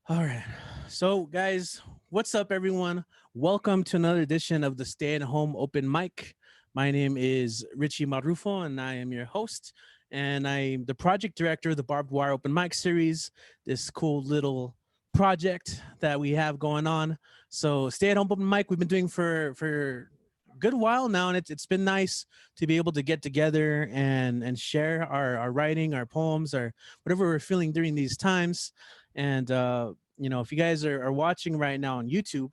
All right. So, guys, what's up, everyone? Welcome to another edition of the Stay at Home Open Mic. My name is Richie Marufo, and I am your host. And I'm the project director of the Barbed Wire Open Mic series, this cool little project that we have going on. So, Stay at Home Open Mic, we've been doing for a good while now, and it's been nice to be able to get together and share our writing, our poems, our whatever we're feeling during these times. And if you guys are watching right now on YouTube,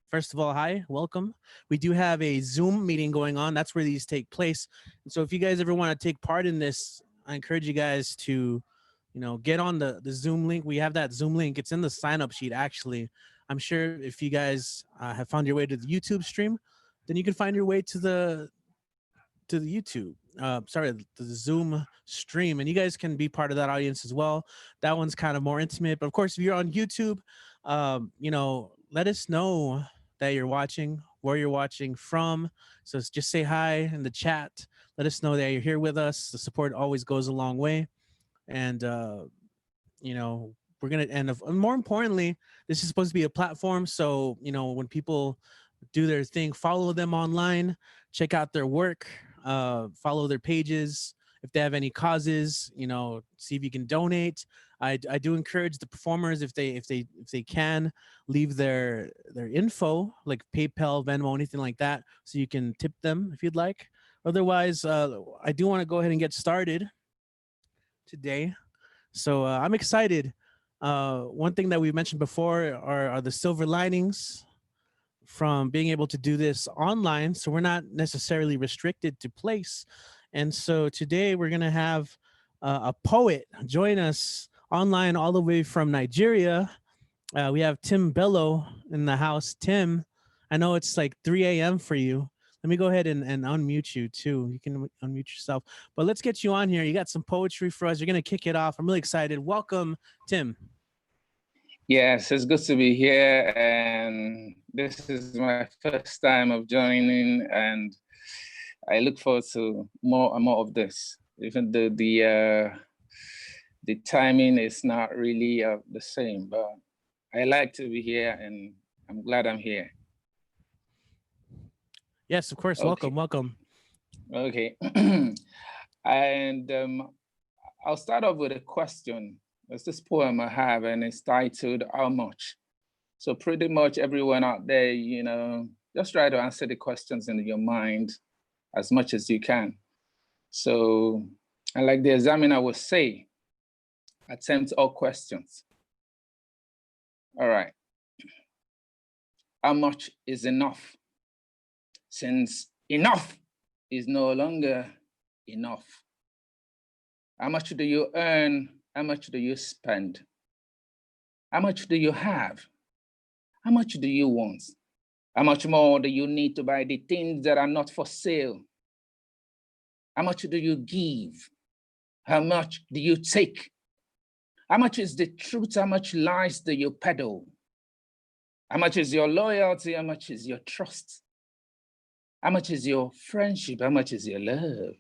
first of all, hi, welcome. We do have a Zoom meeting going on. That's where these take place. And so if you guys ever want to take part in this, I encourage you guys to, get on the Zoom link. We have that Zoom link. It's in the sign up sheet, actually. I'm sure if you guys have found your way to the YouTube stream, then you can find your way to the YouTube. Sorry, the Zoom stream, and you guys can be part of that audience as well. That one's kind of more intimate, but of course, if you're on YouTube, let us know that you're watching, where you're watching from. So just say hi in the chat. Let us know that you're here with us. The support always goes a long way, and we're gonna. And more importantly, this is supposed to be a platform. So when people do their thing, follow them online, check out their work, follow their pages. If they have any causes, see if you can donate. I do encourage the performers, if they can, leave their info, like PayPal, Venmo, anything like that, so you can tip them if you'd like. Otherwise, I do want to go ahead and get started today. So I'm excited. One thing that we mentioned before are the silver linings from being able to do this online. So we're not necessarily restricted to place. And so today we're going to have a poet join us online all the way from Nigeria. We have Tim Bello in the house. Tim, I know it's like 3 a.m. for you. Let me go ahead and unmute you too. You can unmute yourself. But let's get you on here. You got some poetry for us. You're going to kick it off. I'm really excited. Welcome, Tim. Yes, it's good to be here, and this is my first time of joining, and I look forward to more and more of this. Even though the timing is not really the same, but I like to be here, and I'm glad I'm here. Yes, of course. Okay. Welcome. Okay, and I'll start off with a question. There's this poem I have, and it's titled "How Much." So pretty much everyone out there, just try to answer the questions in your mind as much as you can. So, and like the examiner would say, attempt all questions. All right. How much is enough? Since enough is no longer enough. How much do you earn? How much do you spend? How much do you have? How much do you want? How much more do you need to buy the things that are not for sale? How much do you give? How much do you take? How much is the truth? How much lies do you peddle? How much is your loyalty? How much is your trust? How much is your friendship? How much is your love?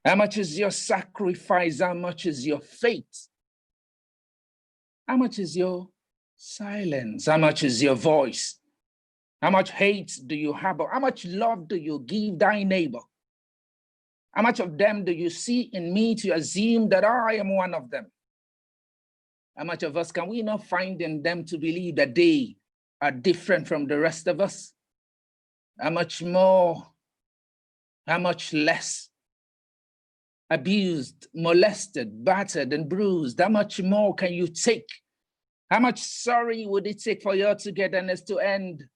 How much is your sacrifice? How much is your faith? How much is your silence? How much is your voice? How much hate do you harbor? How much love do you give thy neighbor? How much of them do you see in me to assume that I am one of them? How much of us can we not find in them to believe that they are different from the rest of us? How much more? How much less? Abused, molested, battered, and bruised. How much more can you take? How much sorry would it take for your togetherness to end?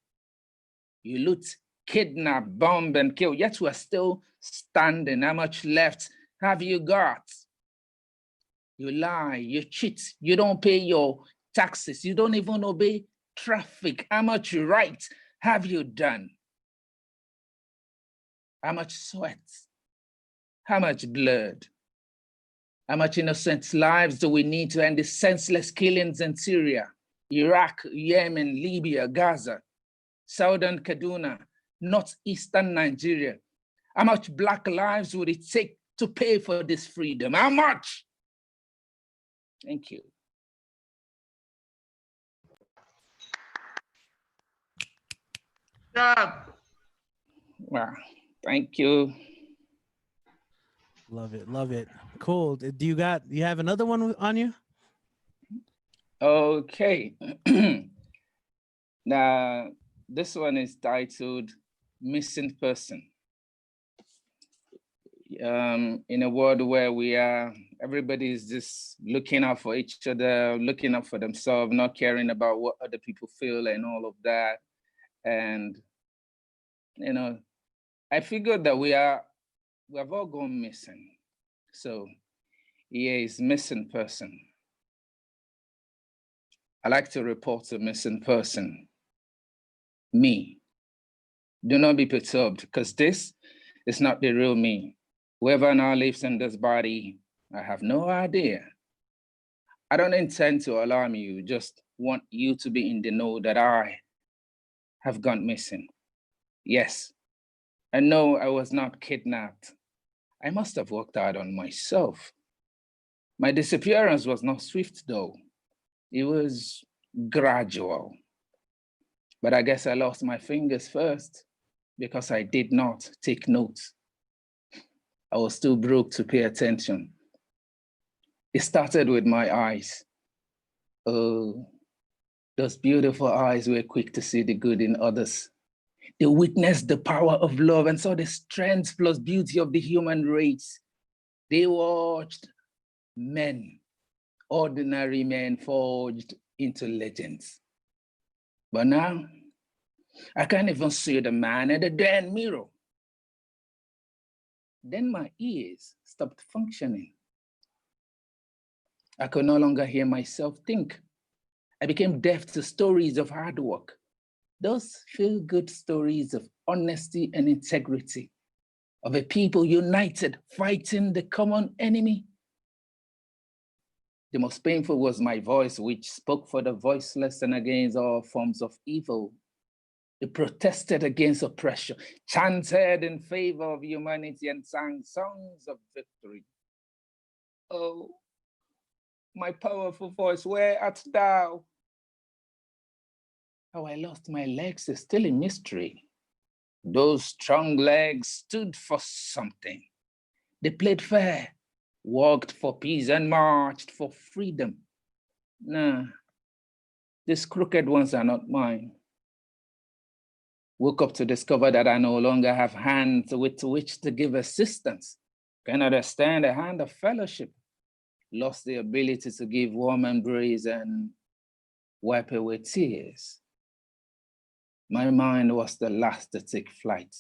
You loot, kidnap, bomb, and kill, yet we are still standing. How much left have you got? You lie, you cheat, you don't pay your taxes, you don't even obey traffic. How much right have you done? How much sweat? How much blood? How much innocent lives do we need to end the senseless killings in Syria, Iraq, Yemen, Libya, Gaza, Southern Kaduna, northeastern Nigeria? How much Black lives would it take to pay for this freedom? How much? Thank you. Wow, thank you. Love it. Love it. Cool. Do you have another one on you? Okay. Now, this one is titled Missing Person. In a world where everybody is just looking out for each other, looking out for themselves, not caring about what other people feel and all of that. And, I figured that we have all gone missing. So here is missing person. I like to report a missing person. Me. Do not be perturbed, because this is not the real me. Whoever now lives in this body, I have no idea. I don't intend to alarm you, just want you to be in the know that I have gone missing. Yes, I know I was not kidnapped. I must have worked out on myself. My disappearance was not swift though. It was gradual. But I guess I lost my fingers first because I did not take notes. I was too broke to pay attention. It started with my eyes. Oh, those beautiful eyes were quick to see the good in others. They witnessed the power of love and saw the strength plus beauty of the human race. They watched men, ordinary men forged into legends. But now, I can't even see the man in the damn mirror. Then my ears stopped functioning. I could no longer hear myself think. I became deaf to stories of hard work. Those feel-good stories of honesty and integrity, of a people united fighting the common enemy. The most painful was my voice, which spoke for the voiceless and against all forms of evil. It protested against oppression, chanted in favor of humanity, and sang songs of victory. Oh, my powerful voice, where art thou? How I lost my legs is still a mystery. Those strong legs stood for something. They played fair, worked for peace, and marched for freedom. Nah, these crooked ones are not mine. Woke up to discover that I no longer have hands with which to give assistance. Can understand a hand of fellowship. Lost the ability to give warm embrace and wipe away tears. My mind was the last to take flight.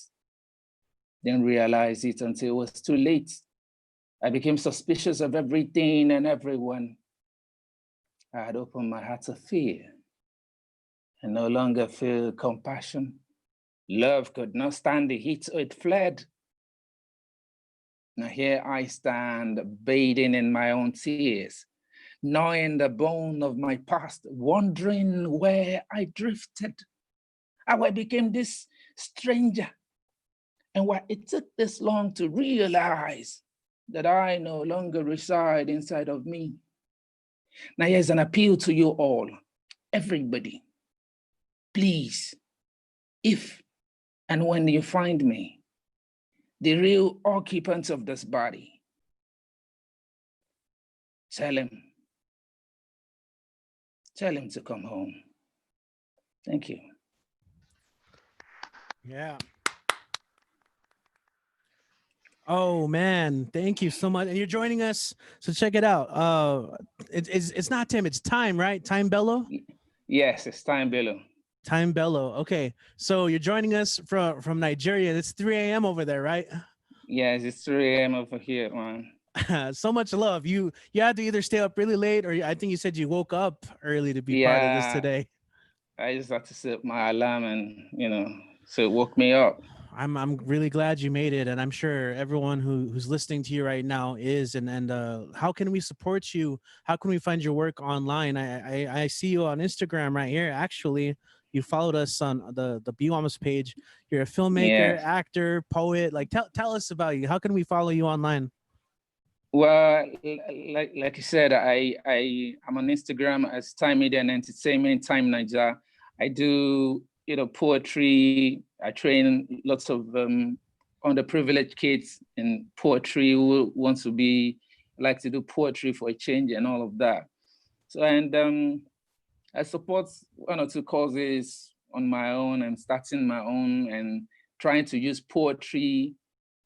Didn't realize it until it was too late. I became suspicious of everything and everyone. I had opened my heart to fear and no longer feel compassion. Love could not stand the heat, so it fled. Now here I stand, bathing in my own tears, gnawing the bone of my past, wondering where I drifted, how I became this stranger, and why it took this long to realize that I no longer reside inside of me. Now here's an appeal to you all, everybody. Please, if and when you find me, the real occupants of this body, tell him to come home. Thank you. Yeah. Oh man, thank you so much. And you're joining us, so check it out. It's not Tim, it's Time, right? Time Bello? Yes, it's Time Bello. Time Bello. Okay. So you're joining us from Nigeria. It's 3 a.m. over there, right? Yes, it's 3 a.m. over here, man. So much love. You had to either stay up really late, or I think you said you woke up early to be part of this today. I just had to set my alarm and so it woke me up. I'm really glad you made it, and I'm sure everyone who's listening to you right now is. And how can we support you? How can we find your work online? I see you on Instagram right here. Actually, you followed us on the BWOMS page. You're a filmmaker, actor, poet. Like tell us about you. How can we follow you online? Well, like you said, I'm on Instagram as Time Media and Entertainment, Time Niger. I do poetry. I train lots of underprivileged kids in poetry who want to like to do poetry for a change and all of that. So, and I support one or two causes on my own. I'm starting my own and trying to use poetry.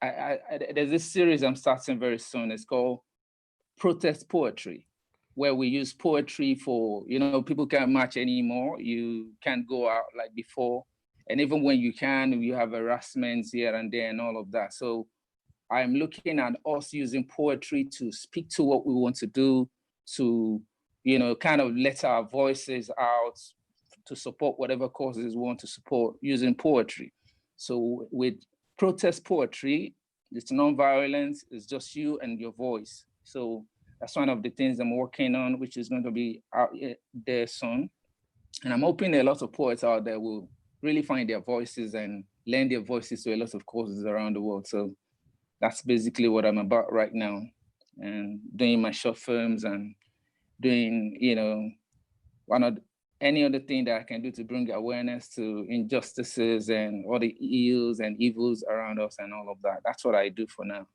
There's this series I'm starting very soon. It's called Protest Poetry, where we use poetry for, people can't march anymore. You can't go out like before. And even when you can, you have harassments here and there and all of that. So I'm looking at us using poetry to speak to what we want to do, to, kind of let our voices out, to support whatever causes we want to support using poetry. So with protest poetry, it's non-violence, it's just you and your voice. So that's one of the things I'm working on, which is going to be out there soon. And I'm hoping a lot of poets out there will really find their voices and lend their voices to a lot of causes around the world. So that's basically what I'm about right now, and doing my short films and doing, any other thing that I can do to bring awareness to injustices and all the ills and evils around us and all of that. That's what I do for now.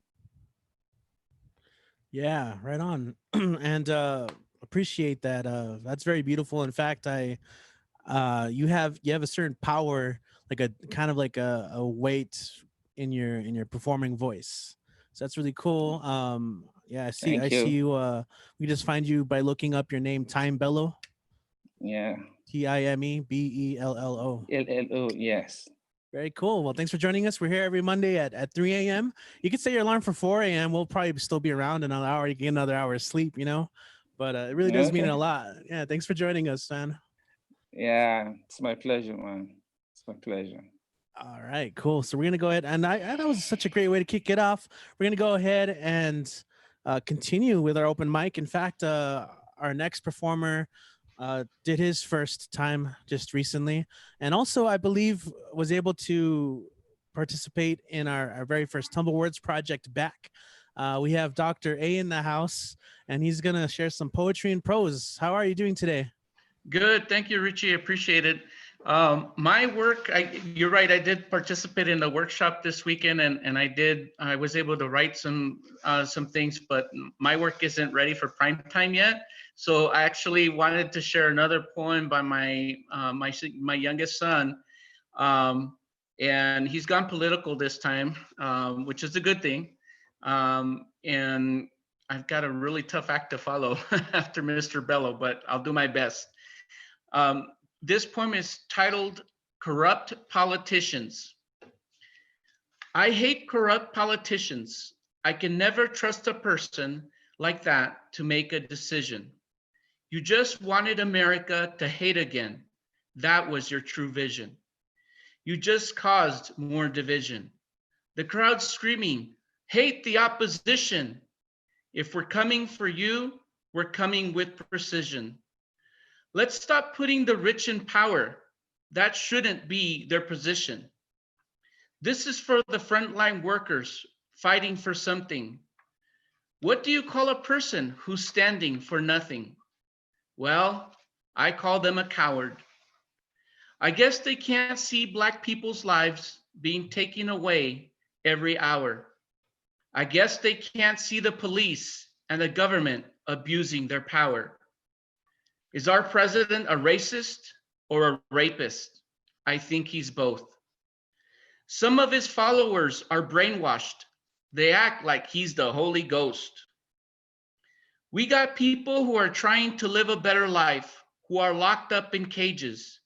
Yeah, right on. And appreciate that. That's very beautiful. In fact, you have a certain power, like a kind of like a weight in your performing voice. So that's really cool. Yeah, I Thank see you. you. We just find you by looking up your name, Time Bello. Yeah. Timebello. LLO, yes. Very cool. Well, thanks for joining us. We're here every Monday at 3 a.m. You can set your alarm for 4 a.m. We'll probably still be around another hour. You get another hour of sleep, But it really does mean Okay. a lot. Yeah, thanks for joining us, man. Yeah, it's my pleasure, man. It's my pleasure. All right, cool. So we're gonna go ahead, and that was such a great way to kick it off. We're gonna go ahead and continue with our open mic. In fact, our next performer did his first time just recently, and also I believe was able to participate in our very first Tumble Words project back. We have Dr. A in the house, and he's gonna share some poetry and prose. How are you doing today? Good. Thank you, Richie. Appreciate it. My work, you're right. I did participate in the workshop this weekend, and I was able to write some things, but my work isn't ready for prime time yet. So I actually wanted to share another poem by my youngest son, and he's gone political this time, which is a good thing. And I've got a really tough act to follow after Mr. Bello, but I'll do my best. This poem is titled Corrupt Politicians. I hate corrupt politicians. I can never trust a person like that to make a decision. You just wanted America to hate again. That was your true vision. You just caused more division. The crowd screaming, hate the opposition. If we're coming for you, we're coming with precision. Let's stop putting the rich in power. That shouldn't be their position. This is for the frontline workers fighting for something. What do you call a person who's standing for nothing? Well, I call them a coward. I guess they can't see Black people's lives being taken away every hour. I guess they can't see the police and the government abusing their power. Is our president a racist or a rapist? I think he's both. Some of his followers are brainwashed. They act like he's the Holy Ghost. We got people who are trying to live a better life, who are locked up in cages.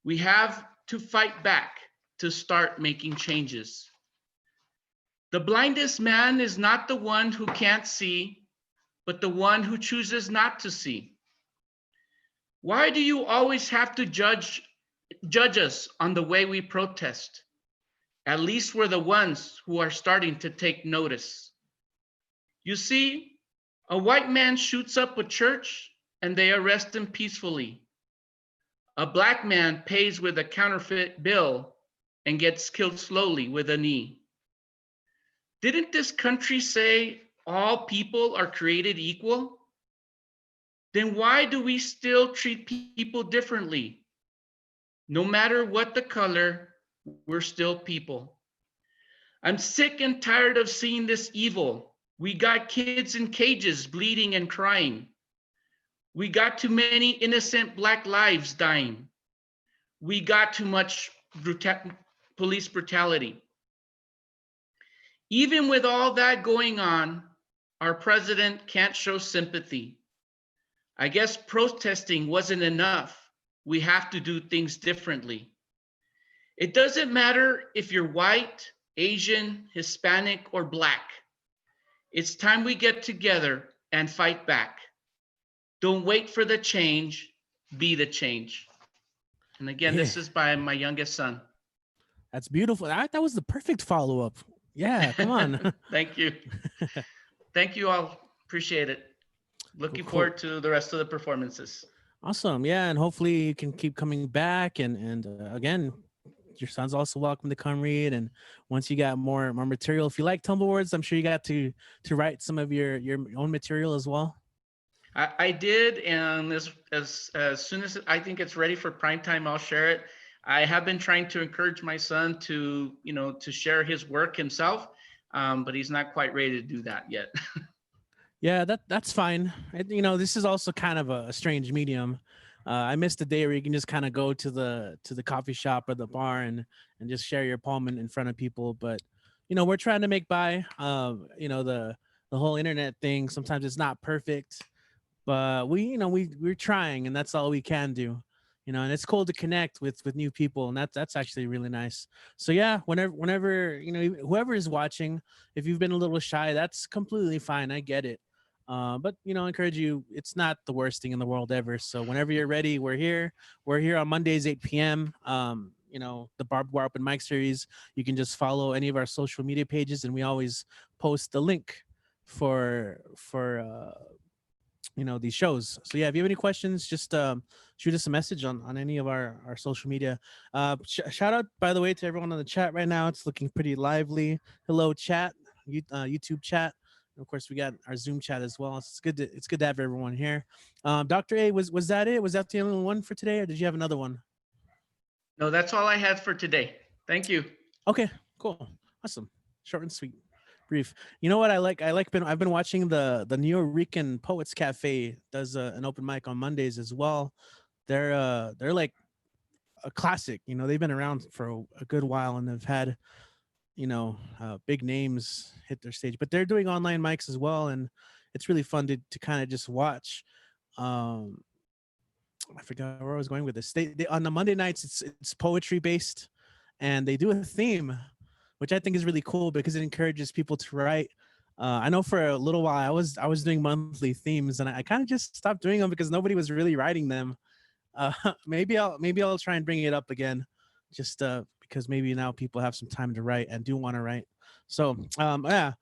We have to fight back to start making changes. The blindest man is not the one who can't see, but the one who chooses not to see. Why do you always have to judge us on the way we protest? At least we're the ones who are starting to take notice. You see, a white man shoots up a church and they arrest him peacefully. A Black man pays with a counterfeit bill and gets killed slowly with a knee. Didn't this country say all people are created equal? Then why do we still treat people differently? No matter what the color, we're still people. I'm sick and tired of seeing this evil. We got kids in cages bleeding and crying. We got too many innocent Black lives dying. We got too much police brutality. Even with all that going on, our president can't show sympathy. I guess protesting wasn't enough. We have to do things differently. It doesn't matter if you're white, Asian, Hispanic, or Black. It's time we get together and fight back. Don't wait for the change, be the change. And again, Yeah. this is by my youngest son. That's beautiful. That was the perfect follow-up. Yeah, come on. Thank you. Thank you all. Appreciate it. Looking Cool. forward to the rest of the performances. Awesome. Yeah, and hopefully you can keep coming back. And again, your son's also welcome to come read. And once you got more material, if you like tumble words, I'm sure you got to write some of your own material as well. I did, and as soon as I think it's ready for prime time, I'll share it. I have been trying to encourage my son to share his work himself, but he's not quite ready to do that yet. Yeah, that's fine. This is also kind of a strange medium. I miss the day where you can just kind of go to the coffee shop or the bar and just share your poem in front of people. But we're trying to make by. The whole internet thing. Sometimes it's not perfect, but we're trying, and that's all we can do. And it's cool to connect with new people, and that's actually really nice. So yeah, whenever whoever is watching, if you've been a little shy, that's completely fine. I get it. But I encourage you. It's not the worst thing in the world ever. So whenever you're ready, we're here. We're here on Mondays 8 p.m. The Barbed Open Mic series. You can just follow any of our social media pages, and we always post the link for these shows. So yeah, if you have any questions, just shoot us a message on any of our social media. Shout out, by the way, to everyone on the chat right now. It's looking pretty lively. Hello chat, YouTube chat. And of course, we got our Zoom chat as well. It's good to have everyone here. Dr. A, was that it? Was that the only one for today, or did you have another one? No, that's all I had for today. Thank you. Okay, cool, awesome, short and sweet, brief. You know what I like? I've been watching the Neo Rican Poets Cafe does an open mic on Mondays as well. They're like a classic. They've been around for a good while, and they've had big names hit their stage, but they're doing online mics as well, and it's really fun to kind of just watch. I forgot where I was going with this. They on the Monday nights, it's poetry based, and they do a theme, which I think is really cool because it encourages people to write. I know for a little while I was doing monthly themes, and I kind of just stopped doing them because nobody was really writing them. Maybe I'll try and bring it up again, just because maybe now people have some time to write and do want to write. So yeah,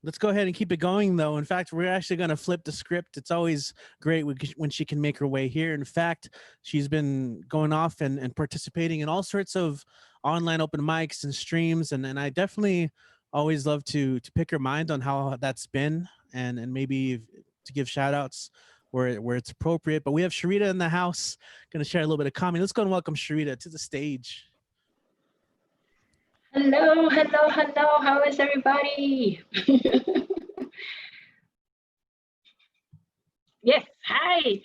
let's go ahead and keep it going, though. In fact, we're actually going to flip the script. It's always great when she can make her way here. In fact, she's been going off and participating in all sorts of online open mics and streams. And I definitely always love to pick her mind on how that's been and maybe to give shout outs where it's appropriate. But we have Sharita in the house, going to share a little bit of comedy. Let's go and welcome Sharita to the stage. Hello. How is everybody? Yes, hi.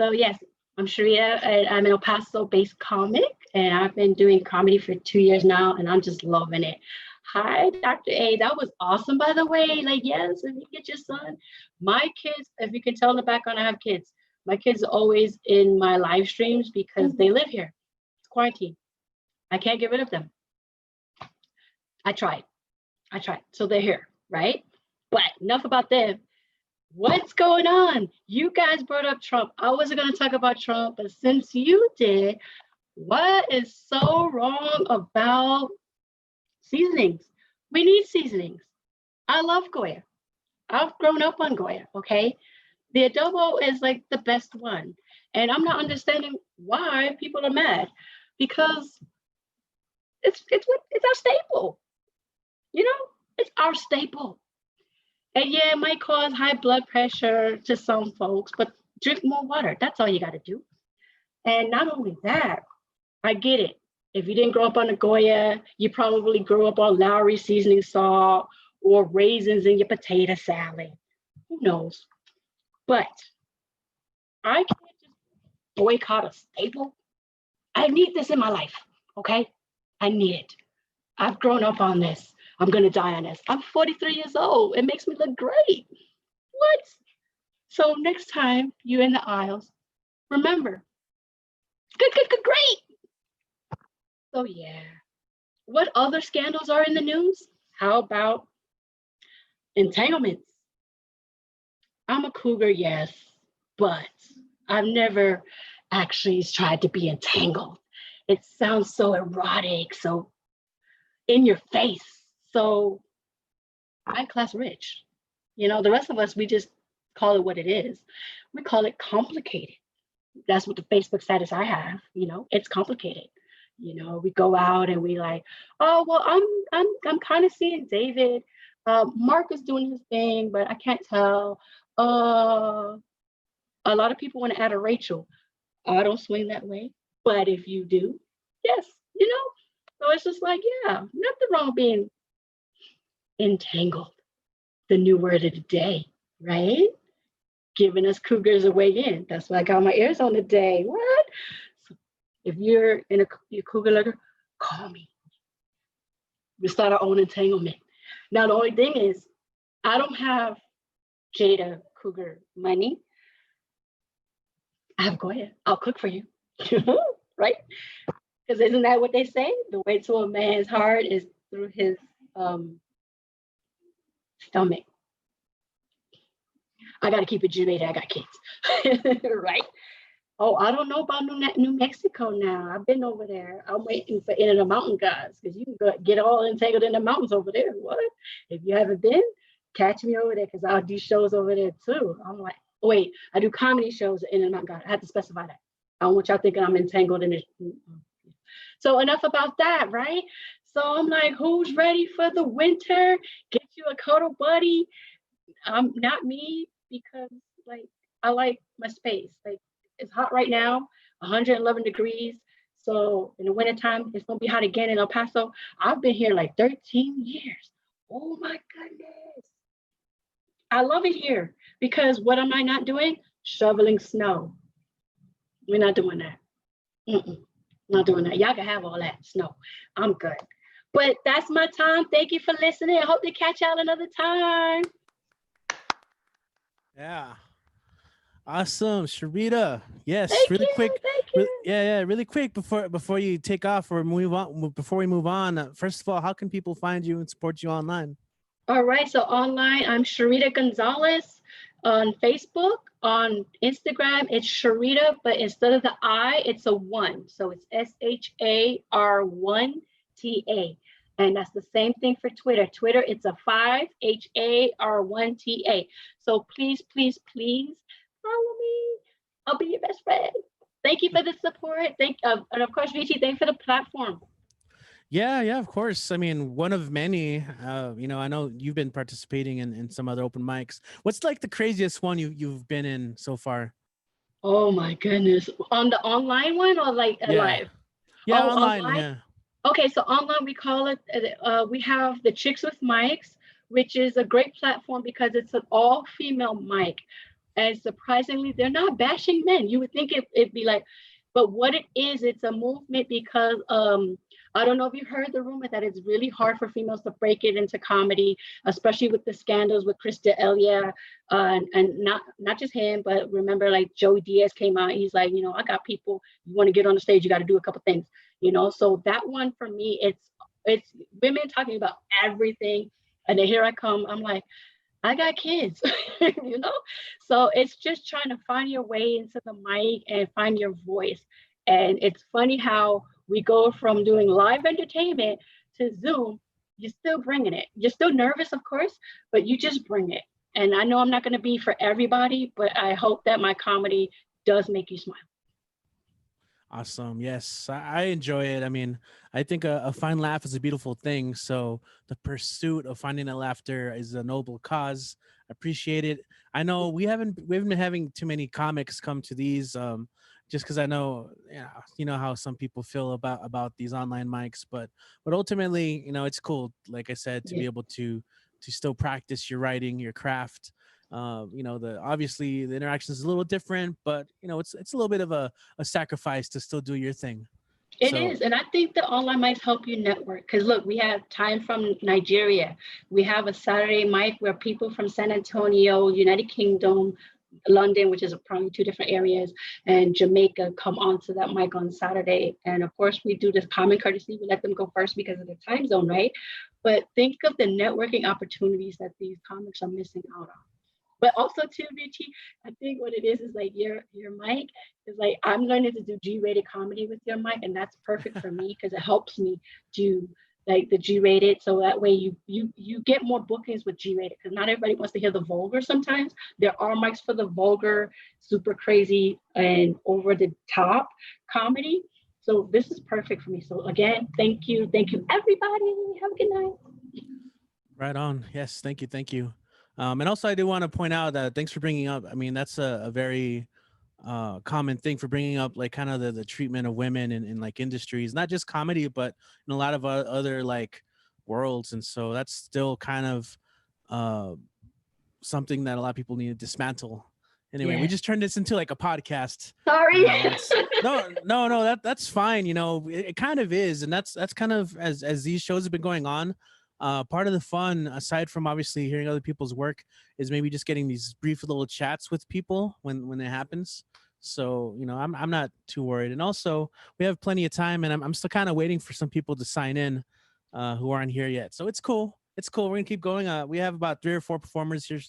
So yes, I'm Sharia, and I'm an El Paso-based comic, and I've been doing comedy for 2 years now, and I'm just loving it. Hi, Dr. A. That was awesome, by the way. Like, yes, if you get your son. My kids, if you can tell in the background, I have kids. My kids are always in my live streams because they live here. It's quarantine. I can't get rid of them. I tried. So they're here, right? But enough about them. What's going on? You guys brought up Trump. I wasn't going to talk about Trump, but since you did, what is so wrong about seasonings? We need seasonings. I love Goya. I've grown up on Goya, okay? The adobo is like the best one. And I'm not understanding why people are mad, because it's our staple. It's our staple. And yeah, it might cause high blood pressure to some folks, but drink more water. That's all you got to do. And not only that, I get it. If you didn't grow up on a Goya, you probably grew up on Lowry seasoning salt or raisins in your potato salad. Who knows? But I can't just boycott a staple. I need this in my life, okay? I need it. I've grown up on this. I'm gonna die on this. I'm 43 years old. It makes me look great. What? So next time you're in the aisles, remember, good, good, good, great. So yeah. What other scandals are in the news? How about entanglements? I'm a cougar, yes, but I've never actually tried to be entangled. It sounds so erotic, so in your face. So high class rich. You know, the rest of us, we just call it what it is. We call it complicated. That's what the Facebook status I have, you know, it's complicated. You know, we go out and we like, oh well, I'm kind of seeing David. Mark is doing his thing, but I can't tell. A lot of people want to add a Rachel. I don't swing that way, but if you do, yes, you know. So it's just like, yeah, nothing wrong being entangled. The new word of the day, right? Giving us cougars a way in. That's why I got my ears on today. What? So if you're in your cougar letter, call me. We start our own entanglement. Now the only thing is, I don't have Jada cougar money. I have Goya. I'll cook for you, right? Because isn't that what they say? The way to a man's heart is through his stomach. I got to keep it G-rated. I got kids, right? Oh, I don't know about New Mexico now. I've been over there. I'm waiting for In the Mountain guys because you can get all entangled in the mountains over there. What? If you haven't been, catch me over there because I'll do shows over there too. I'm like, oh, wait, I do comedy shows at In the Mountain guys. I have to specify that. I don't want y'all thinking I'm entangled in it. So enough about that, right? So I'm like, who's ready for the winter? Get you a cuddle buddy. Not me because like I like my space. Like it's hot right now, 111 degrees. So in the wintertime, it's gonna be hot again in El Paso. I've been here like 13 years. Oh my goodness. I love it here because what am I not doing? Shoveling snow. We're not doing that. Not doing that. Y'all can have all that snow. I'm good. But that's my time. Thank you for listening. I hope to catch y'all another time. Yeah. Awesome, Sharita. Yes, Thank really you, quick. thank you. Yeah, really quick before you take off or move on. Before we move on, first of all, how can people find you and support you online? All right, so online, I'm Sharita Gonzalez on Facebook. On Instagram, it's Sharita, but instead of the I, it's a 1. So it's SHAR1TA. And that's the same thing for Twitter. Twitter, it's a 5, HAR1TA. So please, please, please follow me. I'll be your best friend. Thank you for the support. And of course, Richie, thanks for the platform. Yeah, of course. I mean, one of many. I know you've been participating in some other open mics. What's like the craziest one you've been in so far? Oh my goodness. On the online one or like live? Yeah, Oh, online. online? Yeah. Okay, so online we call it, we have the Chicks with Mics, which is a great platform because it's an all-female mic. And surprisingly, they're not bashing men. You would think it'd be like, but what it is, it's a movement because I don't know if you heard the rumor that it's really hard for females to break it into comedy, especially with the scandals with Chris D'Elia, and not just him, but remember like Joey Diaz came out. He's like, I got people. You want to get on the stage, you got to do a couple things, So that one for me, it's women talking about everything, and then here I come. I'm like, I got kids, So it's just trying to find your way into the mic and find your voice. And it's funny how we go from doing live entertainment to Zoom. You're still bringing it. You're still nervous, of course, but you just bring it. And I know I'm not going to be for everybody, but I hope that my comedy does make you smile. Awesome. Yes, I enjoy it. I mean, I think a fine laugh is a beautiful thing. So the pursuit of finding that laughter is a noble cause. Appreciate it. I know we haven't been having too many comics come to these. just because I know, you know how some people feel about these online mics, but ultimately, it's cool. Like I said, to be able to still practice your writing, your craft. The obviously the interaction is a little different, but it's a little bit of a sacrifice to still do your thing. It is. And I think the online mics help you network. Because look, we have time from Nigeria. We have a Saturday mic where people from San Antonio, United Kingdom, London, which is probably 2 different areas, and Jamaica come onto that mic on Saturday. And of course, we do this common courtesy. We let them go first because of the time zone, right? But think of the networking opportunities that these comics are missing out on. But also too, Richie, I think what it is like your mic is like, I'm learning to do G-rated comedy with your mic, and that's perfect for me because it helps me do like the G-rated. So that way you get more bookings with G-rated, because not everybody wants to hear the vulgar sometimes. There are mics for the vulgar, super crazy, and over the top comedy. So this is perfect for me. So again, thank you everybody. Have a good night. Right on. Yes, thank you. And also, I do want to point out that thanks for bringing up. I mean, that's a very common thing for bringing up, like kind of the treatment of women in like industries, not just comedy, but in a lot of other like worlds. And so that's still kind of something that a lot of people need to dismantle. Anyway, we just turned this into like a podcast. Sorry. No, that's fine. It kind of is, and that's kind of as these shows have been going on. Part of the fun, aside from obviously hearing other people's work, is maybe just getting these brief little chats with people when it happens. So I'm not too worried, and also we have plenty of time, and I'm still kind of waiting for some people to sign in who aren't here yet. So it's cool. We're gonna keep going. We have about 3 or 4 performers here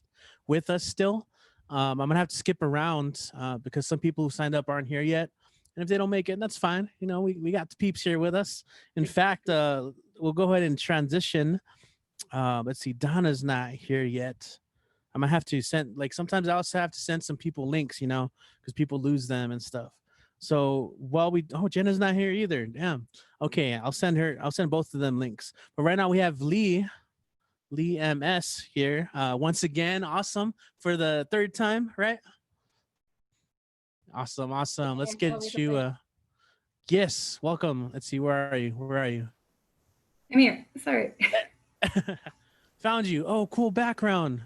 with us still. I'm gonna have to skip around because some people who signed up aren't here yet, and if they don't make it, that's fine. We got the peeps here with us. In fact, we'll go ahead and transition. Let's see, Donna's not here yet. I'm gonna have to send, like, sometimes I also have to send some people links, because people lose them and stuff. So while Jenna's not here either. Damn. Okay, I'll send both of them links. But right now we have Lee MS here. Once again, awesome for the 3rd time, right? Awesome. Let's get you. Yes, welcome. Let's see, where are you? I'm here. Sorry. Found you. Oh, cool background.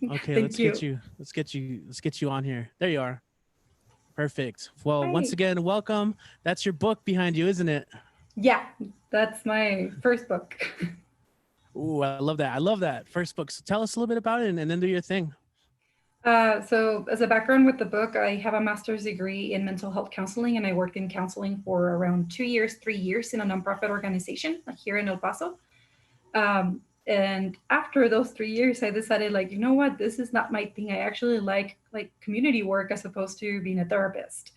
Okay, let's get you on here. There you are. Perfect. Well, once again, welcome. That's your book behind you, isn't it? Yeah, that's my first book. Ooh, I love that. First book. So tell us a little bit about it and then do your thing. So as a background with the book, I have a master's degree in mental health counseling, and I worked in counseling for around 3 years in a nonprofit organization here in El Paso. And after those 3 years, I decided, like, you know what, this is not my thing. I actually like community work as opposed to being a therapist.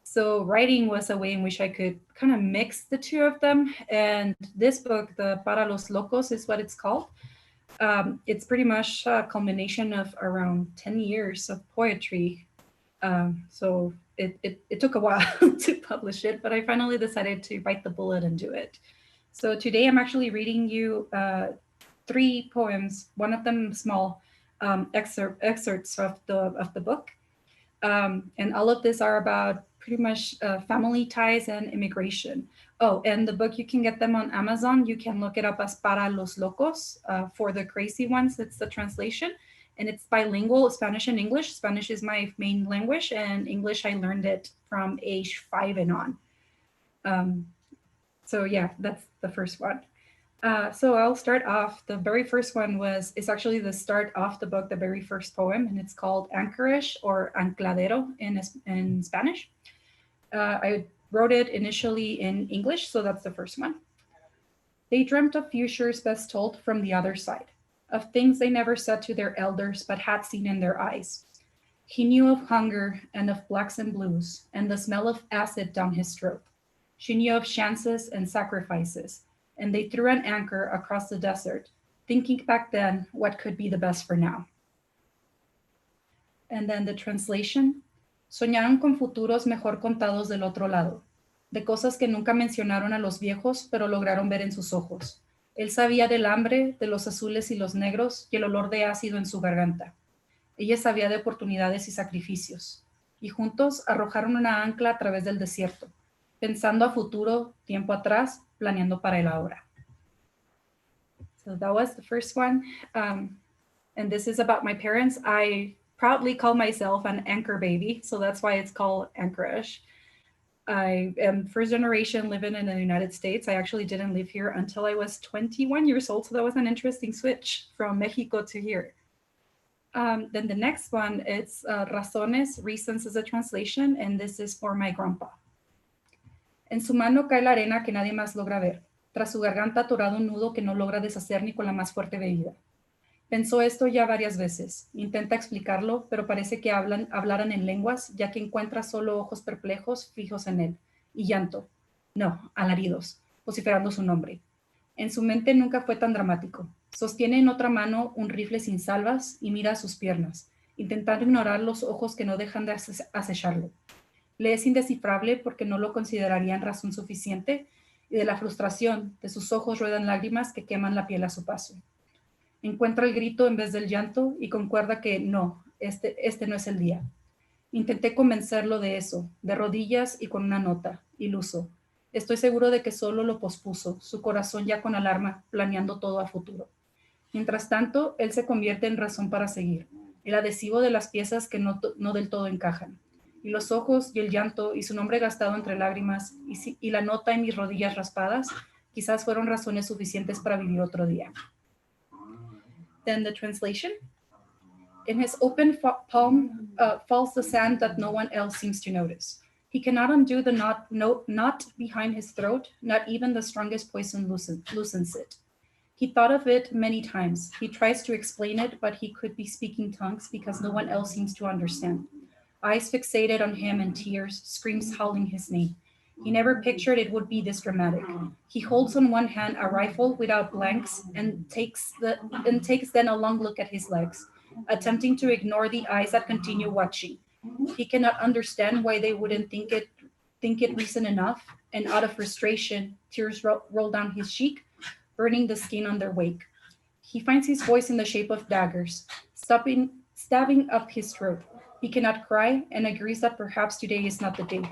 So writing was a way in which I could kind of mix the 2 of them. And this book, the Para los Locos, is what it's called. It's pretty much a culmination of around 10 years of poetry. So it took a while to publish it, but I finally decided to bite the bullet and do it. So today I'm actually reading you 3 poems, one of them small excerpts of the book. And all of these are about pretty much family ties and immigration. Oh, and the book, you can get them on Amazon. You can look it up as Para los Locos. For the crazy ones, it's the translation. And it's bilingual, Spanish and English. Spanish is my main language, and English, I learned it from age 5 and on. So yeah, that's the first one. So I'll start off. The very first one is actually the start of the book, the very first poem, and it's called Anchorage, or Ancladero in Spanish. I wrote it initially in English, so that's the first one. They dreamt of futures best told from the other side, of things they never said to their elders but had seen in their eyes. He knew of hunger and of blacks and blues and the smell of acid down his throat. She knew of chances and sacrifices, and they threw an anchor across the desert, thinking back then what could be the best for now. And then the translation. Soñaron con futuros mejor contados del otro lado, de cosas que nunca mencionaron a los viejos, pero lograron ver en sus ojos. Él sabía del hambre, de los azules y los negros, y el olor de ácido en su garganta. Ella sabía de oportunidades y sacrificios. y juntos arrojaron una ancla a través del desierto, pensando a futuro, tiempo atrás, planeando para el ahora. So that was the first one. And this is about my parents. I proudly call myself an anchor baby, so that's why it's called Anchorage. I am first generation living in the United States. I actually didn't live here until I was 21 years old, so that was an interesting switch from Mexico to here. Then the next one, it's razones, reasons is a translation, and this is for my grandpa. En su mano cae la arena que nadie más logra ver. Tras su garganta atorado un nudo que no logra deshacer ni con la más fuerte bebida. Pensó esto ya varias veces. Intenta explicarlo, pero parece que hablaran en lenguas, ya que encuentra solo ojos perplejos fijos en él. Y llanto. No, alaridos, vociferando su nombre. En su mente nunca fue tan dramático. Sostiene en otra mano un rifle sin salvas y mira a sus piernas, intentando ignorar los ojos que no dejan de acecharlo. Le es indescifrable porque no lo considerarían razón suficiente y de la frustración de sus ojos ruedan lágrimas que queman la piel a su paso. Encuentra el grito en vez del llanto y concuerda que no, este no es el día. Intenté convencerlo de eso, de rodillas y con una nota, iluso. Estoy seguro de que solo lo pospuso, su corazón ya con alarma, planeando todo a futuro. Mientras tanto, él se convierte en razón para seguir, el adhesivo de las piezas que no del todo encajan. Y los ojos y el llanto y su nombre gastado entre lágrimas y la nota en mis rodillas raspadas, quizás fueron razones suficientes para vivir otro día. Then the translation. In his open palm falls the sand that no one else seems to notice. He cannot undo the knot behind his throat, not even the strongest poison loosens it. He thought of it many times. He tries to explain it, but he could be speaking tongues because no one else seems to understand. Eyes fixated on him and tears, screams howling his name. He never pictured it would be this dramatic. He holds on one hand a rifle without blanks and takes then a long look at his legs, attempting to ignore the eyes that continue watching. He cannot understand why they wouldn't think it reason enough, and out of frustration, tears roll down his cheek, burning the skin on their wake. He finds his voice in the shape of daggers, stabbing up his throat. He cannot cry and agrees that perhaps today is not the day.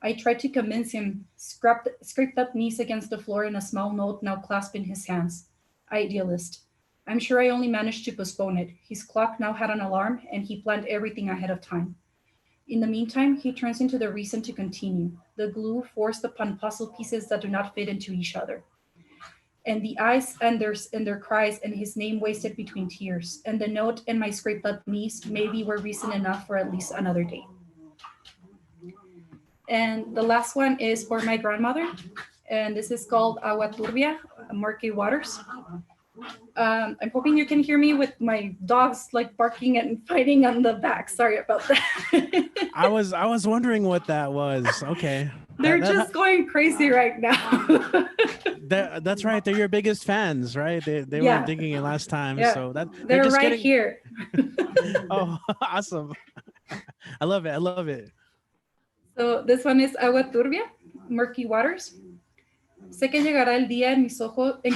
I tried to convince him, scraped up knees against the floor in a small note now clasped in his hands. Idealist. I'm sure I only managed to postpone it. His clock now had an alarm and he planned everything ahead of time. In the meantime, he turns into the reason to continue, the glue forced upon puzzle pieces that do not fit into each other. And the eyes and their cries and his name wasted between tears, and the note and my scraped up knees maybe were reason enough for at least another day. And the last one is for my grandmother, and this is called Agua Turbia, Murky Waters. I'm hoping you can hear me with my dogs like barking and fighting on the back. Sorry about that. I was wondering what that was. Okay. They're just going crazy right now. That's right. They're your biggest fans, right? They were digging it last time. Yeah. So they're just right here. Oh, awesome. I love it. I love it. So this one is Agua Turbia, Murky Waters. Sé que llegará el día en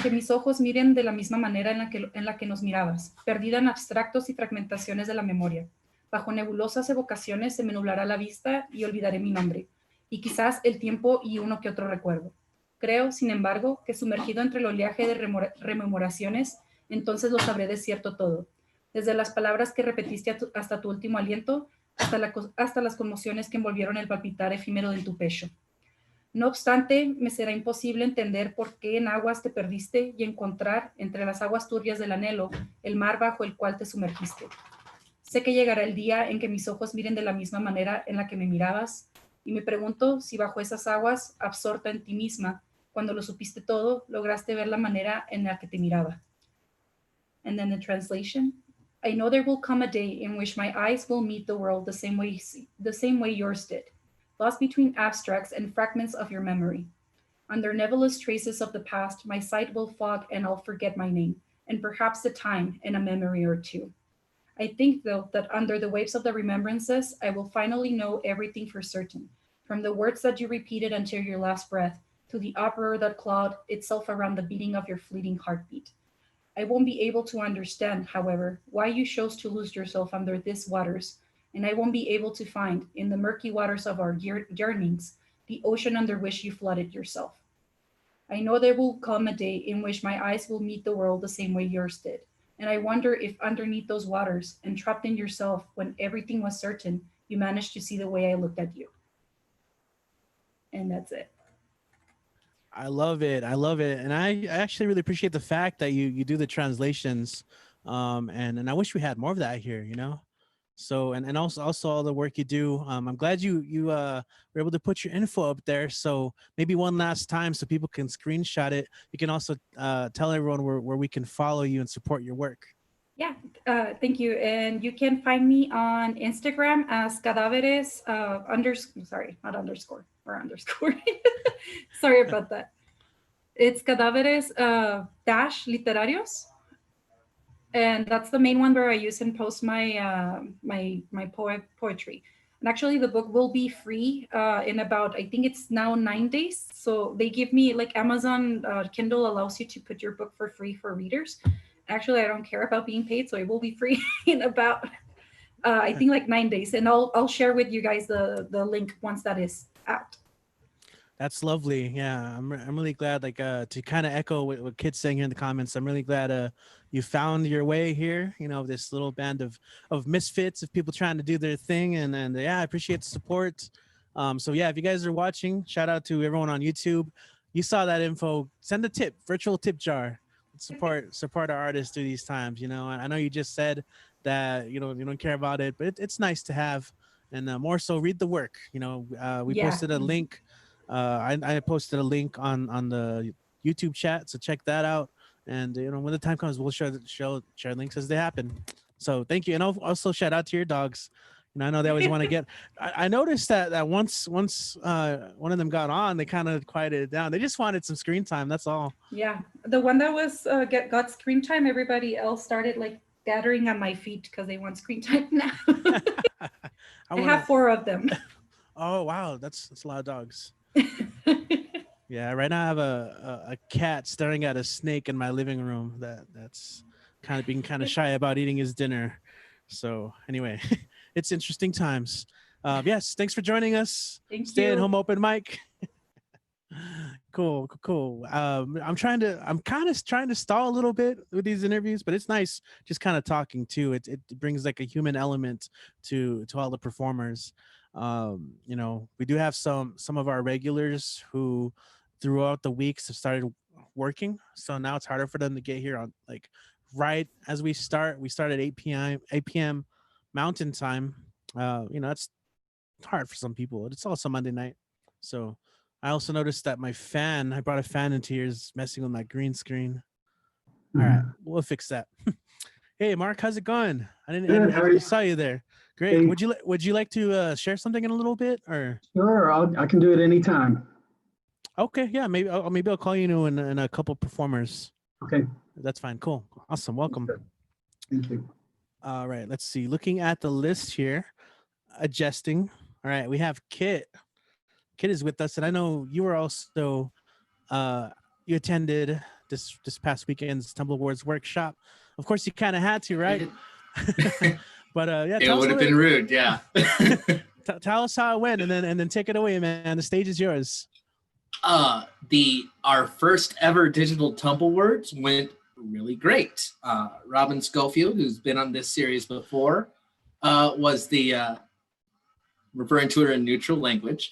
que mis ojos miren de la misma manera en la que nos mirabas, perdida en abstractos y fragmentaciones de la memoria. Bajo nebulosas evocaciones se me nublará la vista y olvidaré mi nombre, y quizás el tiempo y uno que otro recuerdo. Creo, sin embargo, que sumergido entre el oleaje de rememoraciones, entonces lo sabré de cierto todo, desde las palabras que repetiste hasta tu último aliento, hasta las conmociones que envolvieron el palpitar efímero de tu pecho. No obstante, me será imposible entender por qué en aguas te perdiste y encontrar, entre las aguas turbias del anhelo, el mar bajo el cual te sumergiste. Sé que llegará el día en que mis ojos miren de la misma manera en la que me mirabas, y me pregunto si bajo esas aguas, absorta en ti misma, cuando lo supiste todo, lograste ver la manera en la que te miraba. And then the translation. I know there will come a day in which my eyes will meet the world the same way yours did, lost between abstracts and fragments of your memory. Under nebulous traces of the past, my sight will fog and I'll forget my name, and perhaps the time and a memory or two. I think, though, that under the waves of the remembrances, I will finally know everything for certain, from the words that you repeated until your last breath, to the uproar that clawed itself around the beating of your fleeting heartbeat. I won't be able to understand, however, why you chose to lose yourself under these waters, and I won't be able to find in the murky waters of our yearnings the ocean under which you flooded yourself. I know there will come a day in which my eyes will meet the world the same way yours did. And I wonder if underneath those waters, entrapped in yourself when everything was certain, you managed to see the way I looked at you. And that's it. I love it. I love it. And I actually really appreciate the fact that you do the translations. And I wish we had more of that here, you know? So, and also all the work you do. I'm glad you were able to put your info up there. So maybe one last time so people can screenshot it. You can also tell everyone where we can follow you and support your work. Yeah, thank you. And you can find me on Instagram as cadáveres sorry, not underscore or underscore. Sorry about that. It's cadáveres dash literarios. And that's the main one where I use and post my my poetry. And actually the book will be free in about, I think it's now 9 days. So they give me, like, Amazon Kindle allows you to put your book for free for readers. Actually, I don't care about being paid, so it will be free in about I think like 9 days. And I'll share with you guys the link once that is out. That's lovely. Yeah, I'm really glad, like, to kind of echo what Kit's saying here in the comments. I'm really glad you found your way here, you know, this little band of misfits, of people trying to do their thing. And yeah, I appreciate the support. So yeah, if you guys are watching, shout out to everyone on YouTube. You saw that info, send a tip, virtual tip jar. Support our artists through these times, you know. I know you just said that, you know, you don't care about it, but it's nice to have. And more so, read the work. You know, we posted a link. I posted a link on the YouTube chat, so check that out. And you know, when the time comes, we'll share links as they happen. So thank you, and also shout out to your dogs. You know, I know they always want to get. I noticed that once one of them got on, they kind of quieted it down. They just wanted some screen time. That's all. Yeah, the one that was got screen time. Everybody else started like gathering at my feet because they want screen time now. I have 4 of them. Oh wow, that's a lot of dogs. Yeah, right now I have a cat staring at a snake in my living room that's kind of being kind of shy about eating his dinner. So anyway, it's interesting times. Yes, thanks for joining us. Stay at home open mic. Cool. I'm kind of trying to stall a little bit with these interviews, but it's nice just kind of talking too. It brings like a human element to all the performers. You know, we do have some of our regulars who throughout the weeks have started working, so now it's harder for them to get here on, like, right as we start at 8 p.m. Mountain Time. You know, it's hard for some people. It's also Monday night. So I also noticed that I brought a fan into here, is messing with my green screen. All right, we'll fix that. Hey, Mark, how's it going? I saw you there. Great. Hey. Would you like to share something in a little bit, or? Sure, I can do it anytime. Okay, yeah, maybe I'll call you in a couple performers. Okay. That's fine. Cool. Awesome. Welcome. Thank you. All right, let's see. Looking at the list here, adjusting. All right, we have Kit. Kit is with us, and I know you were also you attended this past weekend's Tumble Awards workshop. Of course, you kind of had to, right? But yeah, it would have been rude. Yeah. Tell us how it went, and then take it away, man. The stage is yours. Our first ever digital Tumble Awards went really great. Robin Schofield, who's been on this series before, was the referring to her in neutral language.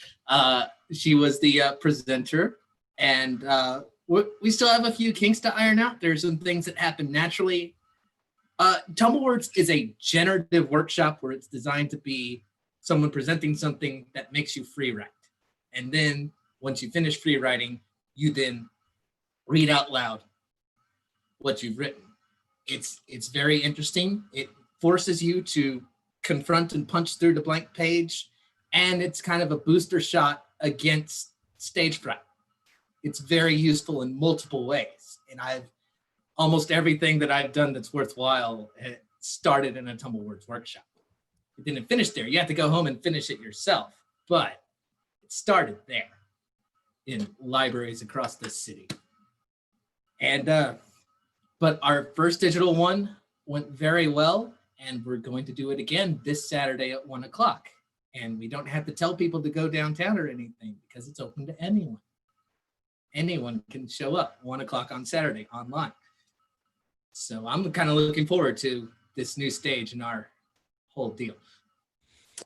She was the presenter, and we still have a few kinks to iron out. There's some things that happen naturally. Tumble Words is a generative workshop where it's designed to be someone presenting something that makes you free write. And then once you finish free writing, you then read out loud what you've written. It's very interesting. It forces you to confront and punch through the blank page, and it's kind of a booster shot against stage fright. It's very useful in multiple ways, and almost everything that I've done that's worthwhile started in a Tumble Words workshop. It didn't finish there. You have to go home and finish it yourself, but it started there in libraries across the city. And but our first digital one went very well. And we're going to do it again this Saturday at 1 o'clock. And we don't have to tell people to go downtown or anything because it's open to anyone. Anyone can show up 1 o'clock on Saturday online. So I'm kind of looking forward to this new stage in our whole deal.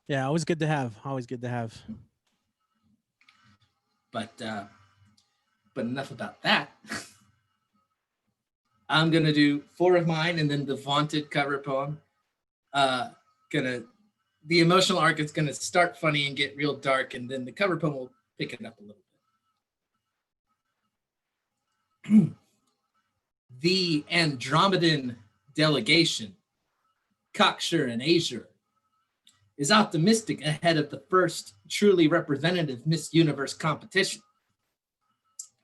Yeah, always good to have. Always good to have. But enough about that. I'm gonna do 4 of mine and then the vaunted cover poem. The emotional arc is gonna start funny and get real dark, and then the cover poem will pick it up a little bit. The Andromedan delegation, cocksure and azure, is optimistic ahead of the first truly representative Miss Universe competition.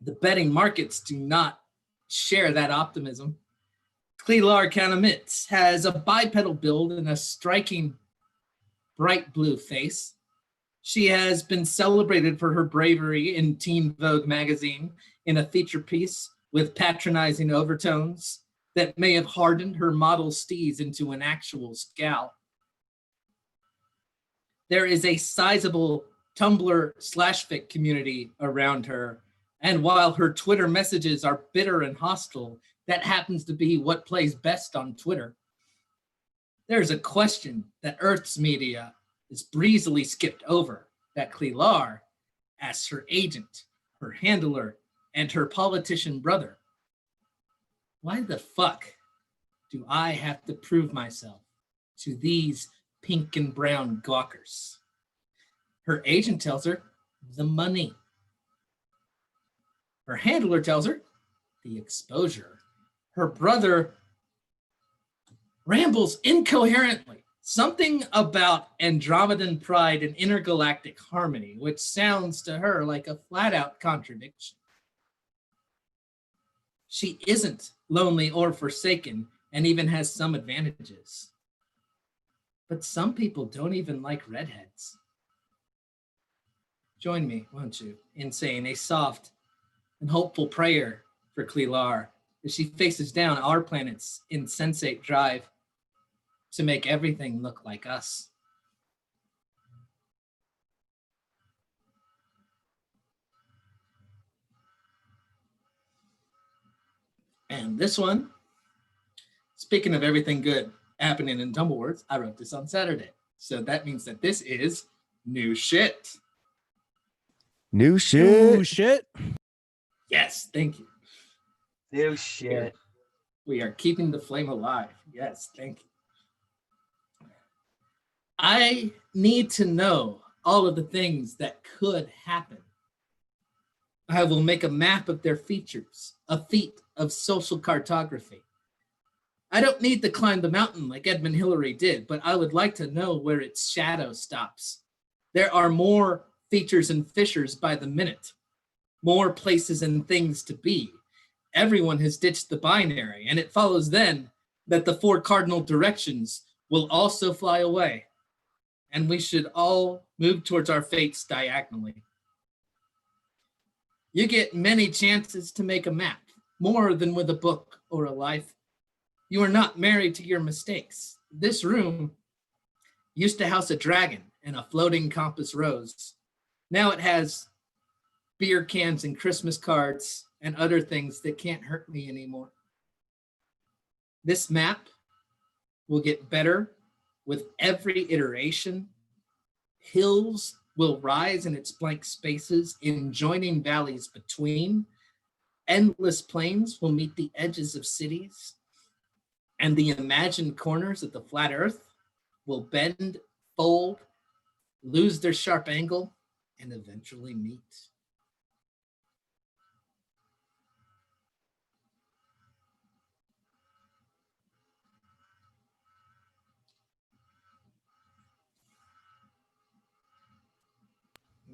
The betting markets do not share that optimism. Clelar Canamitz has a bipedal build and a striking bright blue face. She has been celebrated for her bravery in Teen Vogue magazine in a feature piece with patronizing overtones that may have hardened her model steez into an actual scowl. There is a sizable Tumblr/fic community around her, and while her Twitter messages are bitter and hostile, that happens to be what plays best on Twitter. There's a question that Earth's media is breezily skipped over that Clelar asks her agent, her handler, and her politician brother. Why the fuck do I have to prove myself to these pink and brown gawkers? Her agent tells her the money. Her handler tells her the exposure. Her brother rambles incoherently, something about Andromedan pride and intergalactic harmony, which sounds to her like a flat-out contradiction. She isn't lonely or forsaken and even has some advantages. But some people don't even like redheads. Join me, won't you, in saying a soft and hopeful prayer for Clelar as she faces down our planet's insensate drive to make everything look like us. And this one, speaking of everything good happening in Tumblewords, I wrote this on Saturday. So that means that this is new shit. New shit. Ooh, shit. Yes, thank you. New shit. We are keeping the flame alive. Yes, thank you. I need to know all of the things that could happen. I will make a map of their features, a feat of social cartography. I don't need to climb the mountain like Edmund Hillary did, but I would like to know where its shadow stops. There are more features and fissures by the minute, more places and things to be. Everyone has ditched the binary, and it follows then that the 4 cardinal directions will also fly away, and we should all move towards our fates diagonally. You get many chances to make a map, more than with a book or a life. You are not married to your mistakes. This room used to house a dragon and a floating compass rose. Now it has beer cans and Christmas cards and other things that can't hurt me anymore. This map will get better with every iteration. Hills will rise in its blank spaces in joining valleys between. Endless plains will meet the edges of cities. And the imagined corners of the flat earth will bend, fold, lose their sharp angle, and eventually meet.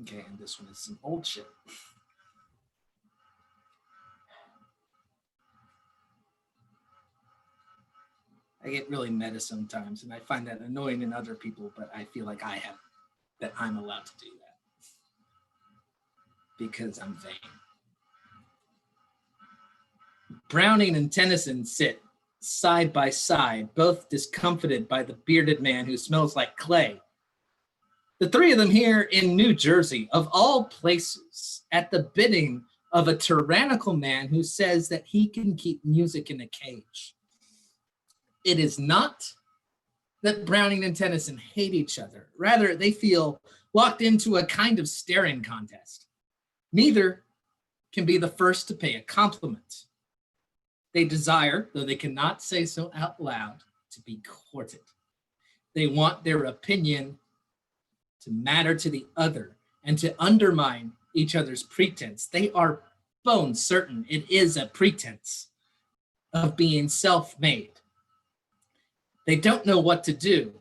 Okay, and this one is some old shit. I get really meta sometimes, and I find that annoying in other people, but I feel like I'm allowed to do that because I'm vain. Browning and Tennyson sit side by side, both discomfited by the bearded man who smells like clay. The three of them here in New Jersey, of all places, at the bidding of a tyrannical man who says that he can keep music in a cage. It is not that Browning and Tennyson hate each other. Rather, they feel locked into a kind of staring contest. Neither can be the first to pay a compliment. They desire, though they cannot say so out loud, to be courted. They want their opinion to matter to the other and to undermine each other's pretense. They are bone certain it is a pretense of being self-made. They don't know what to do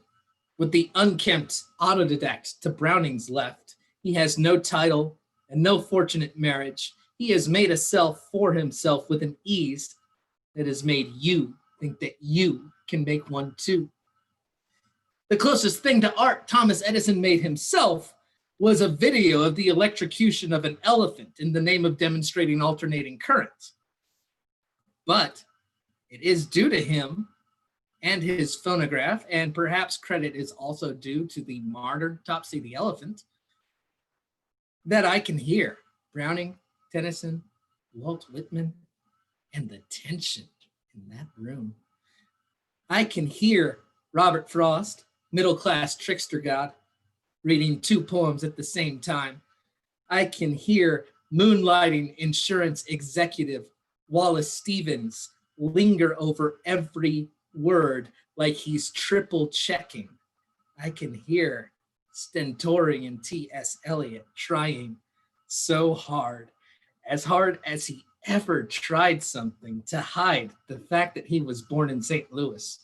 with the unkempt autodidact to Browning's left. He has no title and no fortunate marriage. He has made a self for himself with an ease that has made you think that you can make one too. The closest thing to art Thomas Edison made himself was a video of the electrocution of an elephant in the name of demonstrating alternating current. But it is due to him and his phonograph, and perhaps credit is also due to the martyred Topsy the elephant, that I can hear Browning, Tennyson, Walt Whitman, and the tension in that room. I can hear Robert Frost, middle-class trickster god, reading two poems at the same time. I can hear moonlighting insurance executive Wallace Stevens linger over every word like he's triple checking. I can hear stentorian T.S. Eliot trying so hard as he ever tried something, to hide the fact that he was born in St. Louis.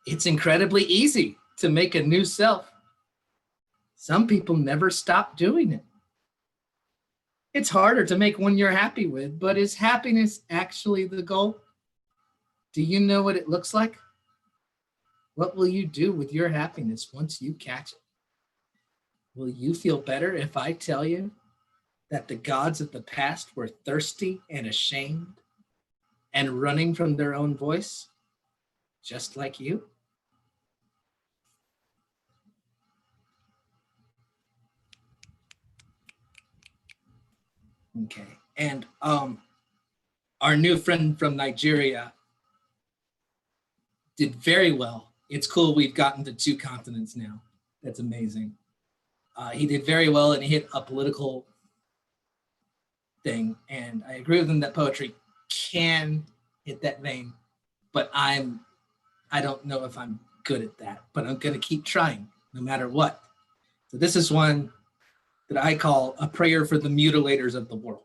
It's incredibly easy to make a new self. Some people never stop doing it. It's harder to make one you're happy with, but is happiness actually the goal? Do you know what it looks like? What will you do with your happiness once you catch it? Will you feel better if I tell you that the gods of the past were thirsty and ashamed and running from their own voice, just like you? Okay, and our new friend from Nigeria did very well. It's cool we've gotten to 2 continents now. That's amazing. He did very well and he hit a political thing. And I agree with him that poetry can hit that vein, but I don't know if I'm good at that, but I'm gonna keep trying no matter what. So this is one that I call a prayer for the mutilators of the world.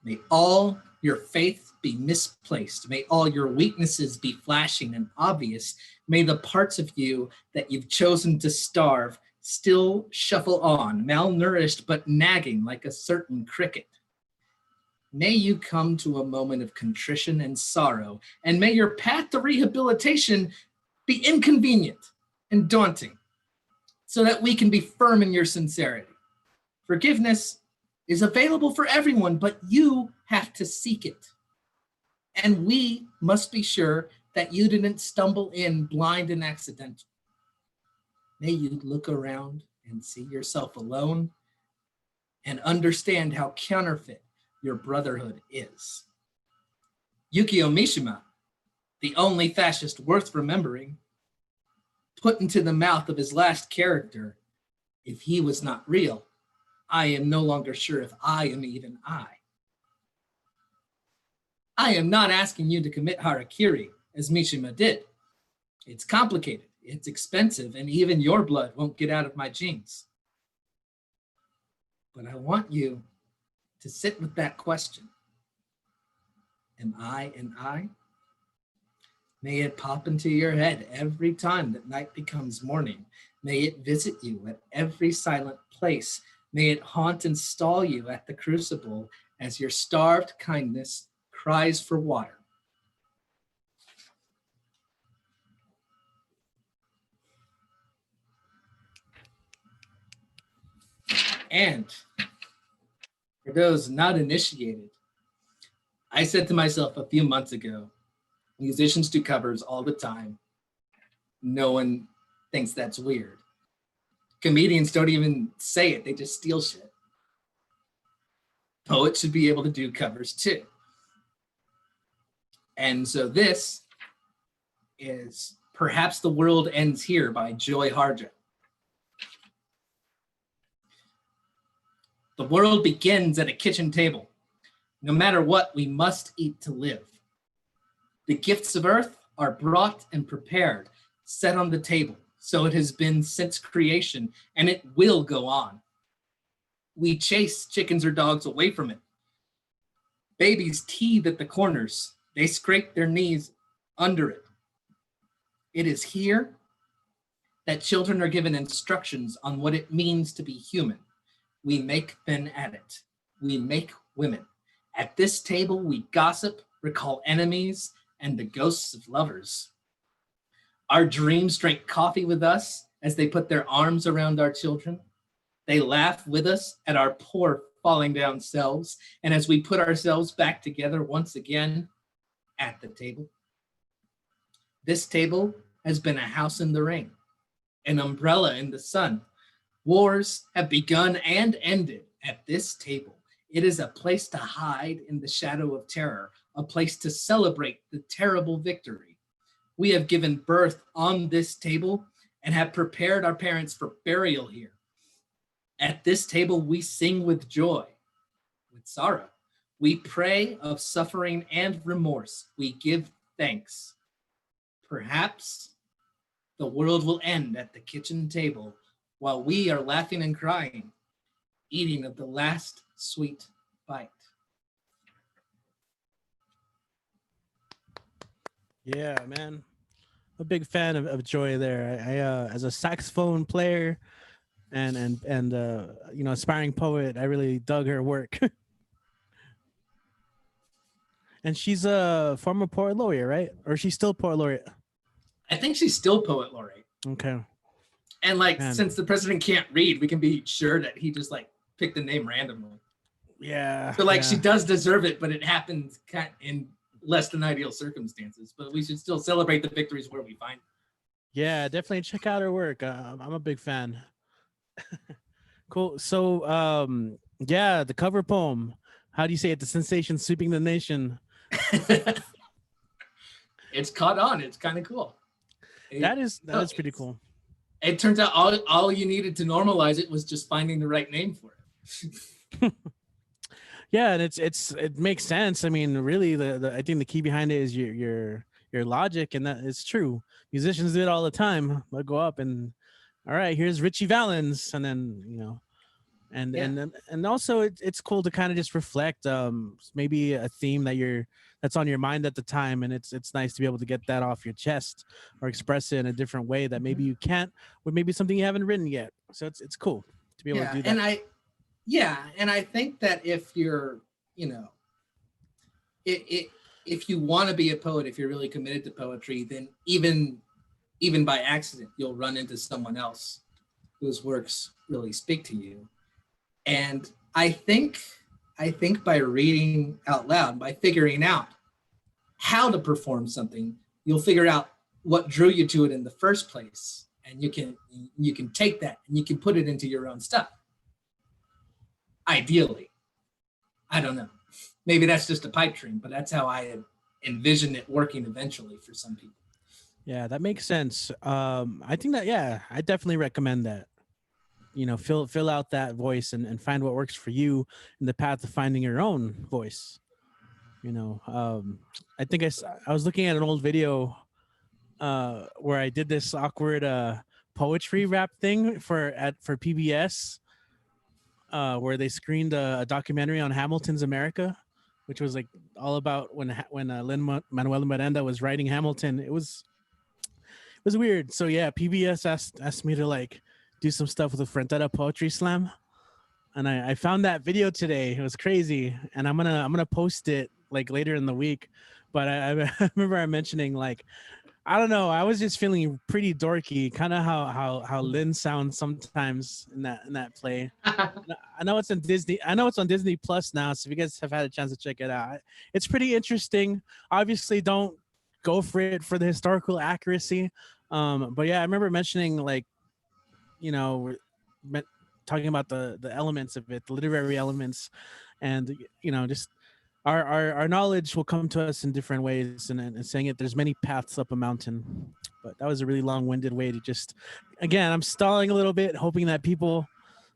May all your faith be misplaced. May all your weaknesses be flashing and obvious. May the parts of you that you've chosen to starve still shuffle on, malnourished but nagging like a certain cricket. May you come to a moment of contrition and sorrow, and may your path to rehabilitation be inconvenient and daunting, so that we can be firm in your sincerity. Forgiveness is available for everyone, but you have to seek it. And we must be sure that you didn't stumble in blind and accidental. May you look around and see yourself alone and understand how counterfeit your brotherhood is. Yukio Mishima, the only fascist worth remembering, put into the mouth of his last character, if he was not real, I am no longer sure if I am even I. I am not asking you to commit harakiri, as Mishima did. It's complicated, it's expensive, and even your blood won't get out of my genes. But I want you to sit with that question. Am I an I? May it pop into your head every time that night becomes morning. May it visit you at every silent place. May it haunt and stall you at the crucible as your starved kindness cries for water. And for those not initiated, I said to myself a few months ago, musicians do covers all the time. No one thinks that's weird. Comedians don't even say it, they just steal shit. Poets should be able to do covers too. And so this is Perhaps the World Ends Here by Joy Harjo. The world begins at a kitchen table. No matter what, we must eat to live. The gifts of earth are brought and prepared, set on the table. So it has been since creation, and it will go on. We chase chickens or dogs away from it. Babies teethe at the corners. They scrape their knees under it. It is here that children are given instructions on what it means to be human. We make men at it. We make women. At this table, we gossip, recall enemies, and the ghosts of lovers. Our dreams drink coffee with us as they put their arms around our children. They laugh with us at our poor falling down selves, and as we put ourselves back together once again at the table. This table has been a house in the rain, an umbrella in the sun. Wars have begun and ended at this table. It is a place to hide in the shadow of terror, a place to celebrate the terrible victory. We have given birth on this table and have prepared our parents for burial here. At this table, we sing with joy, with sorrow. We pray of suffering and remorse. We give thanks. Perhaps the world will end at the kitchen table while we are laughing and crying, eating of the last sweet bite. Yeah, man. I'm a big fan of Joy there. I as a saxophone player and you know, aspiring poet, I really dug her work. And she's a former poet laureate, right? Or she's still poet laureate? I think she's still poet laureate. Okay. And like, Man. since the president can't read, we can be sure that he just like picked the name randomly. Yeah. So like, yeah. she does deserve it, but it happened kind in less than ideal circumstances. But we should still celebrate the victories where we find them. Yeah, definitely check out her work. I'm a big fan. Cool. So, yeah, the cover poem. How do you say it? The sensation sweeping the nation. It's caught on. It's kind of cool. That is pretty cool. It turns out all you needed to normalize it was just finding the right name for it. Yeah, and it makes sense. I mean, really, I think the key behind it is your logic, and that is true. Musicians do it all the time. They'll go up and, all right, here's Richie Valens, and then you know, and also it's cool to kind of just reflect maybe a theme that's on your mind at the time, and it's nice to be able to get that off your chest or express it in a different way that maybe you can't with maybe something you haven't written yet. So it's cool to be able to do that. And I think that if you're, you know, if you want to be a poet, if you're really committed to poetry, then even by accident, you'll run into someone else whose works really speak to you. And I think by reading out loud, by figuring out how to perform something, you'll figure out what drew you to it in the first place. And you can take that and you can put it into your own stuff. Ideally. I don't know. Maybe that's just a pipe dream, but that's how I envision it working eventually for some people. Yeah, that makes sense. I think that, yeah, I definitely recommend that. You know, fill out that voice and find what works for you in the path of finding your own voice. You know, I think I was looking at an old video where I did this awkward poetry rap thing for PBS, where they screened a documentary on Hamilton's America, which was like all about when Lin-Manuel Miranda was writing Hamilton. It was weird. So yeah, PBS asked me to like do some stuff with the Frontera Poetry Slam, and I found that video today. It was crazy, and I'm gonna post it like later in the week. But I remember I mentioning like I don't know. I was just feeling pretty dorky, kind of how Lynn sounds sometimes in that play. I know it's on Disney. I know it's on Disney Plus now. So if you guys have had a chance to check it out, it's pretty interesting. Obviously, don't go for it for the historical accuracy. But yeah, I remember mentioning like, you know, me- talking about the elements of it, the literary elements, and you know, just our knowledge will come to us in different ways, and saying it, there's many paths up a mountain. But that was a really long-winded way to just, again, I'm stalling a little bit, hoping that people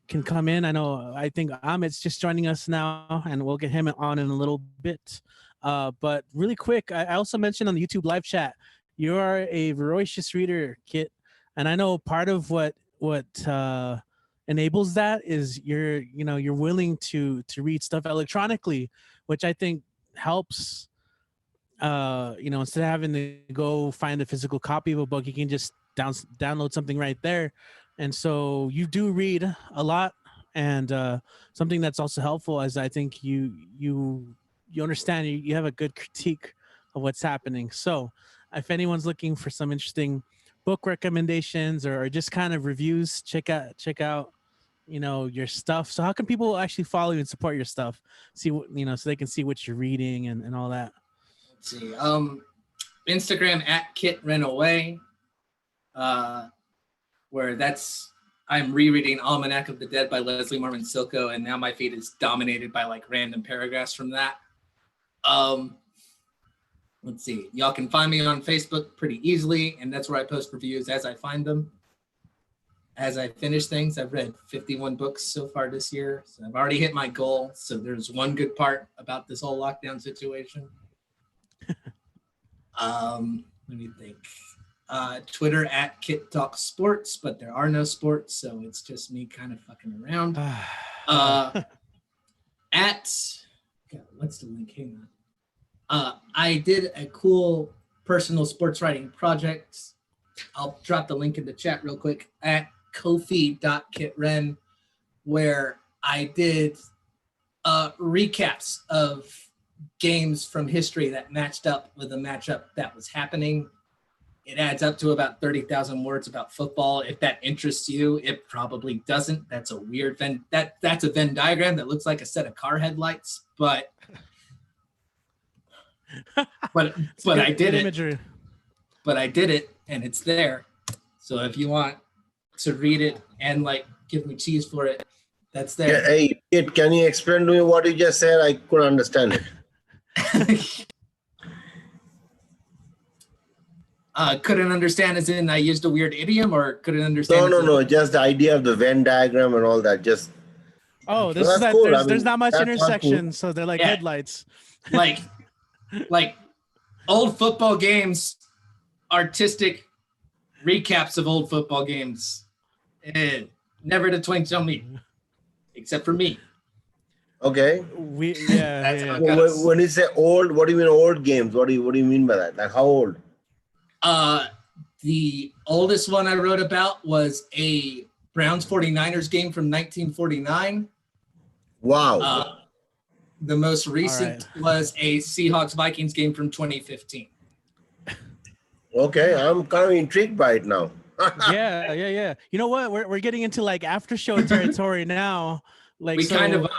can come in. I think Amit's just joining us now, and we'll get him on in a little bit. But really quick, I also mentioned on the YouTube live chat, you are a voracious reader, Kit, and I know part of what enables that is you're willing to read stuff electronically, which I think helps. Instead of having to go find a physical copy of a book, you can just download something right there. And so you do read a lot, and something that's also helpful is I think you understand, you have a good critique of what's happening. So if anyone's looking for some interesting book recommendations or just kind of reviews, check out your stuff. So how can people actually follow you and support your stuff? See what so they can see what you're reading and all that. Let's see. Instagram at Kit Ran Away, where I'm rereading Almanac of the Dead by Leslie Marmon Silko, and now my feed is dominated by like random paragraphs from that. Let's see. Y'all can find me on Facebook pretty easily, and that's where I post reviews as I find them. As I finish things, I've read 51 books so far this year, so I've already hit my goal. So there's one good part about this whole lockdown situation. Let me think. Twitter at Kit Talk Sports, but there are no sports, so it's just me kind of fucking around. What's the link? Hang on. I did a cool personal sports writing project. I'll drop the link in the chat real quick at kofi.kitren, where I did recaps of games from history that matched up with a matchup that was happening. It adds up to about 30,000 words about football. If that interests you, it probably doesn't. That's a weird that's a Venn diagram that looks like a set of car headlights, but I did it. But I did it, and it's there. So if you want to read it and like give me cheese for it, that's there. Yeah, hey, Kit, can you explain to me what you just said? I couldn't understand it. Couldn't understand as in I used a weird idiom, or couldn't understand? No. Just the idea of the Venn diagram and all that. Just cool. There's not much intersection, cool. So they're like headlights. like old football games, artistic recaps of old football games, and never to twink on me, except for me. Okay. When you say old, what do you mean old games? What do you mean by that? Like how old? The oldest one I wrote about was a Browns 49ers game from 1949. Wow. The most recent was a Seahawks Vikings game from 2015. Okay, I'm kind of intrigued by it now. Yeah. You know what? We're getting into like after show territory now. Like we kind of are.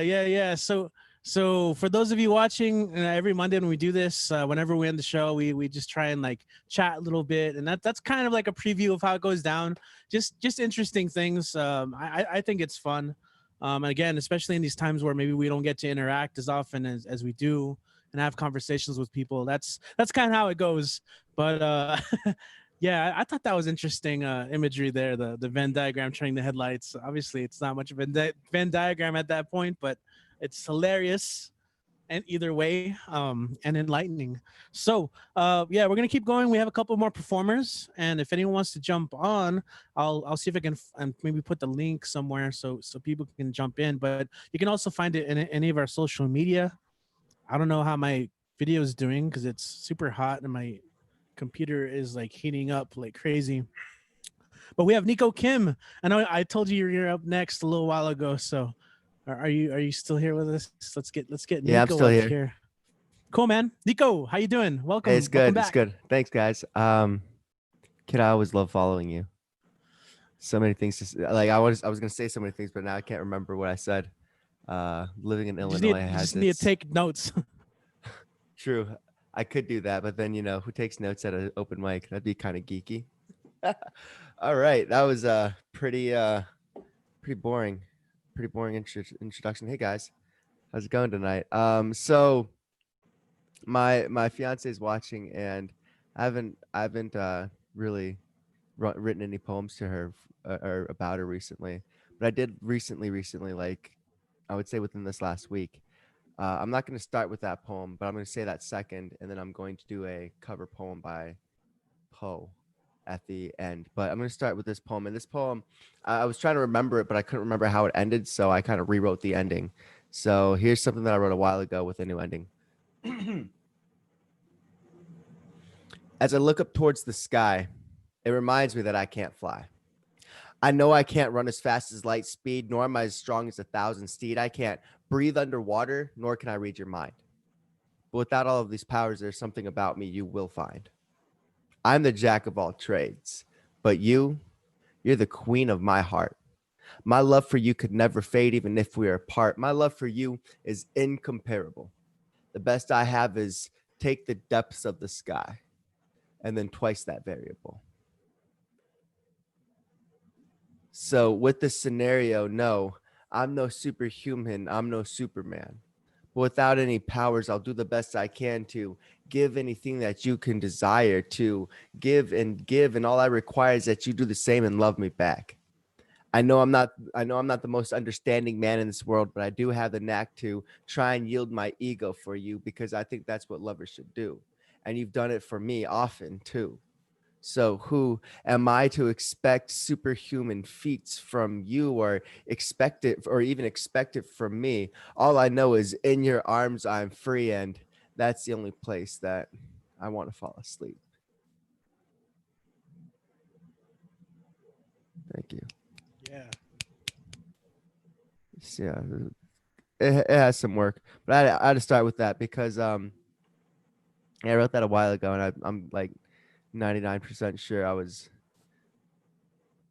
Yeah. So for those of you watching, every Monday when we do this, whenever we end the show, we just try and like chat a little bit, and that's kind of like a preview of how it goes down. Just interesting things. I think it's fun. Again, especially in these times where maybe we don't get to interact as often as we do and have conversations with people. That's kind of how it goes. But yeah, I thought that was interesting imagery there. The Venn diagram turning the headlights. Obviously, it's not much of a Venn diagram at that point, but it's hilarious, and either way, and enlightening. So, yeah, we're gonna keep going. We have a couple more performers, and if anyone wants to jump on, I'll see if I can maybe put the link somewhere so people can jump in. But you can also find it in any of our social media. I don't know how my video is doing because it's super hot and my computer is like heating up like crazy. But we have Nico Kim. I know I told you you're up next a little while ago, so. Are you still here with us? Let's get Nico I'm still up here. here. Cool, man. Nico, how you doing? Welcome. Hey, it's Welcome good. It's back. good. Thanks, guys. Kid, I always love following you. So many things to say. Like I was gonna say so many things, but now I can't remember what I said. Living in Illinois You has just need to take notes. True. I could do that, but then who takes notes at an open mic? That'd be kind of geeky. All right, that was pretty boring, introduction. Hey guys, how's it going tonight? So my fiance is watching, and I haven't really written any poems to her or about her recently, but I did recently, like I would say within this last week. I'm not going to start with that poem, but I'm going to say that second, and then I'm going to do a cover poem by Poe at the end. But I'm going to start with this poem. And this poem, I was trying to remember it, but I couldn't remember how it ended, so I kind of rewrote the ending. So here's something that I wrote a while ago with a new ending. As I look up towards the sky, it reminds me that I can't fly. I know I can't run as fast as light speed, nor am I as strong as 1,000 steed. I can't breathe underwater, nor can I read your mind. But without all of these powers, there's something about me you will find. I'm the jack of all trades, but you're the queen of my heart. My love for you could never fade, even if we are apart. My love for you is incomparable. The best I have is take the depths of the sky and then twice that variable. So with this scenario, no, I'm no superhuman. I'm no Superman. But without any powers, I'll do the best I can to give anything that you can desire, to give. And all I require is that you do the same and love me back. I know I'm not the most understanding man in this world, but I do have the knack to try and yield my ego for you, because I think that's what lovers should do. And you've done it for me often too. So who am I to expect superhuman feats from you, or expect it from me? All I know is in your arms I'm free, and that's the only place that I want to fall asleep. Thank you. Yeah. Yeah, it has some work, but I had to start with that because I wrote that a while ago, and I'm like 99% sure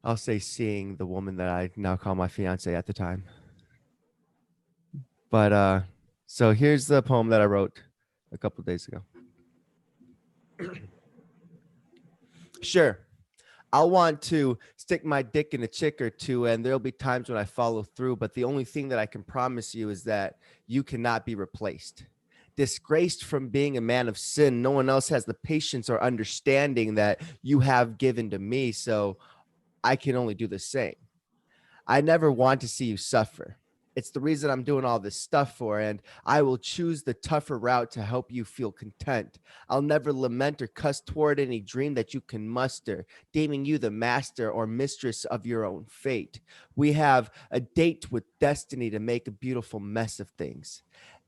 I'll say seeing the woman that I now call my fiance at the time. But so here's the poem that I wrote a couple of days ago. Sure, I'll want to stick my dick in a chick or two, and there'll be times when I follow through, but the only thing that I can promise you is that you cannot be replaced. Disgraced from being a man of sin, no one else has the patience or understanding that you have given to me, so I can only do the same. I never want to see you suffer. It's the reason I'm doing all this stuff for, and I will choose the tougher route to help you feel content. I'll never lament or cuss toward any dream that you can muster, deeming you the master or mistress of your own fate. We have a date with destiny to make a beautiful mess of things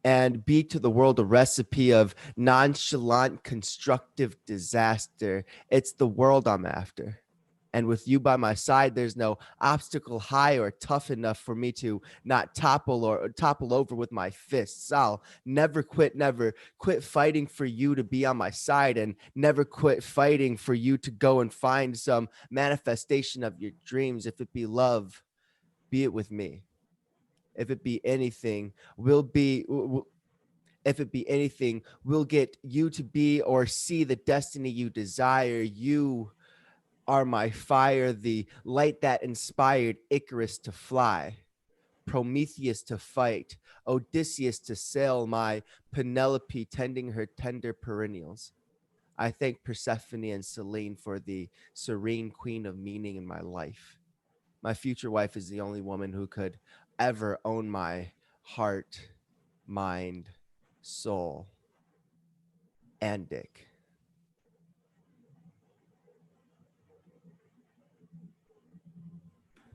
and be to the world a recipe of nonchalant, constructive disaster. It's the world I'm after. And with you by my side, there's no obstacle high or tough enough for me to not topple over with my fists. I'll never quit fighting for you to be on my side, and never quit fighting for you to go and find some manifestation of your dreams. If it be love, be it with me. If it be anything, we'll get you to be or see the destiny you desire. You are my fire, the light that inspired Icarus to fly, Prometheus to fight, Odysseus to sail, my Penelope tending her tender perennials. I thank Persephone and Selene for the serene queen of meaning in my life. My future wife is the only woman who could ever own my heart, mind, soul, and dick.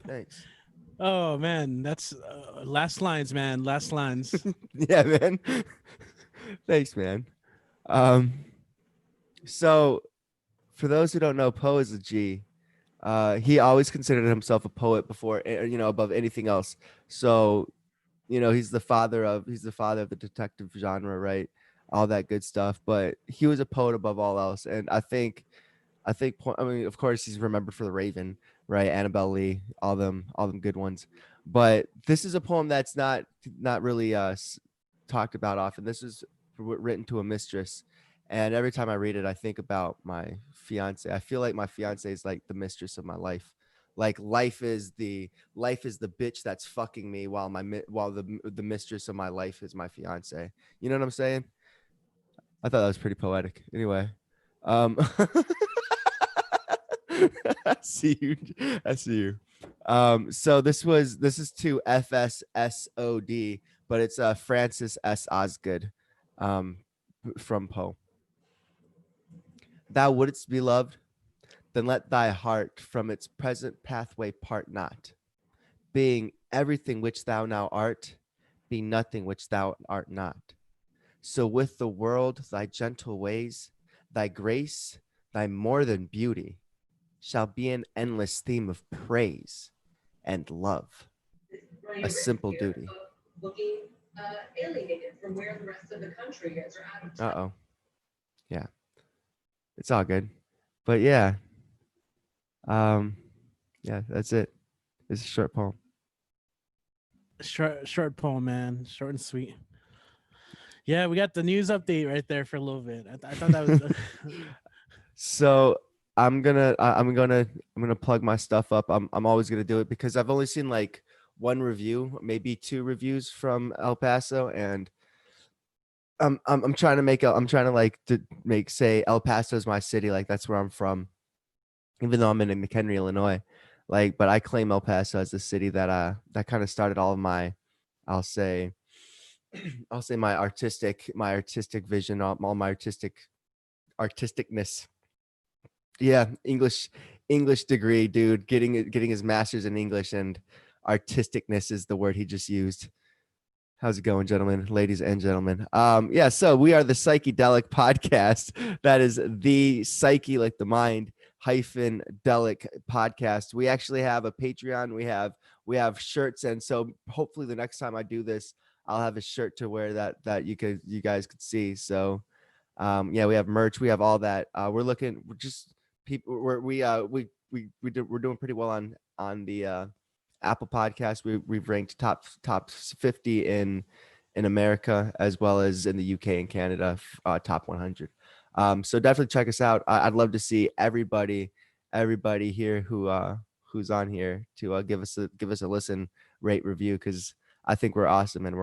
Thanks. Oh man, that's last lines, man. Last lines. Yeah, man. Thanks, man. So for those who don't know, Poe is a G. He always considered himself a poet before, above anything else. So, he's the father of the detective genre, right? all that good stuff. But he was a poet above all else, and I mean, of course, he's remembered for The Raven, right? Annabelle Lee, all them good ones. But this is a poem that's not really talked about often. This is written to a mistress, and every time I read it, I think about my fiance. I feel like my fiance is like the mistress of my life. Like life is the bitch that's fucking me while the mistress of my life is my fiance. You know what I'm saying? I thought that was pretty poetic. Anyway, I see you. I see you. So this is to FSSOD, but it's Francis S. Osgood, from Poe. Thou wouldst be loved, then let thy heart from its present pathway part not. Being everything which thou now art, be nothing which thou art not. So with the world, thy gentle ways, thy grace, thy more than beauty, shall be an endless theme of praise and love, a simple duty. Looking alienated from where the rest of the country is or out of touch. Uh-oh. Yeah. It's all good. But yeah. Yeah, that's it. It's a short poem. Short poem, man. Short and sweet. Yeah, we got the news update right there for a little bit. I thought that was So I'm gonna plug my stuff up. I'm always gonna do it because I've only seen like one review, maybe 2 reviews from El Paso, and I'm trying to say El Paso is my city, like that's where I'm from, even though I'm in McHenry, Illinois. Like, but I claim El Paso as the city that kind of started all of my, I'll say my artistic vision, all my artisticness. Yeah, English degree, dude. Getting his master's in English, and artisticness is the word he just used. How's it going, gentlemen, ladies and gentlemen? Yeah, so we are the Psychedelic Podcast. That is the psyche, like the mind, -delic podcast. We actually have a Patreon. We have shirts, and so hopefully the next time I do this, I'll have a shirt to wear that you guys could see. So yeah, we have merch. We have all that. We're doing pretty well on the Apple Podcast. We've ranked top 50 in America, as well as in the UK and Canada, top 100. So definitely check us out. I'd love to see everybody here who's on here to give us a listen, rate, review, because I think we're awesome and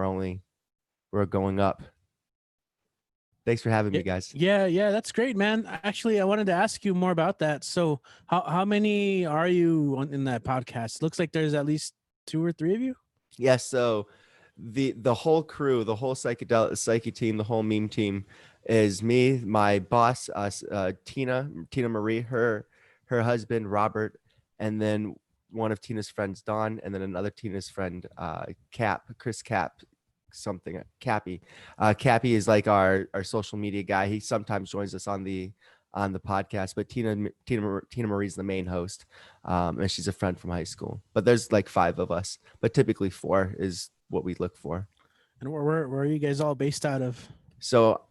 we're going up. Thanks for having me, guys. Yeah, that's great, man. Actually, I wanted to ask you more about that. So how many are you in that podcast? Looks like there's at least 2 or 3 of you. Yes. So the whole crew, the whole psyche team, the whole meme team is me, my boss, Tina Marie, her husband Robert, and then one of Tina's friends, Dawn, and then another Tina's friend, Chris Cap, something Cappy. Cappy is like our social media guy. He sometimes joins us on the podcast, but Tina Marie's the main host, and she's a friend from high school. But there's like 5 of us, but typically 4 is what we look for. And where are you guys all based out of? So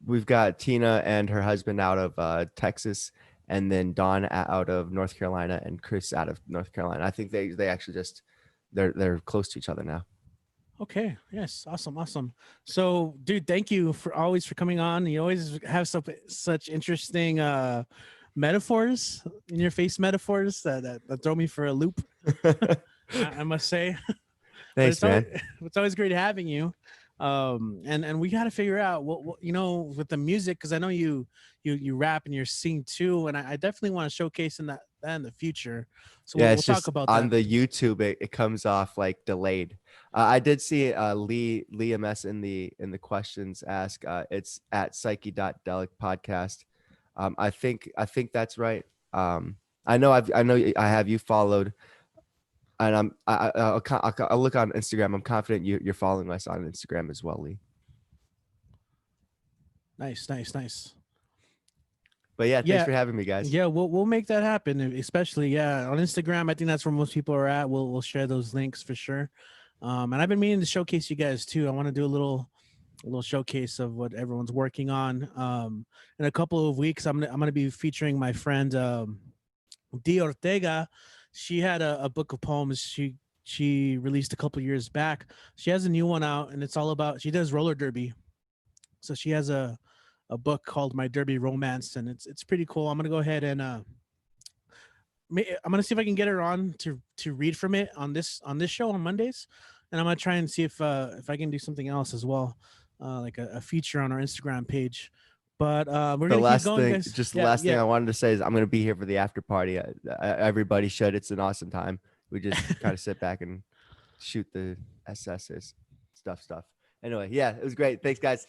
we've got Tina and her husband out of Texas, and then Dawn out of North Carolina, and Chris out of North Carolina. I think they actually just they're close to each other now. Okay. Yes. Awesome. So, dude, thank you for coming on. You always have such interesting metaphors in your face, metaphors that throw me for a loop. I must say. Thanks, man. It's always great having you. And we got to figure out what with the music, because I know you rap and you sing too, and I definitely want to showcase that in the future. So yeah, we'll talk about on that. The YouTube. It comes off like delayed. I did see Lee MS in the questions ask. It's at psyche.delic podcast. I think that's right. I know I have you followed, and I'll look on Instagram. I'm confident you're following us on Instagram as well, Lee. Nice. But yeah, thanks for having me, guys. Yeah, we'll make that happen. Especially on Instagram. I think that's where most people are at. We'll share those links for sure. And I've been meaning to showcase you guys too. I want to do a little little showcase of what everyone's working on. In a couple of weeks, I'm gonna be featuring my friend Di Ortega. She had a book of poems she released a couple years back. She has a new one out, and it's all about, she does roller derby. So she has a book called My Derby Romance, and it's pretty cool. I'm gonna go ahead and I'm gonna see if I can get her on to read from it on this show on Mondays, and I'm gonna try and see if I can do something else as well, like a feature on our Instagram page. But we're The gonna last keep going, thing, guys. just the last thing I wanted to say is I'm gonna be here for the after party. Everybody should. It's an awesome time. We just kind of sit back and shoot the SS's stuff. Anyway, yeah, it was great. Thanks, guys.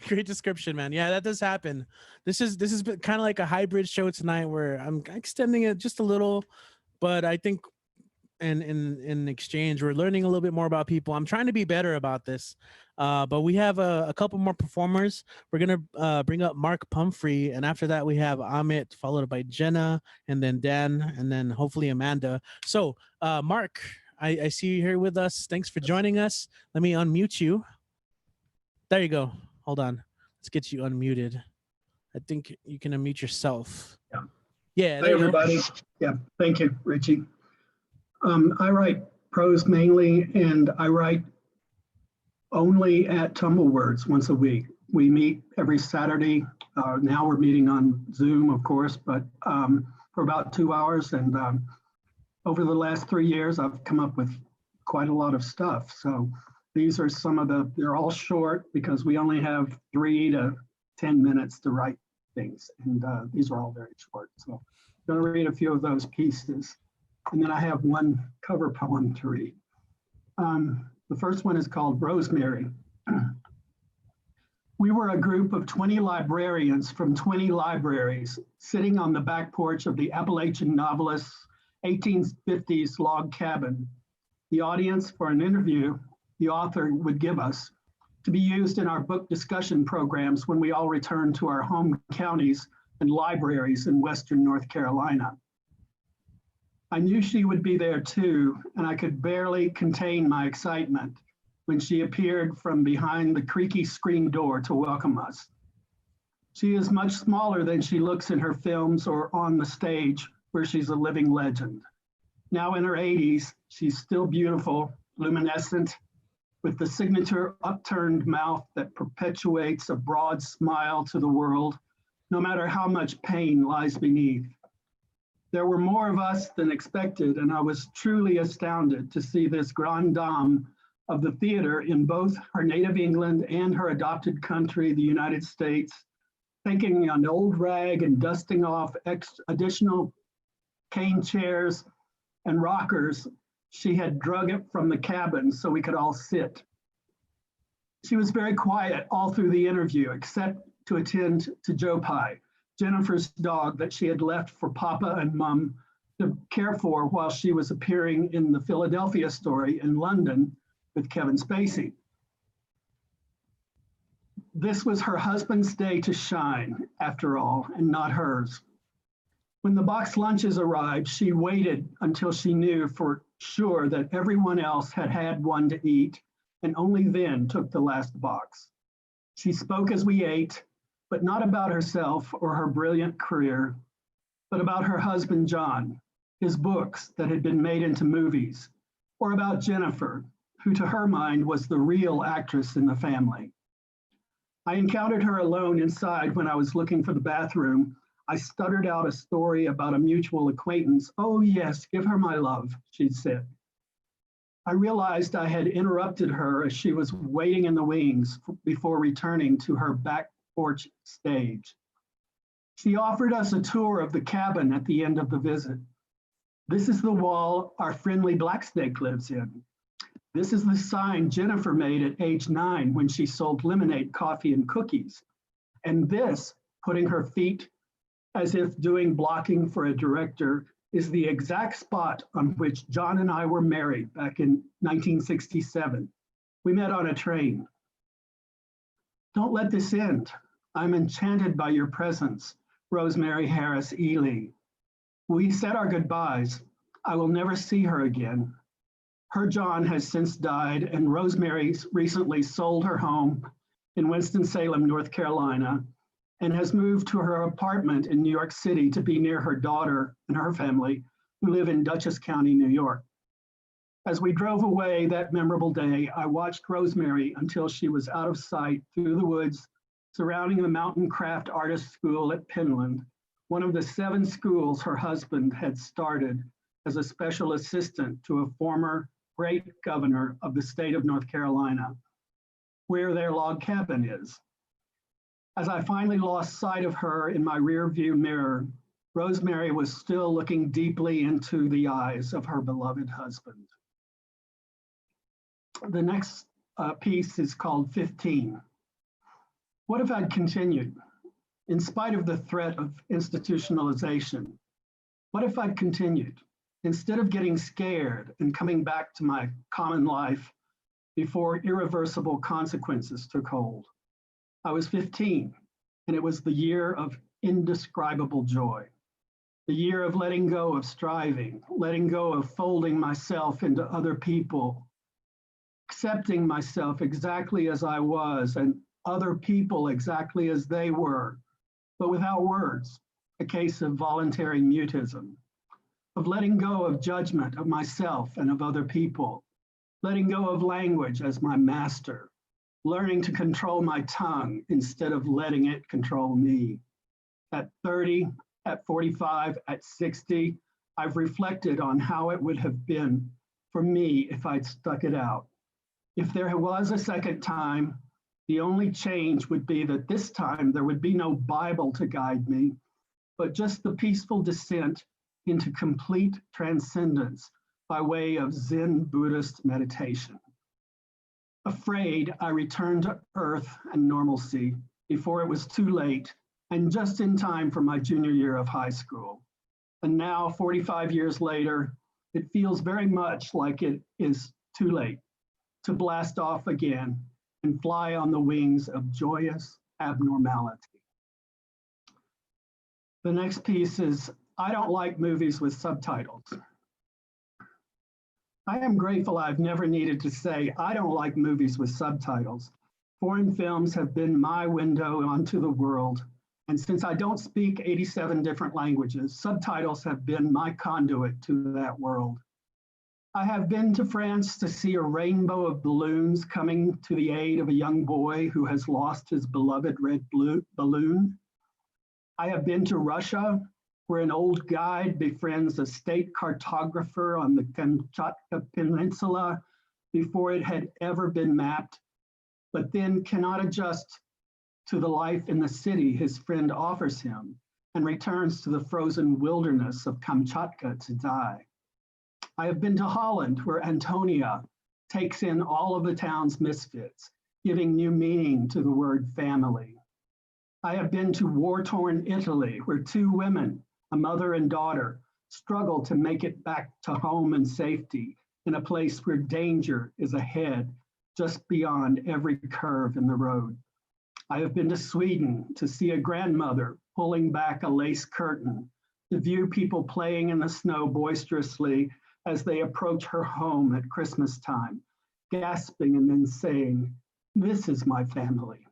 Great description, man. Yeah, that does happen. This has been kind of like a hybrid show tonight, where I'm extending it just a little, but I think in exchange we're learning a little bit more about people. I'm trying to be better about this, but we have a couple more performers. We're gonna bring up Mark Pumphrey, and after that we have Amit, followed by Jenna, and then Dan, and then hopefully Amanda. So Mark, I see you here with us. Thanks for joining us. Let me unmute you. There you go. Hold on. Let's get you unmuted. I think you can unmute yourself. Yeah. Yeah. Hi, everybody. Yeah. Thank you, Richie. I write prose mainly, and I write only at Tumblewords once a week. We meet every Saturday. Now we're meeting on Zoom, of course, but for about 2 hours. And over the last 3 years, I've come up with quite a lot of stuff. So these are some of they're all short because we only have 3 to 10 minutes to write things. And these are all very short. So I'm going to read a few of those pieces. And then I have one cover poem to read. The first one is called Rosemary. We were a group of 20 librarians from 20 libraries sitting on the back porch of the Appalachian novelist's 1850s log cabin. The audience for an interview the author would give us to be used in our book discussion programs when we all returned to our home counties and libraries in Western North Carolina. I knew she would be there too, and I could barely contain my excitement when she appeared from behind the creaky screen door to welcome us. She is much smaller than she looks in her films or on the stage, where she's a living legend. Now in her 80s, she's still beautiful, luminescent, with the signature upturned mouth that perpetuates a broad smile to the world, no matter how much pain lies beneath. There were more of us than expected, and I was truly astounded to see this grande dame of the theater in both her native England and her adopted country, the United States, taking an old rag and dusting off additional cane chairs and rockers. She had drug it from the cabin so we could all sit. She was very quiet all through the interview, except to attend to Joe Pye, Jennifer's dog that she had left for Papa and Mom to care for while she was appearing in the Philadelphia story in London with Kevin Spacey. This was her husband's day to shine, after all, and not hers. When the box lunches arrived, she waited until she knew for sure that everyone else had had one to eat, and only then took the last box. She spoke as we ate, but not about herself or her brilliant career, but about her husband, John, his books that had been made into movies, or about Jennifer, who to her mind was the real actress in the family. I encountered her alone inside when I was looking for the bathroom. I stuttered out a story about a mutual acquaintance. Oh yes, give her my love, she'd said. I realized I had interrupted her as she was waiting in the wings before returning to her back porch stage. She offered us a tour of the cabin at the end of the visit. This is the wall our friendly black snake lives in. This is the sign Jennifer made at age 9 when she sold lemonade, coffee, and cookies. And this, putting her feet as if doing blocking for a director, is the exact spot on which John and I were married back in 1967. We met on a train. Don't let this end. I'm enchanted by your presence, Rosemary Harris Ely. We said our goodbyes. I will never see her again. Her John has since died, and Rosemary recently sold her home in Winston-Salem, North Carolina, and has moved to her apartment in New York City to be near her daughter and her family, who live in Dutchess County, New York. As we drove away that memorable day, I watched Rosemary until she was out of sight through the woods surrounding the Mountain Craft Artist School at Penland, one of the 7 schools her husband had started as a special assistant to a former great governor of the state of North Carolina, where their log cabin is. As I finally lost sight of her in my rear view mirror, Rosemary was still looking deeply into the eyes of her beloved husband. The next piece is called 15. What if I'd continued? In spite of the threat of institutionalization, what if I'd continued? Instead of getting scared and coming back to my common life before irreversible consequences took hold. I was 15, and it was the year of indescribable joy. The year of letting go of striving, letting go of folding myself into other people, accepting myself exactly as I was and other people exactly as they were, but without words, a case of voluntary mutism, of letting go of judgment of myself and of other people, letting go of language as my master, learning to control my tongue instead of letting it control me. At 30, at 45, at 60, I've reflected on how it would have been for me if I'd stuck it out. If there was a second time, the only change would be that this time there would be no Bible to guide me, but just the peaceful descent into complete transcendence by way of Zen Buddhist meditation. Afraid, I returned to earth and normalcy before it was too late and just in time for my junior year of high school. And now, 45 years later, it feels very much like it is too late to blast off again and fly on the wings of joyous abnormality. The next piece is, I don't like movies with subtitles. I am grateful I've never needed to say, I don't like movies with subtitles. Foreign films have been my window onto the world. And since I don't speak 87 different languages, subtitles have been my conduit to that world. I have been to France to see a rainbow of balloons coming to the aid of a young boy who has lost his beloved red balloon. I have been to Russia, where an old guide befriends a state cartographer on the Kamchatka Peninsula before it had ever been mapped, but then cannot adjust to the life in the city his friend offers him and returns to the frozen wilderness of Kamchatka to die. I have been to Holland, where Antonia takes in all of the town's misfits, giving new meaning to the word family. I have been to war-torn Italy, where 2 women, a mother and daughter, struggle to make it back to home and safety in a place where danger is ahead, just beyond every curve in the road. I have been to Sweden to see a grandmother pulling back a lace curtain, to view people playing in the snow boisterously as they approach her home at Christmas time, gasping and then saying, "This is my family."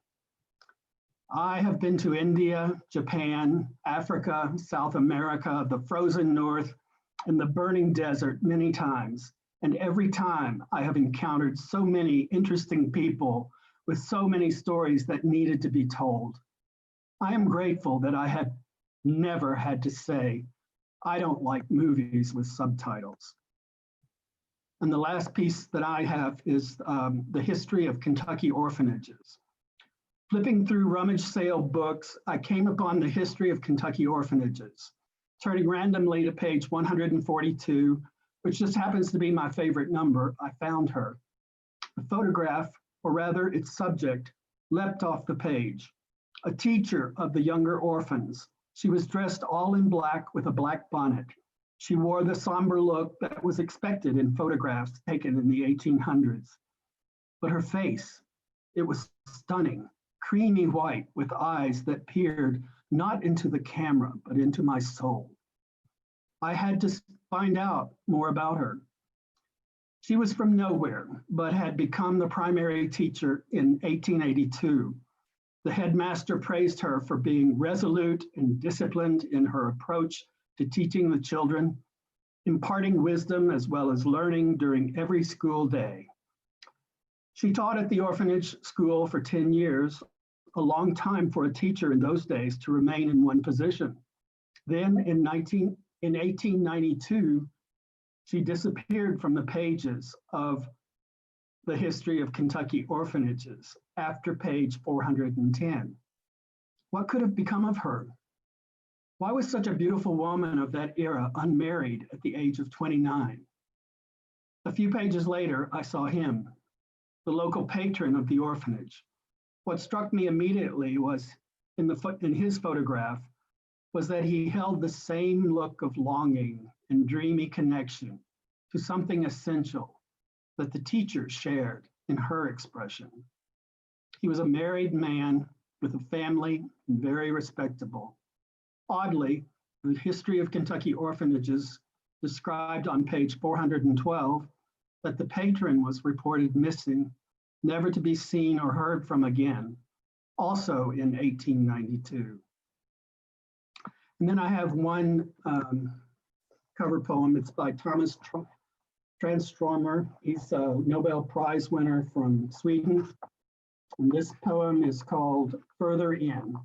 I have been to India, Japan, Africa, South America, the frozen north, and the burning desert many times. And every time I have encountered so many interesting people with so many stories that needed to be told. I am grateful that I had never had to say, I don't like movies with subtitles. And the last piece that I have is the history of Kentucky orphanages. Flipping through rummage sale books, I came upon the history of Kentucky orphanages, turning randomly to page 142, which just happens to be my favorite number. I found her. The photograph, or rather its subject, leapt off the page. A teacher of the younger orphans. She was dressed all in black with a black bonnet. She wore the somber look that was expected in photographs taken in the 1800s. But her face, it was stunning, creamy white with eyes that peered not into the camera, but into my soul. I had to find out more about her. She was from nowhere, but had become the primary teacher in 1882. The headmaster praised her for being resolute and disciplined in her approach to teaching the children, imparting wisdom as well as learning during every school day. She taught at the orphanage school for 10 years, a long time for a teacher in those days to remain in one position. Then in 1892, she disappeared from the pages of the history of Kentucky orphanages after page 410. What could have become of her? Why was such a beautiful woman of that era unmarried at the age of 29? A few pages later, I saw him, the local patron of the orphanage. What struck me immediately was in his photograph was that he held the same look of longing and dreamy connection to something essential that the teacher shared in her expression. He was a married man with a family and very respectable. Oddly, the history of Kentucky orphanages described on page 412 that the patron was reported missing, never to be seen or heard from again, also in 1892. And then I have one cover poem. It's by Thomas Tranströmer. He's a Nobel Prize winner from Sweden. And this poem is called Further In.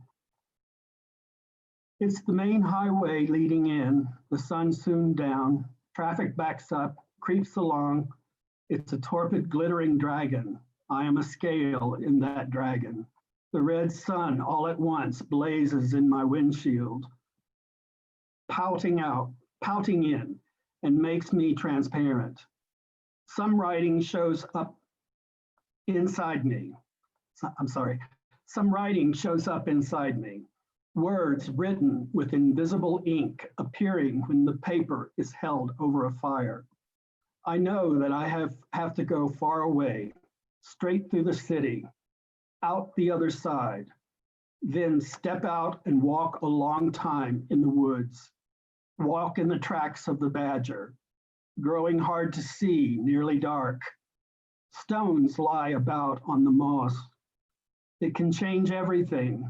It's the main highway leading in, the sun soon down, traffic backs up, creeps along. It's a torpid, glittering dragon. I am a scale in that dragon. The red sun all at once blazes in my windshield, pouting in, and makes me transparent. Some writing shows up inside me. Some writing shows up inside me. Words written with invisible ink appearing when the paper is held over a fire. I know that I have to go far away, straight through the city, out the other side, then step out and walk a long time in the woods, walk in the tracks of the badger, growing hard to see, nearly dark. Stones lie about on the moss. It can change everything.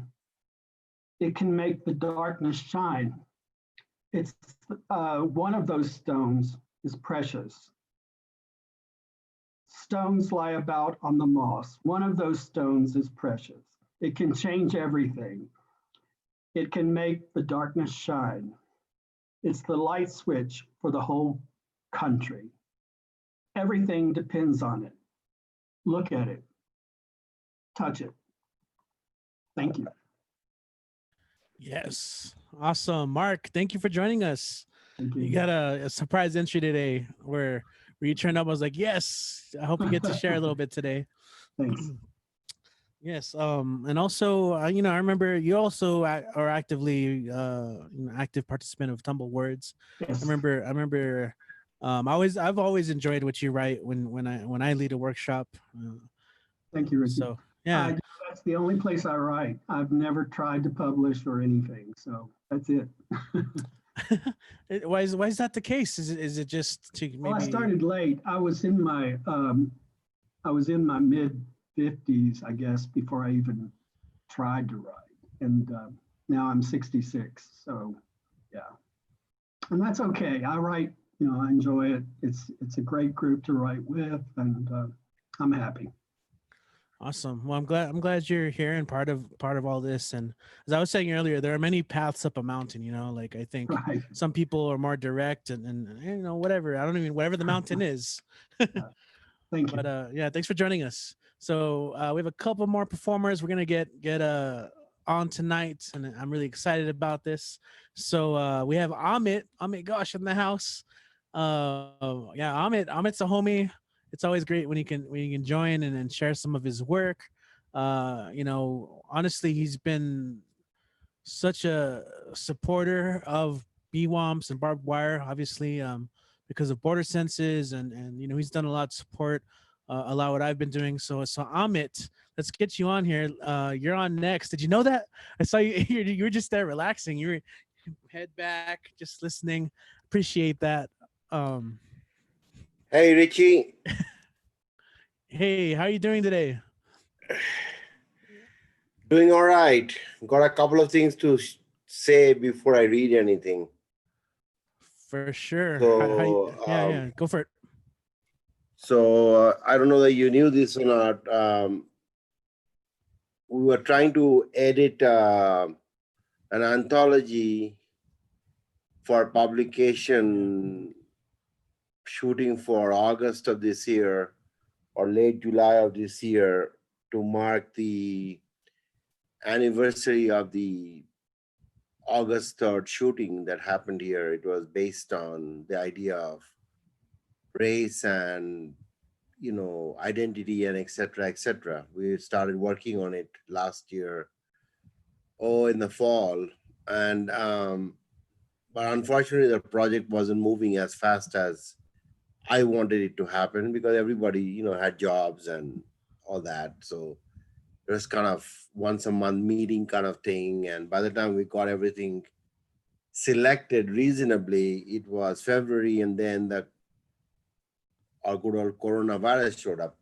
It can make the darkness shine. It's one of those stones is precious. Stones lie about on the moss. One of those stones is precious. It can change everything. It can make the darkness shine. It's the light switch for the whole country. Everything depends on it. Look at it. Touch it. Thank you. Yes. Awesome. Mark, thank you for joining us. Thank you. You got a surprise entry today where you turned up. I was like, yes, I hope you get to share a little bit today. Thanks. Yes. And also, I remember you also are actively, active participant of Tumble Words. Yes. I remember, I've always enjoyed what you write when I lead a workshop. Thank you, Ricky. So yeah, that's the only place I write. I've never tried to publish or anything, so that's it. Why is that the case? Is it just to maybe? Well, I started late. I was in my mid 50s, I guess, before I even tried to write, and now I'm 66. So yeah, and that's okay. I write. I enjoy it. It's a great group to write with, and I'm happy. Awesome. Well, I'm glad you're here and part of all this. And as I was saying earlier, there are many paths up a mountain. Like I think Right. some people are more direct and whatever. I don't even whatever the mountain is. Thank you. But yeah, thanks for joining us. So we have a couple more performers we're gonna get on tonight, and I'm really excited about this. So we have Amit Gosh in the house. Yeah, Amit's a homie. It's always great when you can join and share some of his work. Honestly, he's been such a supporter of BWOMS and barbed wire, obviously, because of border senses, and he's done a lot to support a lot what I've been doing. So Amit, let's get you on here. You're on next. Did you know that? I saw you. You were just there relaxing. You were head back, just listening. Appreciate that. Hey, Richie. Hey, how are you doing today? Doing all right. Got a couple of things to say before I read anything. For sure. So, Yeah, go for it. So I don't know that you knew this or not. We were trying to edit an anthology for publication, shooting for August of this year or late July of this year, to mark the anniversary of the August 3rd shooting that happened here. It was based on the idea of race and, you know, identity and et cetera, et cetera. We started working on it last year, in the fall. And, but unfortunately the project wasn't moving as fast as I wanted it to happen, because everybody, you know, had jobs and all that. So it was kind of once a month meeting kind of thing. And by the time we got everything selected reasonably, it was February, and then our good old coronavirus showed up.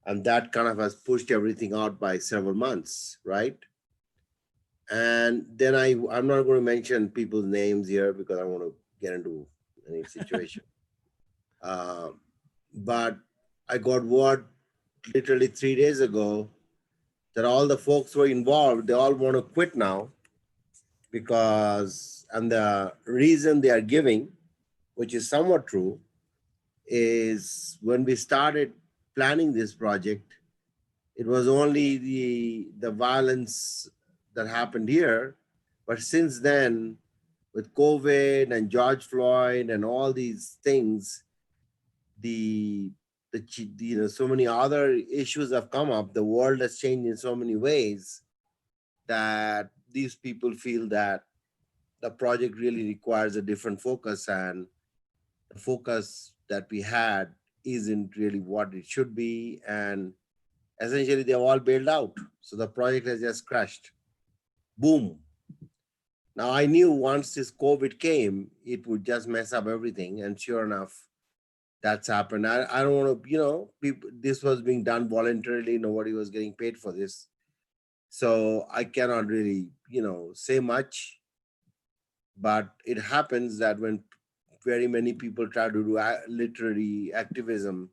And that kind of has pushed everything out by several months, right? And then I'm not going to mention people's names here because I don't want to get into any situation. But I got word literally 3 days ago that all the folks who were involved, they all want to quit now, because, and the reason they are giving, which is somewhat true, is when we started planning this project, it was only the violence that happened here. But since then, with COVID and George Floyd and all these things, you know, so many other issues have come up. The world has changed in so many ways that these people feel that the project really requires a different focus, and the focus that we had isn't really what it should be. And essentially they're all bailed out. So the project has just crashed. Boom. Now I knew once this COVID came, it would just mess up everything. And sure enough, that's happened. I don't want to, you know, this was being done voluntarily. Nobody was getting paid for this. So I cannot really, you know, say much. But it happens that when very many people try to do literary activism,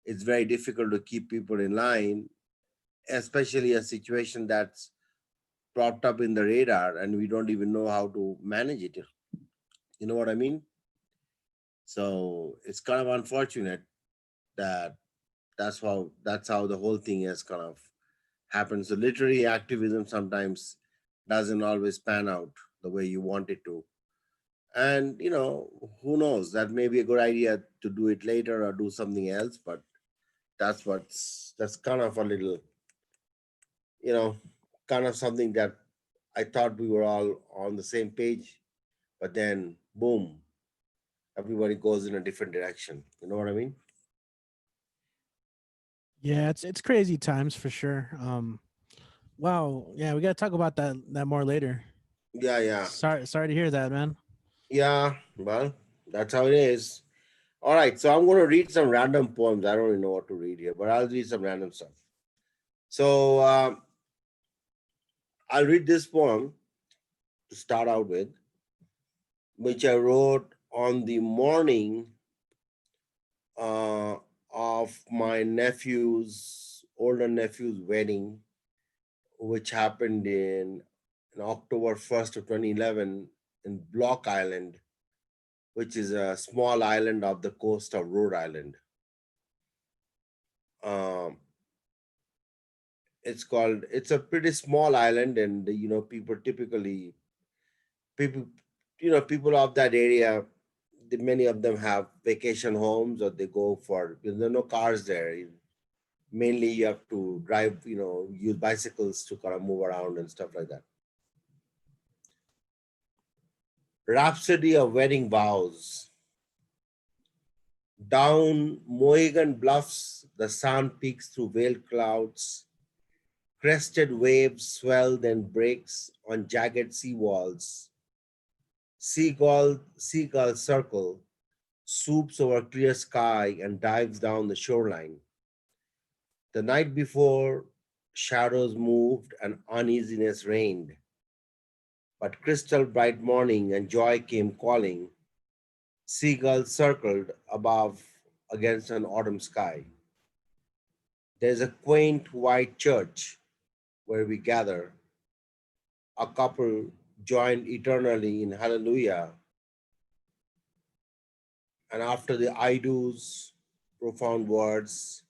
it's very difficult to keep people in line, especially a situation that's propped up in the radar and we don't even know how to manage it. You know what I mean? So it's kind of unfortunate that that's how the whole thing has kind of happened. So literary activism sometimes doesn't always pan out the way you want it to. And, you know, who knows, that may be a good idea to do it later or do something else, but that's kind of a little, you know, kind of something that I thought we were all on the same page, but then boom, everybody goes in a different direction. You know what I mean? Yeah, it's crazy times for sure. Wow, yeah, we gotta talk about that more later. Yeah. Sorry to hear that, man. Yeah, well, that's how it is. All right, so I'm going to read some random poems. I don't even know what to read here, but I'll read some random stuff. So I'll read this poem to start out with, which I wrote on the morning of my older nephew's wedding, which happened in October 1st of 2011 in Block Island, which is a small island off the coast of Rhode Island. It's a pretty small island, and, you know, people of that area, many of them have vacation homes, or they go for, there are no cars there. Mainly you have to drive, you know, use bicycles to kind of move around and stuff like that. Rhapsody of Wedding Vows. Down Mohegan Bluffs, the sun peeks through veiled clouds. Crested waves swell, then breaks on jagged sea walls. Seagull circle, swoops over clear sky and dives down the shoreline. The night before, shadows moved and uneasiness reigned. But crystal bright morning and joy came calling. Seagulls circled above against an autumn sky. There's a quaint white church where we gather, a couple joined eternally in hallelujah. And after the I do's, profound words,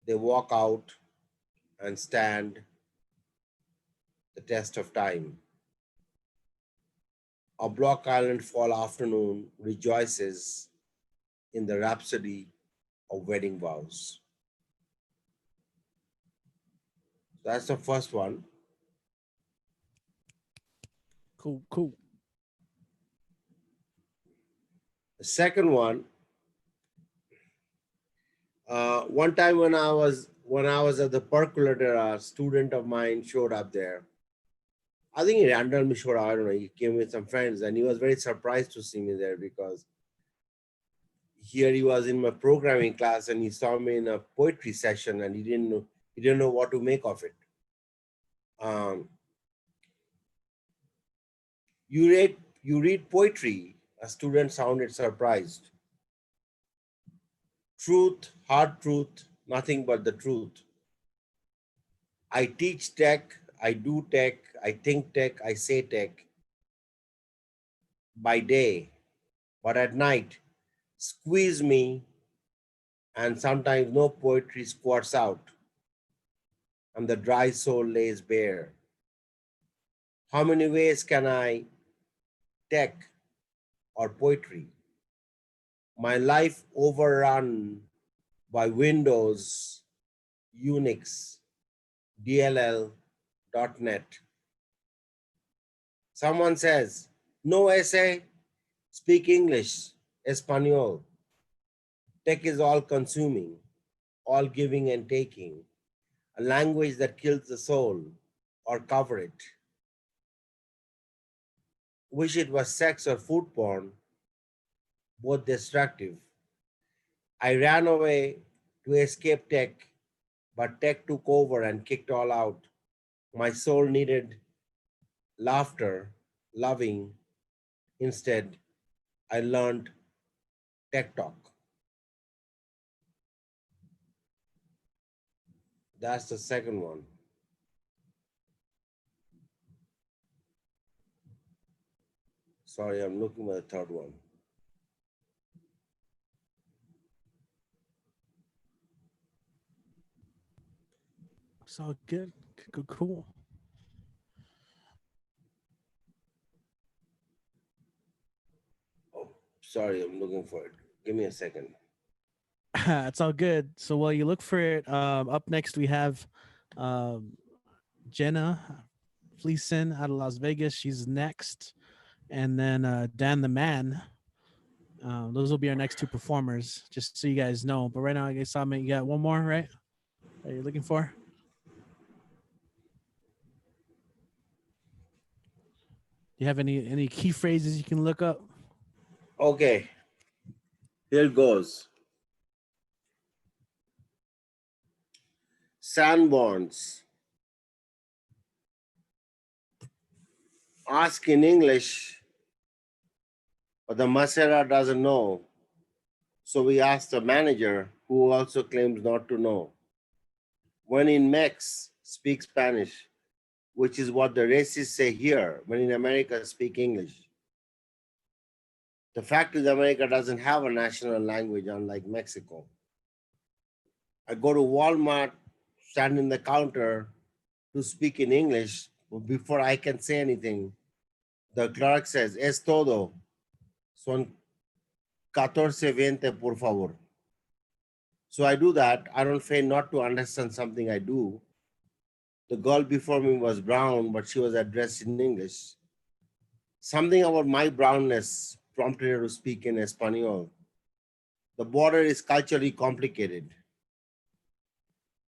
they walk out and stand the test of time. A Block Island fall afternoon rejoices in the rhapsody of wedding vows. That's the first one. Cool, cool. The second one, one time when I was at the percolator, a student of mine showed up there. I think he randomly showed up. I don't know. He came with some friends, and he was very surprised to see me there because here he was in my programming class, and he saw me in a poetry session, and he didn't know what to make of it. You read poetry. A student sounded surprised. Truth, hard truth, nothing but the truth. I teach tech, I do tech, I think tech, I say tech by day, but at night, squeeze me and sometimes no poetry squirts out and the dry soul lays bare. How many ways can I tech or poetry? My life overrun by Windows, Unix, DLL, .NET. Someone says, no essay, speak English, Espanol. Tech is all consuming, all giving and taking, a language that kills the soul, or cover it. Wish it was sex or food porn, both destructive. I ran away to escape tech, but tech took over and kicked all out. My soul needed laughter, loving. Instead, I learned tech talk. That's the second one. Sorry, I'm looking at the third one. It's all good. Cool. Oh, sorry, I'm looking for it. Give me a second. It's all good. So while you look for it, up next we have Jenna Fleeson out of Las Vegas. She's next. And then Dan the Man. Those will be our next two performers, just so you guys know. But right now, I guess you got one more, right? That you're looking for? Do you have any key phrases you can look up? Okay, here goes. Sanborns. Ask in English, but the Masera doesn't know. So we ask the manager, who also claims not to know. When in Mex, speak Spanish, which is what the racists say here, when in America, speak English. The fact is America doesn't have a national language, unlike Mexico. I go to Walmart, stand in the counter to speak in English, but before I can say anything, the clerk says, es todo, son 14.20 por favor. So I do that. I don't feign not to understand something I do. The girl before me was brown, but she was addressed in English. Something about my brownness prompted her to speak in Espanol. The border is culturally complicated.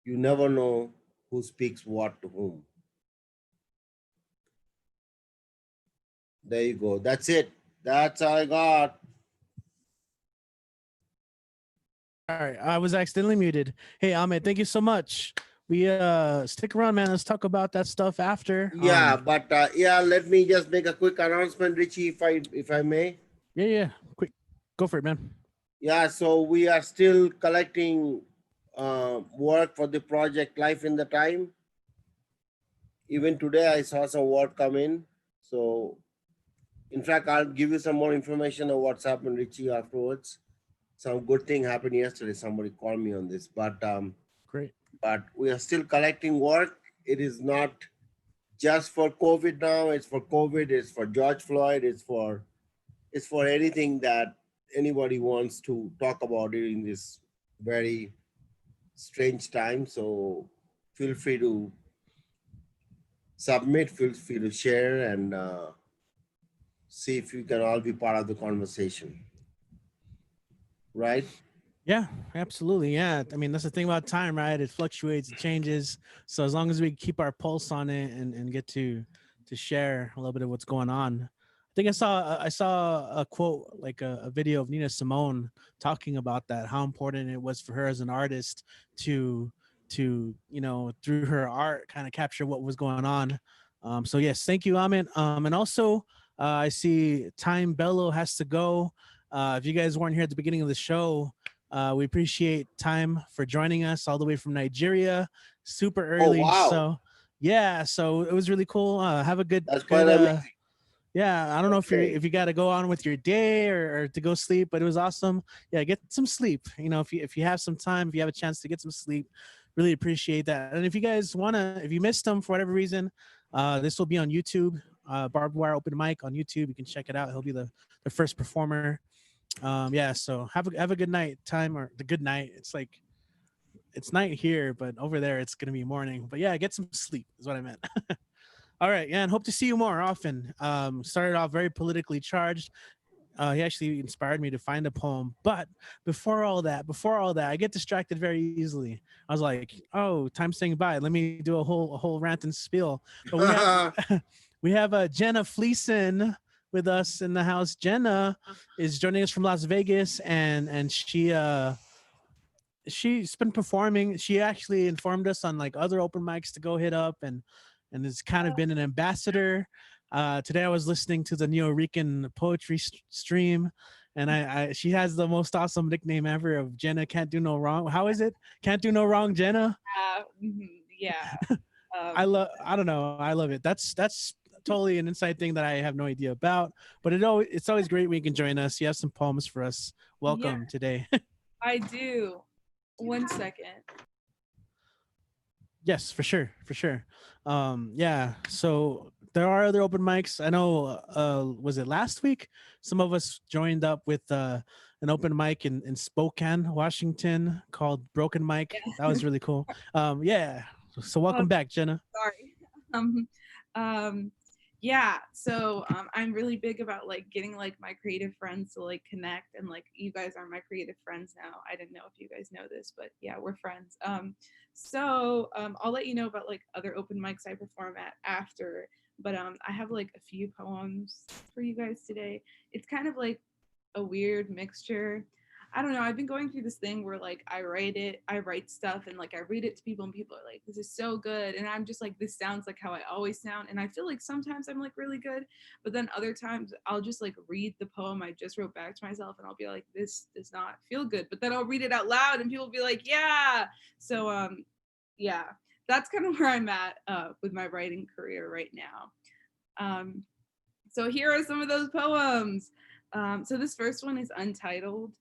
You never know who speaks what to whom. There you go. That's it. That's all I got. Sorry, I was accidentally muted. Hey, Ahmed, thank you so much. We stick around, man. Let's talk about that stuff after. Yeah, but yeah, let me just make a quick announcement, Richie, if I may. Yeah. Quick, go for it, man. Yeah, so we are still collecting work for the project Life in the Time. Even today, I saw some work come in. So, in fact, I'll give you some more information on what's happened, Richie, afterwards. Some good thing happened yesterday. Somebody called me on this, but Great. but we are still collecting work. It is not just for COVID now. It's for COVID. It's for George Floyd. It's for anything that anybody wants to talk about during this very strange time. So feel free to submit, feel free to share, and see if you can all be part of the conversation. Right? Yeah, absolutely. Yeah. I mean, that's the thing about time, right? It fluctuates, it changes. So as long as we keep our pulse on it and get to share a little bit of what's going on. I think I saw a quote, like a video of Nina Simone talking about that, how important it was for her as an artist to through her art kind of capture what was going on. So yes, thank you, Amit. And also I see Time Bello has to go. If you guys weren't here at the beginning of the show, we appreciate Time for joining us all the way from Nigeria, super early. Oh, wow. So yeah, so it was really cool. Have a good, That's quite amazing. yeah. I don't know Okay. if you got to go on with your day or to go sleep, but it was awesome. Yeah, get some sleep. If you have some time, if you have a chance to get some sleep, really appreciate that. And if you guys if you missed them for whatever reason, this will be on YouTube. Barbed Wire Open Mic on YouTube. You can check it out. He'll be the first performer. Yeah. So have a good night, Time, or the good night. It's like it's night here, but over there it's gonna be morning. But yeah, get some sleep is what I meant. All right, yeah, and hope to see you more often. Started off very politically charged. He actually inspired me to find a poem. But before all that, I get distracted very easily. I was like, oh, time's saying bye. Let me do a whole rant and spiel. But we have we have Jenna Fleeson with us in the house. Jenna is joining us from Las Vegas, and she's been performing. She actually informed us on like other open mics to go hit up, and has kind of been an ambassador. Today I was listening to the Neo Rican poetry stream, and she has the most awesome nickname ever of Jenna Can't Do No Wrong. How is it? Can't Do No Wrong, Jenna. Yeah. I don't know. I love it. That's totally an inside thing that I have no idea about. But it's always great when you can join us. You have some poems for us. Welcome today. I do. 1 second. Yes, for sure. Yeah. So there are other open mics. I know. Was it last week? Some of us joined up with an open mic in Spokane, Washington, called Broken Mic. Yeah. That was really cool. Yeah. So welcome back, Jenna. Sorry. Yeah. So I'm really big about like getting like my creative friends to like connect, and like you guys are my creative friends now. I didn't know if you guys know this, but yeah, we're friends. So I'll let you know about like other open mics I perform at after. But I have like a few poems for you guys today. It's kind of like a weird mixture. I don't know. I've been going through this thing where like I write stuff and like I read it to people and people are like, this is so good. And I'm just like, this sounds like how I always sound. And I feel like sometimes I'm like really good, but then other times I'll just like read the poem I just wrote back to myself and I'll be like, this does not feel good. But then I'll read it out loud and people will be like, yeah. So yeah, that's kind of where I'm at with my writing career right now. So here are some of those poems. So this first one is untitled.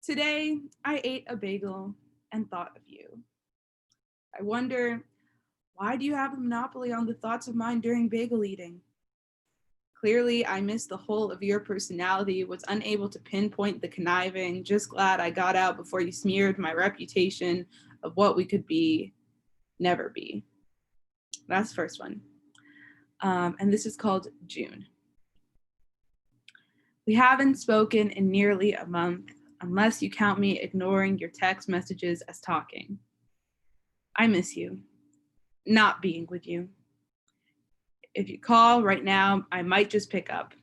Today, I ate a bagel and thought of you. I wonder, why do you have a monopoly on the thoughts of mine during bagel eating? Clearly, I missed the whole of your personality, was unable to pinpoint the conniving, just glad I got out before you smeared my reputation of what we could be, never be. That's the first one. And this is called June. We haven't spoken in nearly a month, unless you count me ignoring your text messages as talking. I miss you, not being with you. If you call right now, I might just pick up.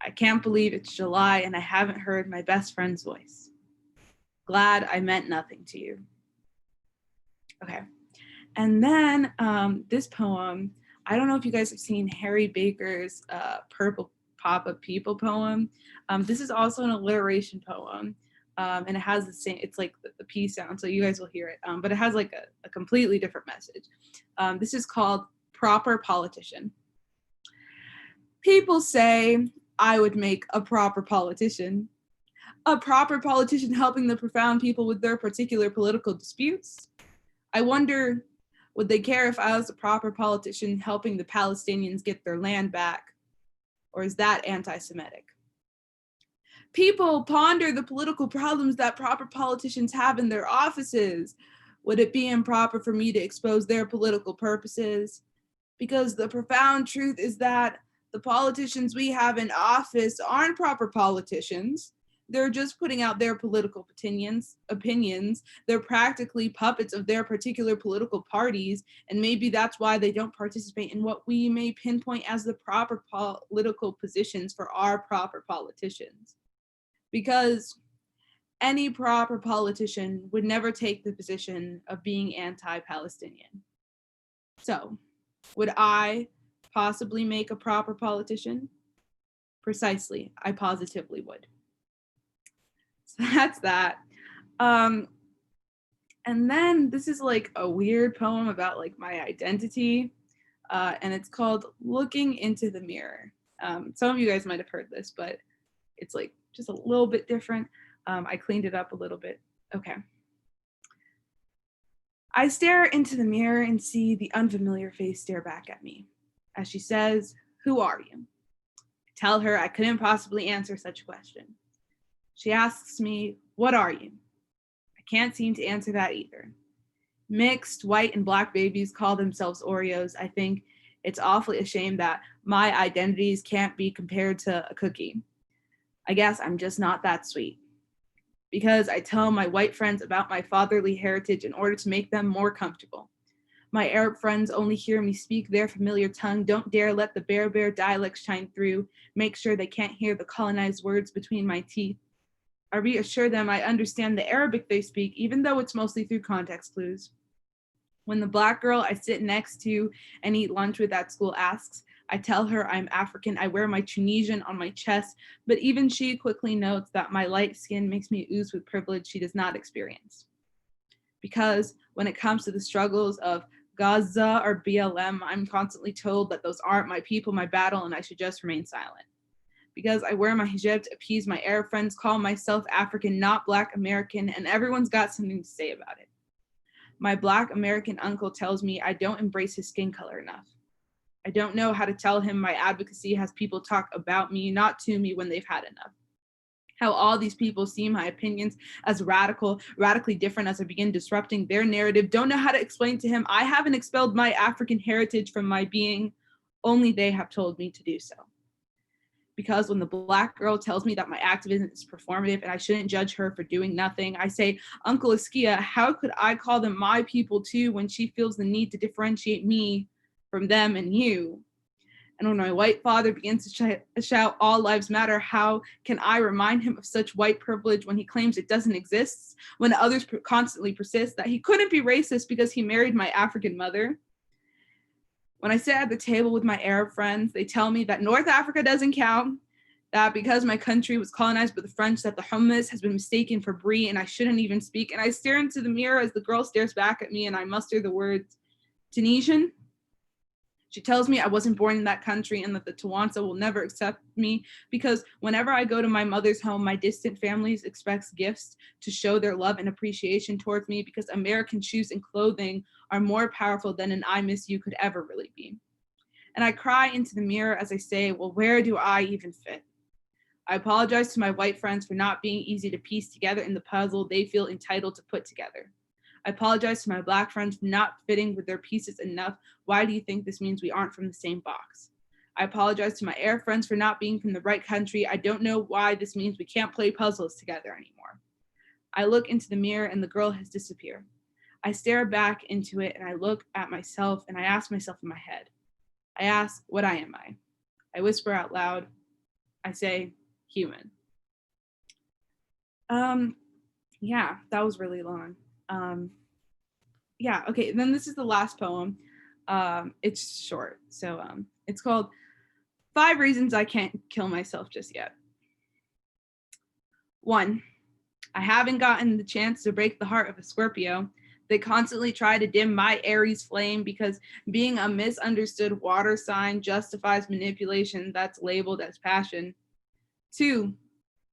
I can't believe it's July and I haven't heard my best friend's voice. Glad I meant nothing to you. Okay. And then this poem, I don't know if you guys have seen Harry Baker's Purple Papa People poem. This is also an alliteration poem. And it has the same, it's like the P sound, so you guys will hear it. But it has like a completely different message. This is called Proper Politician. People say I would make a proper politician. A proper politician helping the profound people with their particular political disputes. I wonder, would they care if I was a proper politician helping the Palestinians get their land back? Or is that anti-Semitic? People ponder the political problems that proper politicians have in their offices. Would it be improper for me to expose their political purposes? Because the profound truth is that the politicians we have in office aren't proper politicians. They're just putting out their political opinions. They're practically puppets of their particular political parties, and maybe that's why they don't participate in what we may pinpoint as the proper political positions for our proper politicians. Because any proper politician would never take the position of being anti-Palestinian. So, would I possibly make a proper politician? Precisely, I positively would. So that's that. And then this is like a weird poem about like my identity, and it's called Looking into the Mirror. Some of you guys might have heard this, but it's like just a little bit different. I cleaned it up a little bit. Okay. I stare into the mirror and see the unfamiliar face stare back at me. As she says, "Who are you?" I tell her I couldn't possibly answer such a question. She asks me, "What are you?" I can't seem to answer that either. Mixed white and black babies call themselves Oreos. I think it's awfully a shame that my identities can't be compared to a cookie. I guess I'm just not that sweet. Because I tell my white friends about my fatherly heritage in order to make them more comfortable. My Arab friends only hear me speak their familiar tongue, don't dare let the Berber dialect shine through, make sure they can't hear the colonized words between my teeth. I reassure them I understand the Arabic they speak, even though it's mostly through context clues. When the black girl I sit next to and eat lunch with at school asks, I tell her I'm African, I wear my Tunisian on my chest, but even she quickly notes that my light skin makes me ooze with privilege she does not experience. Because when it comes to the struggles of Gaza or BLM, I'm constantly told that those aren't my people, my battle, and I should just remain silent. Because I wear my hijab to appease my Arab friends, call myself African, not Black American, and everyone's got something to say about it. My Black American uncle tells me I don't embrace his skin color enough. I don't know how to tell him my advocacy has people talk about me, not to me when they've had enough. How all these people see my opinions as radically different as I begin disrupting their narrative. Don't know how to explain to him I haven't expelled my African heritage from my being, only they have told me to do so. Because when the black girl tells me that my activism is performative and I shouldn't judge her for doing nothing, I say, Uncle Askia, how could I call them my people too when she feels the need to differentiate me from them and you? And when my white father begins to shout, all lives matter, how can I remind him of such white privilege when he claims it doesn't exist, when others constantly persist that he couldn't be racist because he married my African mother? When I sit at the table with my Arab friends, they tell me that North Africa doesn't count, that because my country was colonized by the French, that the hummus has been mistaken for brie and I shouldn't even speak. And I stare into the mirror as the girl stares back at me and I muster the words, Tunisian? She tells me I wasn't born in that country and that the Tawansa will never accept me because whenever I go to my mother's home, my distant families expects gifts to show their love and appreciation towards me because American shoes and clothing are more powerful than an I miss you could ever really be. And I cry into the mirror as I say, well, where do I even fit? I apologize to my white friends for not being easy to piece together in the puzzle they feel entitled to put together. I apologize to my black friends for not fitting with their pieces enough. Why do you think this means we aren't from the same box? I apologize to my Arab friends for not being from the right country. I don't know why this means we can't play puzzles together anymore. I look into the mirror and the girl has disappeared. I stare back into it and I look at myself and I ask myself in my head. I ask, what am I? I whisper out loud, I say human. Yeah, that was really long. Yeah, okay, then this is the last poem. It's short, so it's called 5 Reasons I Can't Kill Myself Just Yet. 1, I haven't gotten the chance to break the heart of a Scorpio. They constantly try to dim my Aries flame because being a misunderstood water sign justifies manipulation that's labeled as passion. 2,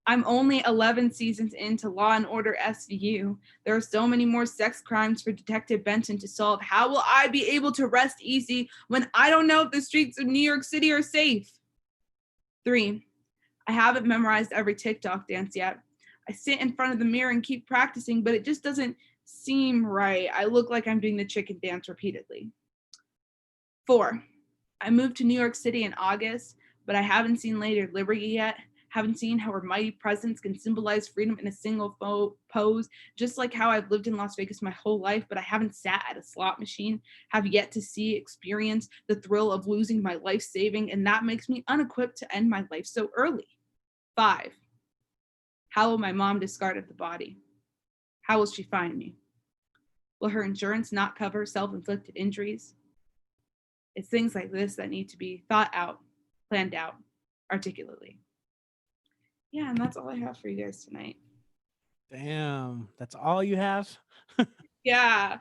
I'm only 11 seasons into Law and Order SVU. There are so many more sex crimes for Detective Benson to solve. How will I be able to rest easy when I don't know if the streets of New York City are safe? 3, I haven't memorized every TikTok dance yet. I sit in front of the mirror and keep practicing, but it just doesn't seem right. I look like I'm doing the chicken dance repeatedly. 4, I moved to New York City in August, but I haven't seen Lady Liberty yet. Haven't seen how her mighty presence can symbolize freedom in a single pose, just like how I've lived in Las Vegas my whole life, but I haven't sat at a slot machine, have yet to experience the thrill of losing my life saving, and that makes me unequipped to end my life so early. 5, how will my mom discard the body? How will she find me? Will her insurance not cover self-inflicted injuries? It's things like this that need to be thought out, planned out, articulately. Yeah, and that's all I have for you guys tonight. Damn, that's all you have? Yeah.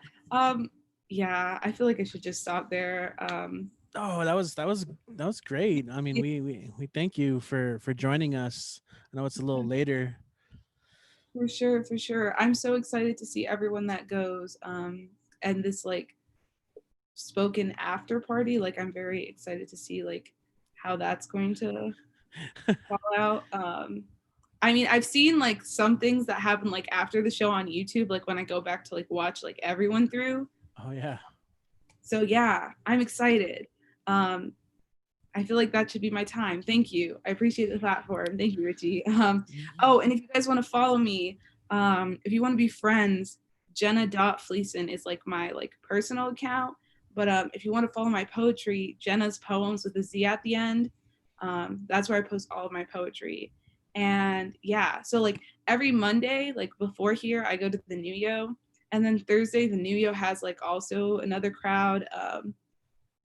Yeah, I feel like I should just stop there. Oh, that was great. I mean, we thank you for joining us. I know it's a little later. For sure. I'm so excited to see everyone that goes. And this like spoken after party, like I'm very excited to see like how that's going to fall out. I mean, I've seen like some things that happen like after the show on YouTube, like when I go back to like watch like everyone through. Oh yeah. So yeah, I'm excited. I feel like that should be my time. Thank you. I appreciate the platform. Thank you, Richie. Oh, and if you guys want to follow me, if you want to be friends, Jenna.Fleeson is like my like personal account. But if you want to follow my poetry, Jenna's Poems with a Z at the end, that's where I post all of my poetry. And yeah, so like every Monday, like before here, I go to the New Yo. And then Thursday, the New Yo has like also another crowd.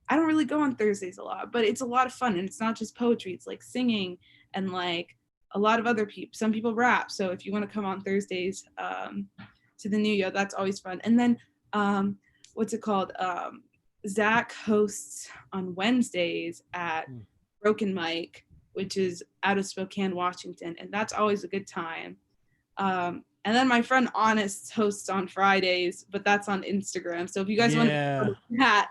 I don't really go on Thursdays a lot, but it's a lot of fun. And it's not just poetry, it's like singing and like a lot of other people. Some people rap. So if you want to come on Thursdays to the New Yo, that's always fun. And then what's it called? Zach hosts on Wednesdays at Broken Mike, which is out of Spokane, Washington. And that's always a good time. And then my friend Honest hosts on Fridays, but that's on Instagram. So if you guys want to go to that,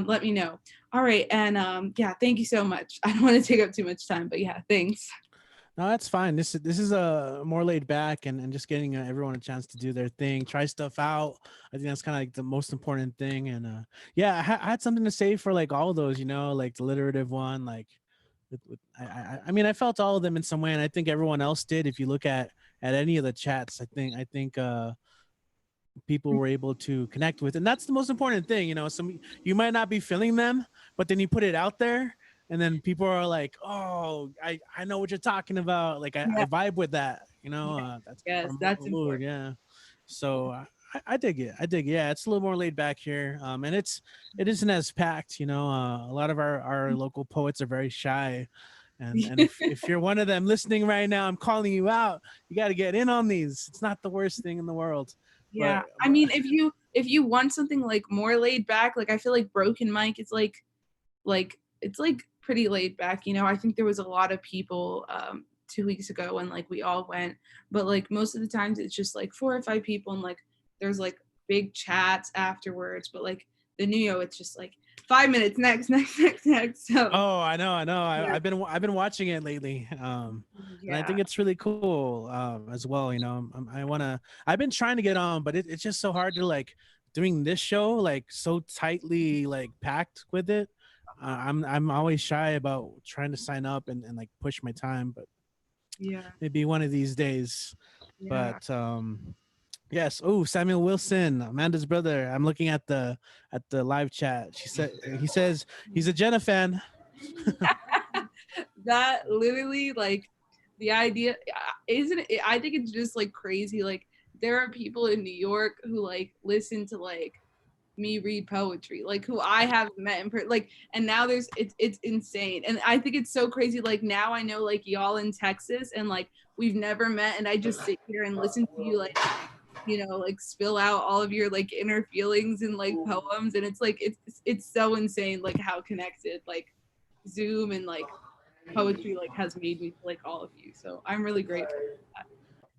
let me know. All right. And yeah, thank you so much. I don't want to take up too much time, but yeah, thanks. No, that's fine. This is a more laid back and just getting everyone a chance to do their thing, try stuff out. I think that's kind of like the most important thing. And yeah, I had something to say for like all of those, you know, like the alliterative one, like I mean, I felt all of them in some way, and I think everyone else did. If you look at any of the chats, I think people were able to connect with, and that's the most important thing. You know, you might not be feeling them, but then you put it out there, and then people are like, "Oh, I know what you're talking about." Like I vibe with that. You know, that's important. Yeah. So I dig it. Yeah, it's a little more laid back here, and it isn't as packed. You know, a lot of our local poets are very shy. And if you're one of them listening right now, I'm calling you out. You got to get in on these. It's not the worst thing in the world. Yeah, I mean, if you want something like more laid back, like I feel like Broken Mike is like it's like pretty laid back. You know, I think there was a lot of people 2 weeks ago when like we all went, but like most of the times it's just like 4 or 5 people, and like there's like big chats afterwards. But like the New Yo, it's just like 5 minutes, next. So I know. Yeah. I've been watching it lately, and I think it's really cool as well. You know, I've been trying to get on, but it's just so hard to like doing this show like so tightly like packed with it. I'm always shy about trying to sign up and like push my time, but yeah, maybe one of these days. Yeah. But yes. Oh, Samuel Wilson, Amanda's brother. I'm looking at the live chat. He says he's a Jenna fan. that literally, like, the idea, isn't it? I think it's just like crazy. Like, there are people in New York who like listen to like me read poetry, like who I haven't met in person, like, and now it's insane. And I think it's so crazy. Like, now I know like y'all in Texas and like we've never met, and I just sit here and listen to you like, you know, like spill out all of your like inner feelings and like poems, and it's like it's so insane like how connected like Zoom and like poetry like has made me to like all of you. So I'm really grateful for that.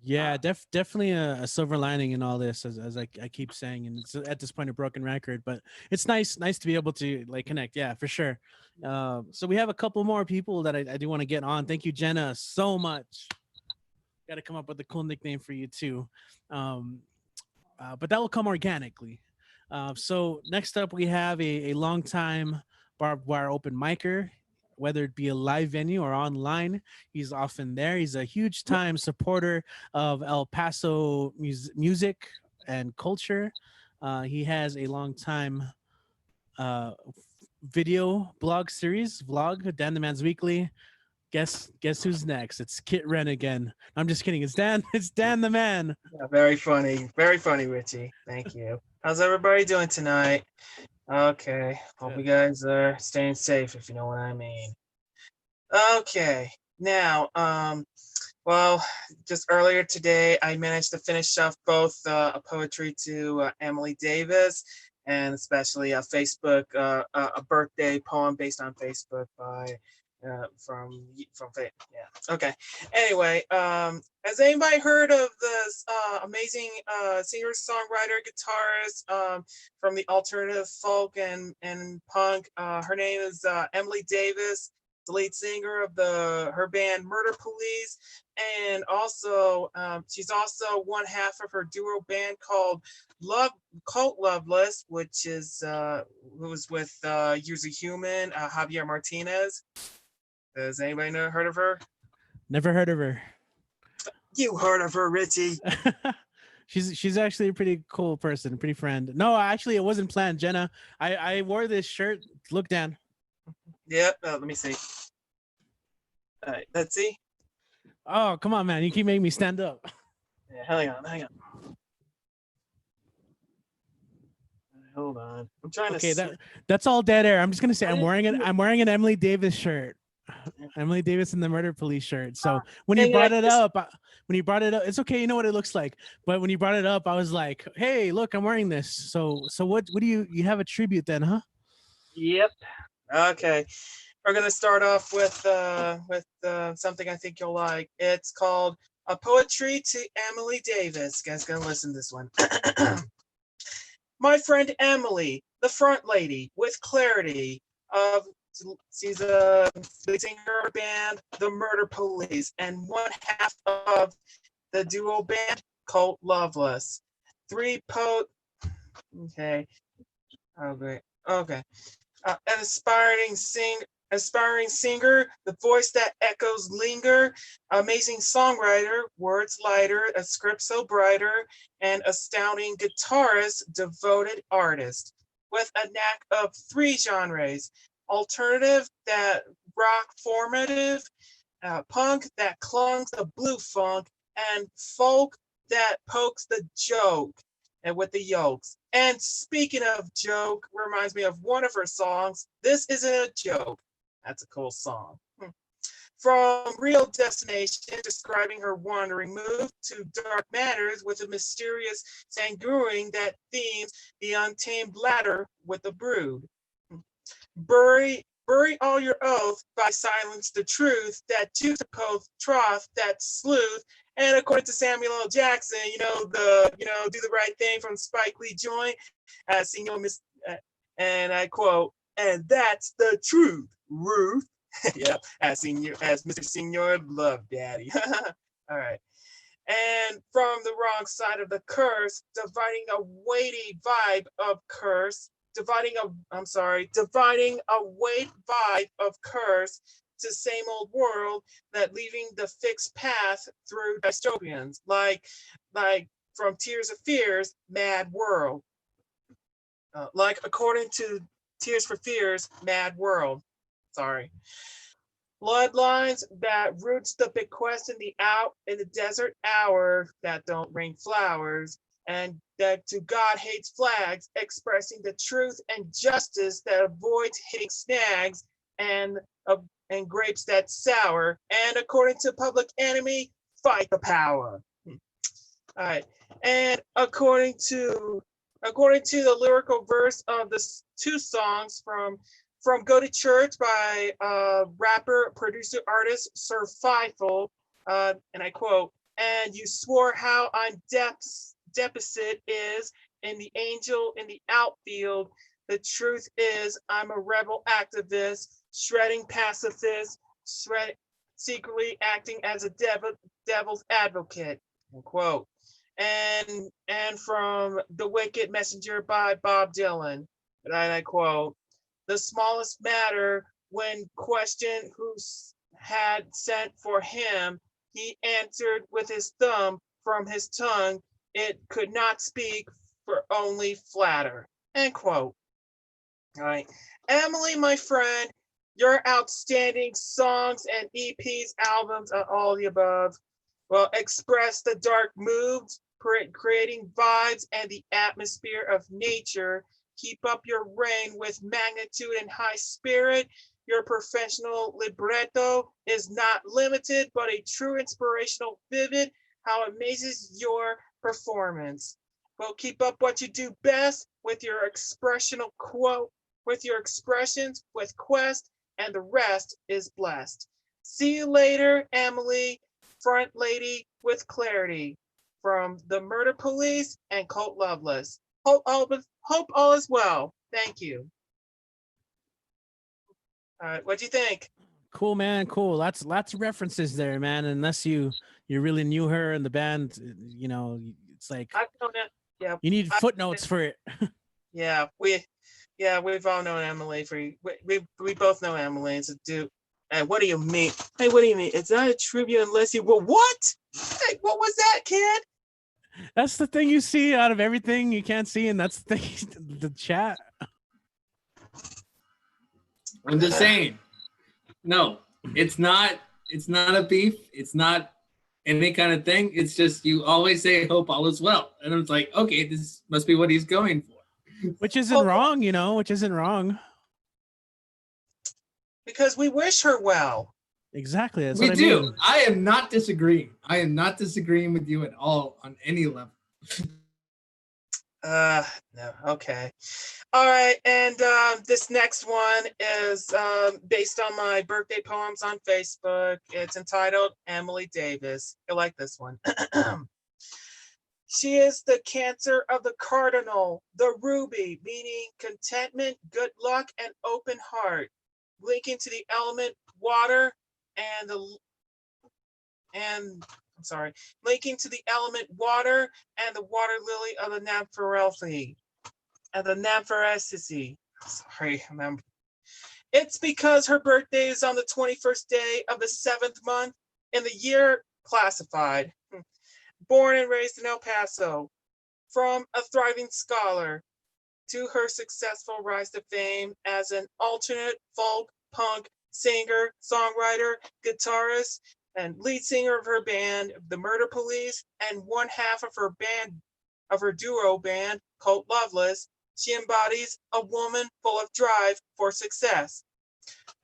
Yeah, definitely a silver lining in all this, as I keep saying, and it's at this point a broken record, but it's nice to be able to like connect. Yeah, for sure. So we have a couple more people that I do want to get on. Thank you, Jenna, so much. Got to come up with a cool nickname for you too, but that will come organically. So next up, we have a longtime barbed wire open micer. Whether it be a live venue or online, he's often there. He's a huge time supporter of El Paso music and culture. He has a long time video blog series, vlog, Dan the Man's Weekly. Guess who's next? It's Kit Ren again. I'm just kidding. It's Dan. It's Dan the Man. Yeah, very funny, Richie. Thank you. How's everybody doing tonight? Okay, hope you guys are staying safe, if you know what I mean. Okay, now, well, just earlier today, I managed to finish off both a poetry to Emily Davis, and especially a Facebook, a birthday poem based on Facebook by yeah. Okay. Anyway, has anybody heard of this amazing singer, songwriter, guitarist from the alternative folk and punk? Her name is Emily Davis, the lead singer of her band Murder Police, and also she's also one half of her duo band called Cult Loveless, which is who was with Use a Human, Javier Martinez. Has anybody heard of her? Never heard of her. You heard of her, Richie. She's actually a pretty cool person, pretty friend. No, actually, it wasn't planned, Jenna. I wore this shirt. Look down. Yep. Let me see. All right. Let's see. Oh, come on, man. You keep making me stand up. Yeah, hang on. Hold on. I'm trying to. Okay, that's all dead air. I'm just gonna say I'm wearing an Emily Davis shirt. Emily Davis in the Murder Police shirt. So when you brought it up, it's okay. You know what it looks like. But when you brought it up, I was like, hey, look, I'm wearing this. So what do you have a tribute then, huh? Yep. Okay. We're gonna start off with something I think you'll like. It's called A Poetry to Emily Davis. You guys gonna listen to this one. My friend Emily, the front lady with clarity of she's a singer band, the Murder Police, and one half of the duo band Cult Loveless. Okay. Oh great. Okay. An aspiring singer, the voice that echoes linger, amazing songwriter, words lighter, a script so brighter, and astounding guitarist, devoted artist, with a knack of 3 genres: alternative that rock formative, punk that clunks the blue funk, and folk that pokes the joke and with the yokes. And speaking of joke, reminds me of one of her songs, This Isn't a Joke. That's a cool song. From Real Destination, describing her wandering move, to Dark Matters with a mysterious sanguine that themes the untamed ladder with the brood. Bury all your oath by silence the truth that juxtapose troth that sleuth. And according to Samuel L. Jackson, do the right thing from Spike Lee joint, and I quote, and that's the truth, Ruth. Yeah, as Mr. Senior Love Daddy. All right. And from the wrong side of the curse, dividing a weighty vibe of curse, dividing a weight vibe of curse to same old world, that leaving the fixed path through dystopians, like from Tears of Fears, Mad World. Like according to Tears for Fears, Mad World. Sorry. Bloodlines that roots the bequest in the desert hour that don't bring flowers, and that to God hates flags, expressing the truth and justice that avoids hitting snags and grapes that sour. And according to Public Enemy, fight the power. All right. And according to the lyrical verse of the two songs from Go to Church by rapper, producer, artist Sir Fifel, and I quote, "And you swore how I'm deficit is in the angel in the outfield. The truth is I'm a rebel activist, shredding pacifist, secretly acting as a devil's advocate," unquote. And from The Wicked Messenger by Bob Dylan, and I quote, "The smallest matter when questioned who had sent for him, he answered with his thumb from his tongue, it could not speak for only flatter," end quote. All right. Emily, my friend, your outstanding songs and EPs, albums, and all the above, well, express the dark moods, creating vibes and the atmosphere of nature. Keep up your reign with magnitude and high spirit. Your professional libretto is not limited, but a true inspirational vivid. How amazes your performance. Well, keep up what you do best with your expressional quote, with your expressions, with quest, and the rest is blessed. See you later, Emily, front lady with clarity. From the Murder Police and Colt Loveless. Hope all is well. Thank you. All right, what do you think? Cool, man. Cool. Lots of references there, man. Unless you really knew her and the band, you know, it's like I've known it. Yeah. you need footnotes for it. Yeah, we've all known Emily for we both know Emily. It's a dude. Hey, what do you mean? Hey, what do you mean? It's not a trivia unless you. Well, what? Hey, what was that, kid? That's the thing you see out of everything you can't see, and that's the thing, the chat. I'm just saying. No, it's not a beef. It's not any kind of thing. It's just you always say hope all is well. And it's like, okay, this must be what he's going for. Which isn't wrong, you know, which isn't wrong. Because we wish her well. Exactly. That's we what do. I mean. I am not disagreeing. I am not disagreeing with you at all on any level. No, okay. All right, and this next one is based on my birthday poems on Facebook. It's entitled Emily Davis. I like this one. She is the Cancer of the cardinal, the ruby, meaning contentment, good luck, and open heart, linking to the element water linking to the element water and the water lily of the Nymphaeaceae. Sorry, remember. It's because her birthday is on the 21st day of the 7th month in the year classified. Born and raised in El Paso, from a thriving scholar to her successful rise to fame as an alternate folk punk singer, songwriter, guitarist, and lead singer of her band, The Murder Police, and one half of her duo band, Colt Loveless. She embodies a woman full of drive for success.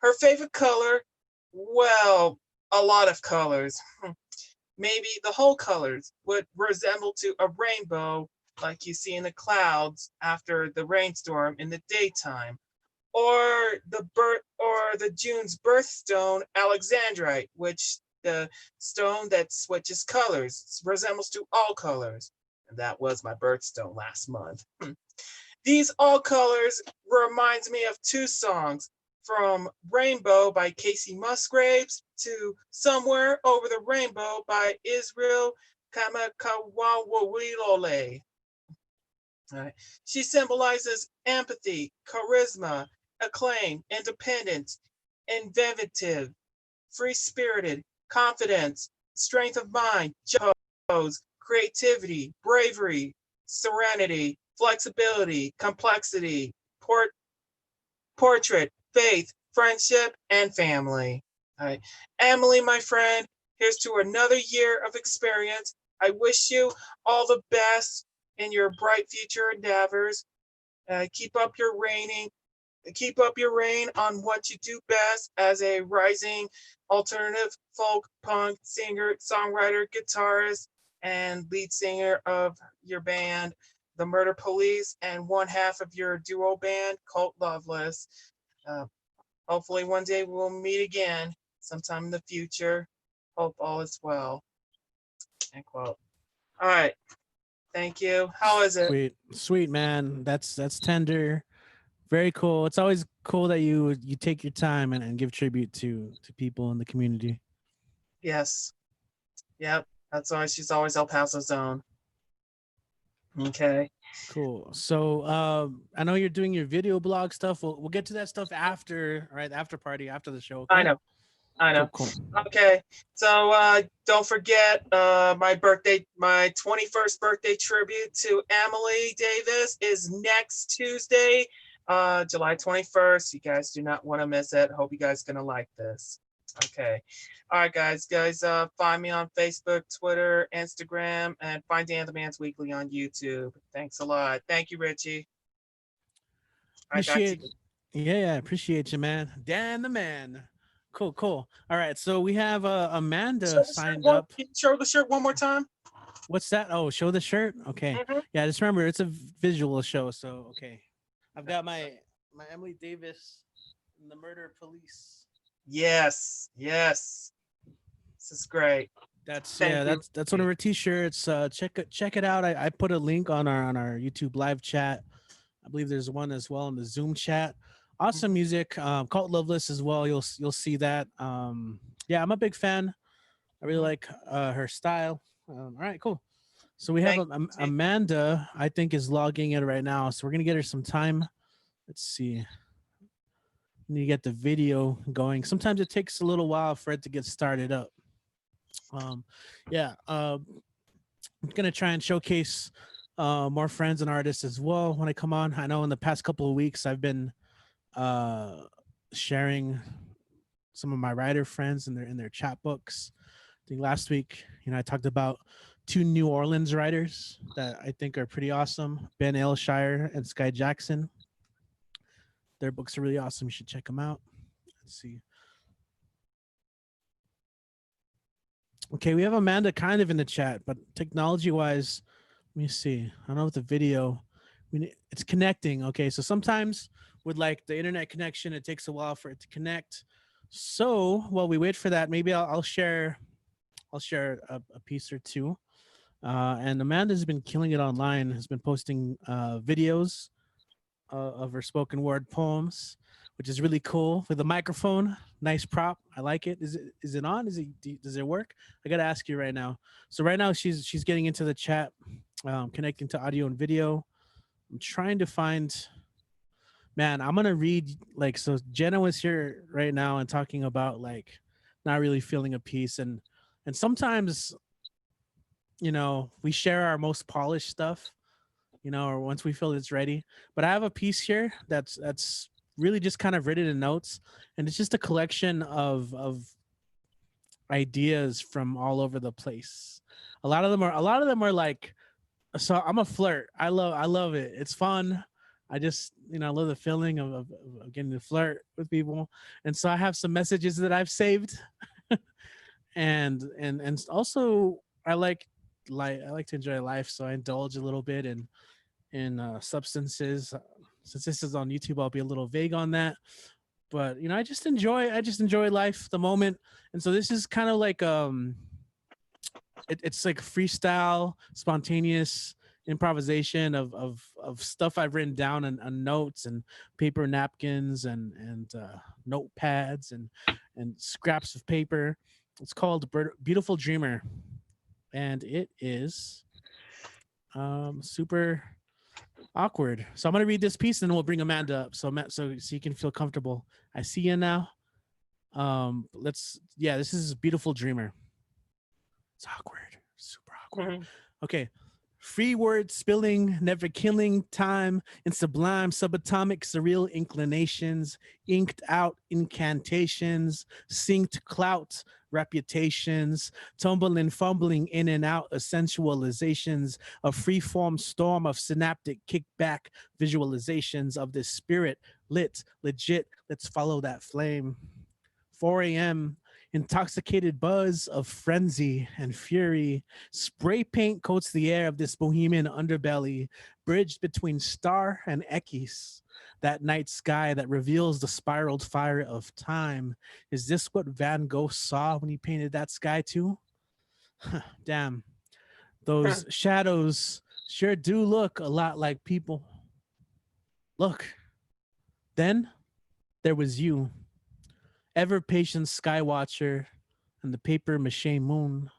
Her favorite color, well, a lot of colors. Maybe the whole colors would resemble to a rainbow like you see in the clouds after the rainstorm in the daytime. Or the June's birthstone, Alexandrite, which the stone that switches colors, resembles to all colors. And that was my birthstone last month. These all colors reminds me of two songs, from Rainbow by Casey Musgraves to Somewhere Over the Rainbow by Israel Kamakawiwo'ole. Right. She symbolizes empathy, charisma, acclaim, independence, inventive, free-spirited, confidence, strength of mind, pose, creativity, bravery, serenity, flexibility, complexity, portrait, faith, friendship, and family. All right. Emily, my friend, here's to another year of experience. I wish you all the best in your bright future endeavors. Keep up your reign on what you do best as a rising alternative folk punk singer, songwriter, guitarist, and lead singer of your band, The Murder Police, and one half of your duo band, Cult Loveless. Hopefully one day we'll meet again sometime in the future. Hope all is well. End quote. All right. Thank you. How is it? Sweet man. That's tender. Very cool. It's always cool that you take your time and give tribute to people in the community. Yes. Yep. That's why she's always El Paso's own. Okay. Cool. So I know you're doing your video blog stuff. We'll get to that stuff after, right? After party, after the show. Okay? I know. Cool. Okay. So don't forget my 21st birthday tribute to Emily Davis is next Tuesday, July 21st. You guys do not want to miss it. Hope you guys gonna like this. Okay. All right, guys. Find me on Facebook, Twitter, Instagram, and find Dan the Man's Weekly on YouTube. Thanks a lot. Thank you, Richie. Appreciate you, man. Dan the man. Cool. All right, so we have Amanda signed up. Can you show the shirt one more time? What's that? Oh, show the shirt. Okay. Mhm. Yeah, just remember it's a visual show. So okay, I've got my Emily Davis and the Murder Police. Yes. This is great. That's one of her t-shirts. Check it out. I put a link on our YouTube live chat. I believe there's one as well in the Zoom chat. Awesome music. Cult Loveless as well. You'll see that. Yeah, I'm a big fan. I really like her style. All right, cool. So we have Amanda, I think, is logging in right now. So we're gonna get her some time. Let's see. Need to get the video going. Sometimes it takes a little while for it to get started up. I'm gonna try and showcase more friends and artists as well when I come on. I know in the past couple of weeks I've been sharing some of my writer friends in their chat books. I think last week, I talked about 2 New Orleans writers that I think are pretty awesome, Ben Aylshire and Sky Jackson. Their books are really awesome. You should check them out. Let's see. Okay, we have Amanda kind of in the chat, but technology-wise, let me see. I don't know if the video, it's connecting. Okay, so sometimes with like the internet connection, it takes a while for it to connect. So while we wait for that, maybe I'll share a piece or two. And Amanda's been killing it online. Has been posting videos of her spoken word poems, which is really cool with a microphone. Nice prop. I like it. Is it on? Does it work? I gotta ask you right now. So right now she's getting into the chat, connecting to audio and video. I'm trying to find. Man, I'm gonna read so Jenna was here right now and talking about not really feeling a piece, and sometimes we share our most polished stuff, or once we feel it's ready. But I have a piece here that's really just kind of written in notes, and it's just a collection of ideas from all over the place. A lot of them are like, so I'm a flirt. I love it. It's fun. I just, I love the feeling of getting to flirt with people. And so I have some messages that I've saved. and also I like to enjoy life. So I indulge a little bit in substances. Since this is on YouTube, I'll be a little vague on that. But I just enjoy life, the moment. And so this is kind of like it's like freestyle, spontaneous improvisation of stuff I've written down on notes and paper napkins and notepads and scraps of paper. It's called Beautiful Dreamer, and it is super awkward. So I'm gonna read this piece and then we'll bring Amanda up so you can feel comfortable. I see you now. This is Beautiful Dreamer. It's awkward, super awkward. Okay. Free word spilling, never killing time in sublime subatomic surreal inclinations, inked out incantations, synced clout reputations, tumbling, fumbling in and out essentializations, a free-form storm of synaptic kickback visualizations of this spirit, lit, legit, let's follow that flame. 4 a.m., intoxicated buzz of frenzy and fury. Spray paint coats the air of this bohemian underbelly, bridged between star and Ekis. That night sky that reveals the spiraled fire of time. Is this what Van Gogh saw when he painted that sky too? Damn, those shadows sure do look a lot like people. Look, then there was you, ever patient skywatcher, and the paper mache moon.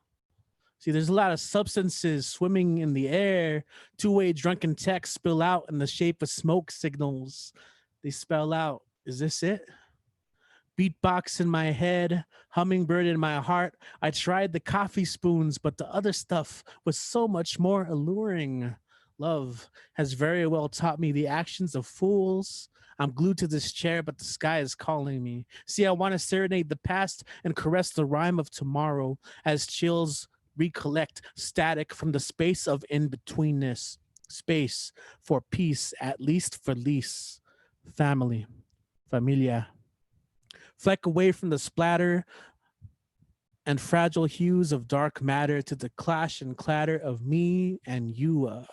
See, there's a lot of substances swimming in the air. Two-way drunken texts spill out in the shape of smoke signals. They spell out, is this it? Beatbox in my head, hummingbird in my heart. I tried the coffee spoons, but the other stuff was so much more alluring. Love has very well taught me the actions of fools. I'm glued to this chair, but the sky is calling me. See, I want to serenade the past and caress the rhyme of tomorrow as chills recollect static from the space of in-betweenness. Space for peace, at least for lease. Family. Familia. Fleck away from the splatter and fragile hues of dark matter to the clash and clatter of me and you.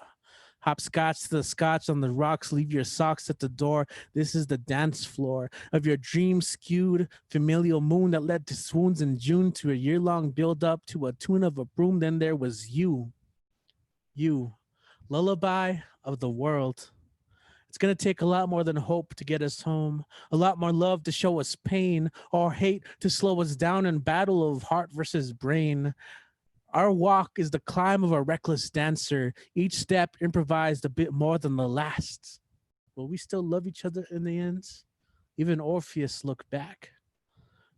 Hopscotch to the scotch on the rocks, leave your socks at the door. This is the dance floor of your dream-skewed familial moon that led to swoons in June, to a year-long build-up, to a tune of a broom. Then there was you. You. Lullaby of the world. It's going to take a lot more than hope to get us home, a lot more love to show us pain, or hate to slow us down in battle of heart versus brain. Our walk is the climb of a reckless dancer, each step improvised a bit more than the last. Will we still love each other in the end? Even Orpheus looked back.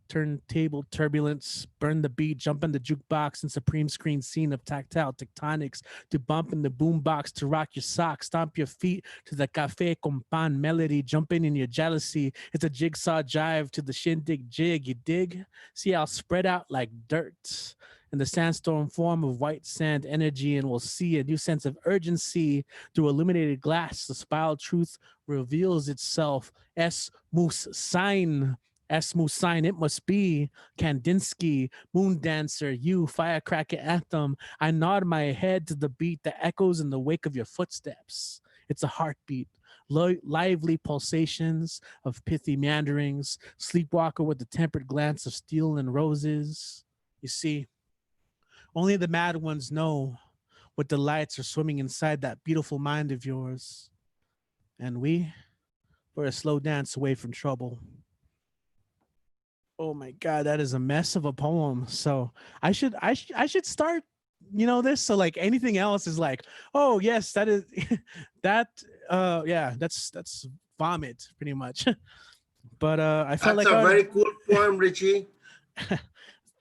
Turntable turbulence, burn the beat, jump in the jukebox and supreme screen scene of tactile tectonics, to bump in the boombox, to rock your socks, stomp your feet to the cafe con pan melody, jumping in your jealousy. It's a jigsaw jive to the shindig jig, you dig? See, I'll spread out like dirt in the sandstorm form of white sand energy, and we'll see a new sense of urgency through illuminated glass. The spiral truth reveals itself. Es muss sein. Esmu sign, it must be. Kandinsky, moon dancer, you, firecracker anthem. I nod my head to the beat that echoes in the wake of your footsteps. It's a heartbeat, lively pulsations of pithy meanderings, sleepwalker with the tempered glance of steel and roses. You see, only the mad ones know what delights are swimming inside that beautiful mind of yours. And we're a slow dance away from trouble. Oh my God, that is a mess of a poem. So I should start, this. So like anything else is like, oh yes, that is that. Yeah, that's vomit pretty much. But I felt That's like a very cool poem, Richie.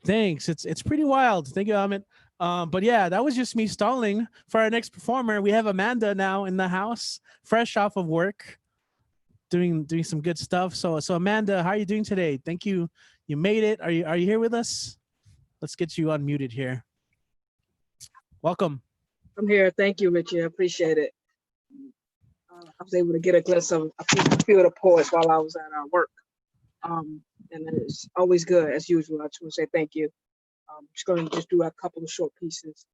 Thanks. It's pretty wild. Thank you, Amit. But yeah, that was just me stalling for our next performer. We have Amanda now in the house, fresh off of work, doing some good stuff. So Amanda, how are you doing today? Thank you. You made it. Are you here with us? Let's get you unmuted here. Welcome. I'm here. Thank you, Richie. I appreciate it. I was able to get a glimpse of a few of the poets while I was at work. And it's always good as usual. I just want to say thank you. I'm just going to do a couple of short pieces.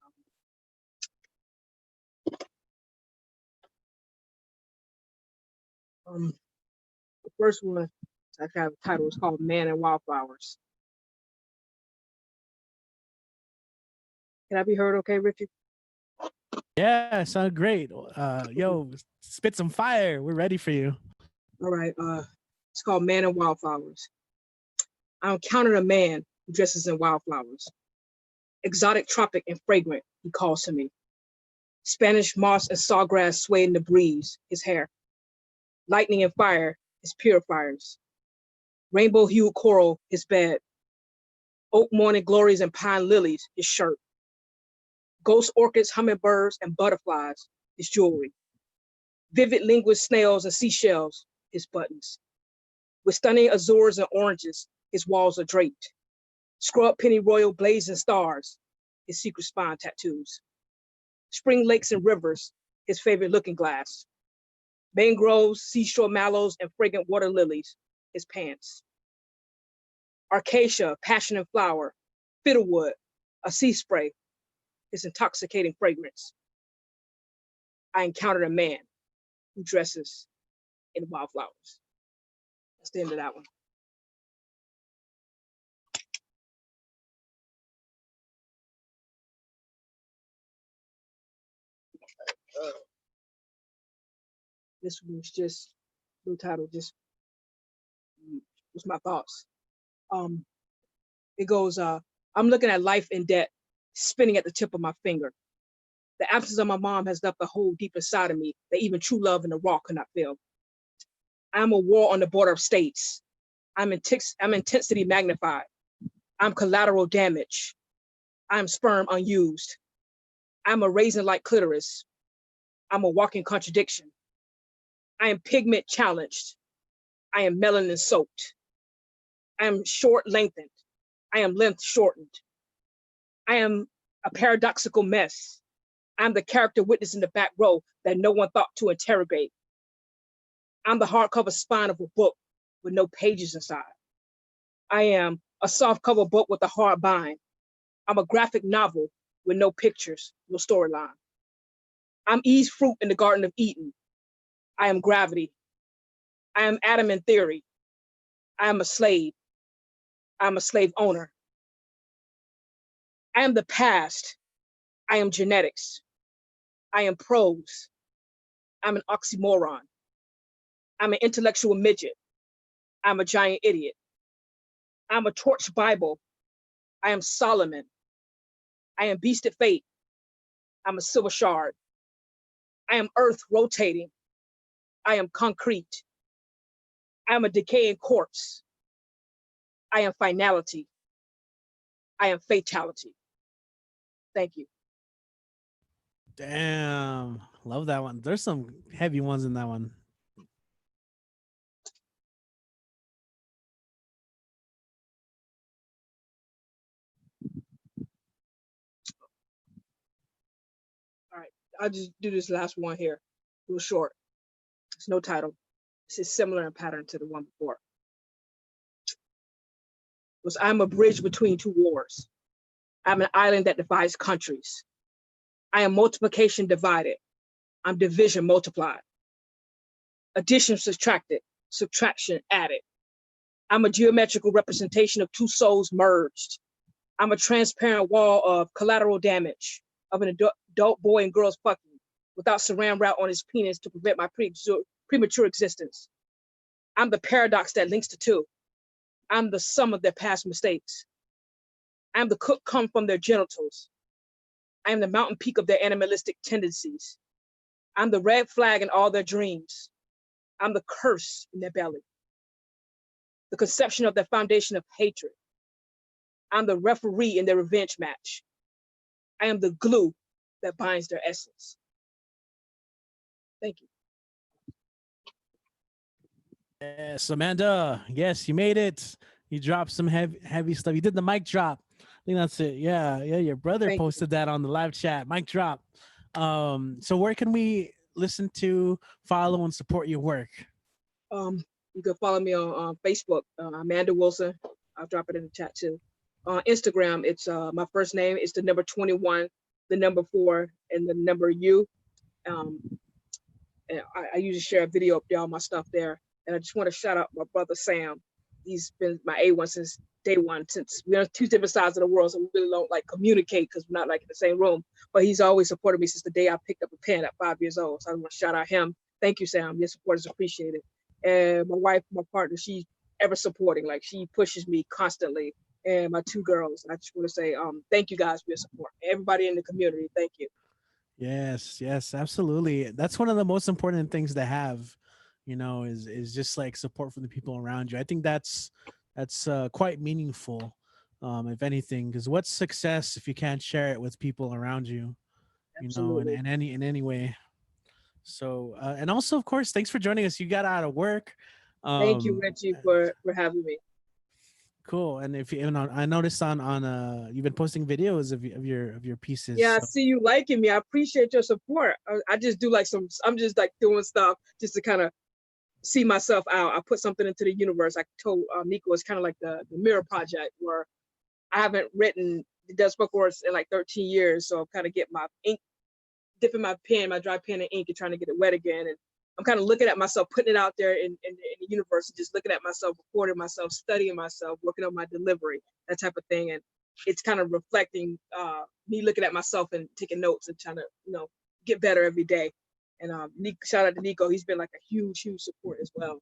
The first one, I have a title, is called Man and Wildflowers. Can I be heard okay, Richie? Yeah, sound great. Yo, spit some fire. We're ready for you. All right. It's called Man and Wildflowers. I encountered a man who dresses in wildflowers. Exotic, tropic, and fragrant, he calls to me. Spanish moss and sawgrass sway in the breeze, his hair. Lightning and fire, his purifiers. Rainbow-hued coral, his bed. Oak morning glories and pine lilies, his shirt. Ghost orchids, hummingbirds, and butterflies, his jewelry. Vivid linguist snails and seashells, his buttons. With stunning azures and oranges, his walls are draped. Scrub pennyroyal blazing stars, his secret spine tattoos. Spring lakes and rivers, his favorite looking glass. Mangroves, seashore mallows, and fragrant water lilies, his pants. Acacia, passion and flower, fiddlewood, a sea spray, his intoxicating fragrance. I encountered a man who dresses in wildflowers. That's the end of that one. This was just no title, just was my thoughts. It goes, I'm looking at life and death spinning at the tip of my finger. The absence of my mom has left a hole deep inside of me that even true love in the raw could not fill. I'm a war on the border of states. I'm intensity magnified. I'm collateral damage. I'm sperm unused. I'm a raisin-like clitoris. I'm a walking contradiction. I am pigment challenged. I am melanin soaked. I am short lengthened. I am length shortened. I am a paradoxical mess. I'm the character witness in the back row that no one thought to interrogate. I'm the hardcover spine of a book with no pages inside. I am a softcover book with a hard bind. I'm a graphic novel with no pictures, no storyline. I'm Eve's fruit in the Garden of Eden. I am gravity. I am atom in theory. I am a slave. I'm a slave owner. I am the past. I am genetics. I am prose. I'm an oxymoron. I'm an intellectual midget. I'm a giant idiot. I'm a torch Bible. I am Solomon. I am beast at fate. I'm a silver shard. I am earth rotating. I am concrete. I am a decaying corpse. I am finality. I am fatality. Thank you. Damn, love that one. There's some heavy ones in that one. All right, I'll just do this last one here, real short. It's no title. This is similar in pattern to the one before. Was I'm a bridge between two wars. I'm an island that divides countries. I am multiplication divided. I'm division multiplied. Addition subtracted, subtraction added. I'm a geometrical representation of two souls merged. I'm a transparent wall of collateral damage of an adult boy and girl's fucking without saran wrap on his penis to prevent my premature existence. I'm the paradox that links the two. I'm the sum of their past mistakes. I'm the cook come from their genitals. I am the mountain peak of their animalistic tendencies. I'm the red flag in all their dreams. I'm the curse in their belly. The conception of their foundation of hatred. I'm the referee in their revenge match. I am the glue that binds their essence. Thank you. Yes, Amanda. Yes, you made it. You dropped some heavy stuff. You did the mic drop. I think that's it. Yeah. Your brother posted that on the live chat. Mic drop. So where can we listen to, follow, and support your work? You can follow me on Facebook, Amanda Wilson. I'll drop it in the chat too. On Instagram, it's my first name. It's the number 21, the number 4, and the number U. And I usually share a video of all my stuff there. And I just want to shout out my brother Sam. He's been my A1 since day one, since we're on two different sides of the world, so we really don't like communicate because we're not like in the same room. But he's always supported me since the day I picked up a pen at 5 years old. So I want to shout out him. Thank you, Sam. Your support is appreciated. And my wife, my partner, she's ever supporting. Like she pushes me constantly. And my 2 girls. I just want to say thank you guys for your support. Everybody in the community, thank you. Yes, absolutely. That's one of the most important things to have, is just like support from the people around you. I think that's quite meaningful. if anything, because what's success if you can't share it with people around you, you know, Absolutely. in any way. So and also, of course, thanks for joining us. You got out of work. Thank you, Um, Richie, for having me. cool. And if you know, I noticed on you've been posting videos of your pieces. Yeah, I So. see you liking me. I appreciate your support. I just do like I'm just like doing stuff just to kind of see myself out. I put something into the universe. I told Nico it's kind of like the mirror project where I haven't written the Dutch book words in like 13 years. So I'm kind of getting my ink, dipping my pen, my dry pen in ink and trying to get it wet again. And I'm kind of looking at myself, putting it out there in the universe, and just looking at myself, recording myself, studying myself, working on my delivery, that type of thing. And it's kind of reflecting me looking at myself and taking notes and trying to, get better every day. And shout out to Nico. He's been like a huge support as well.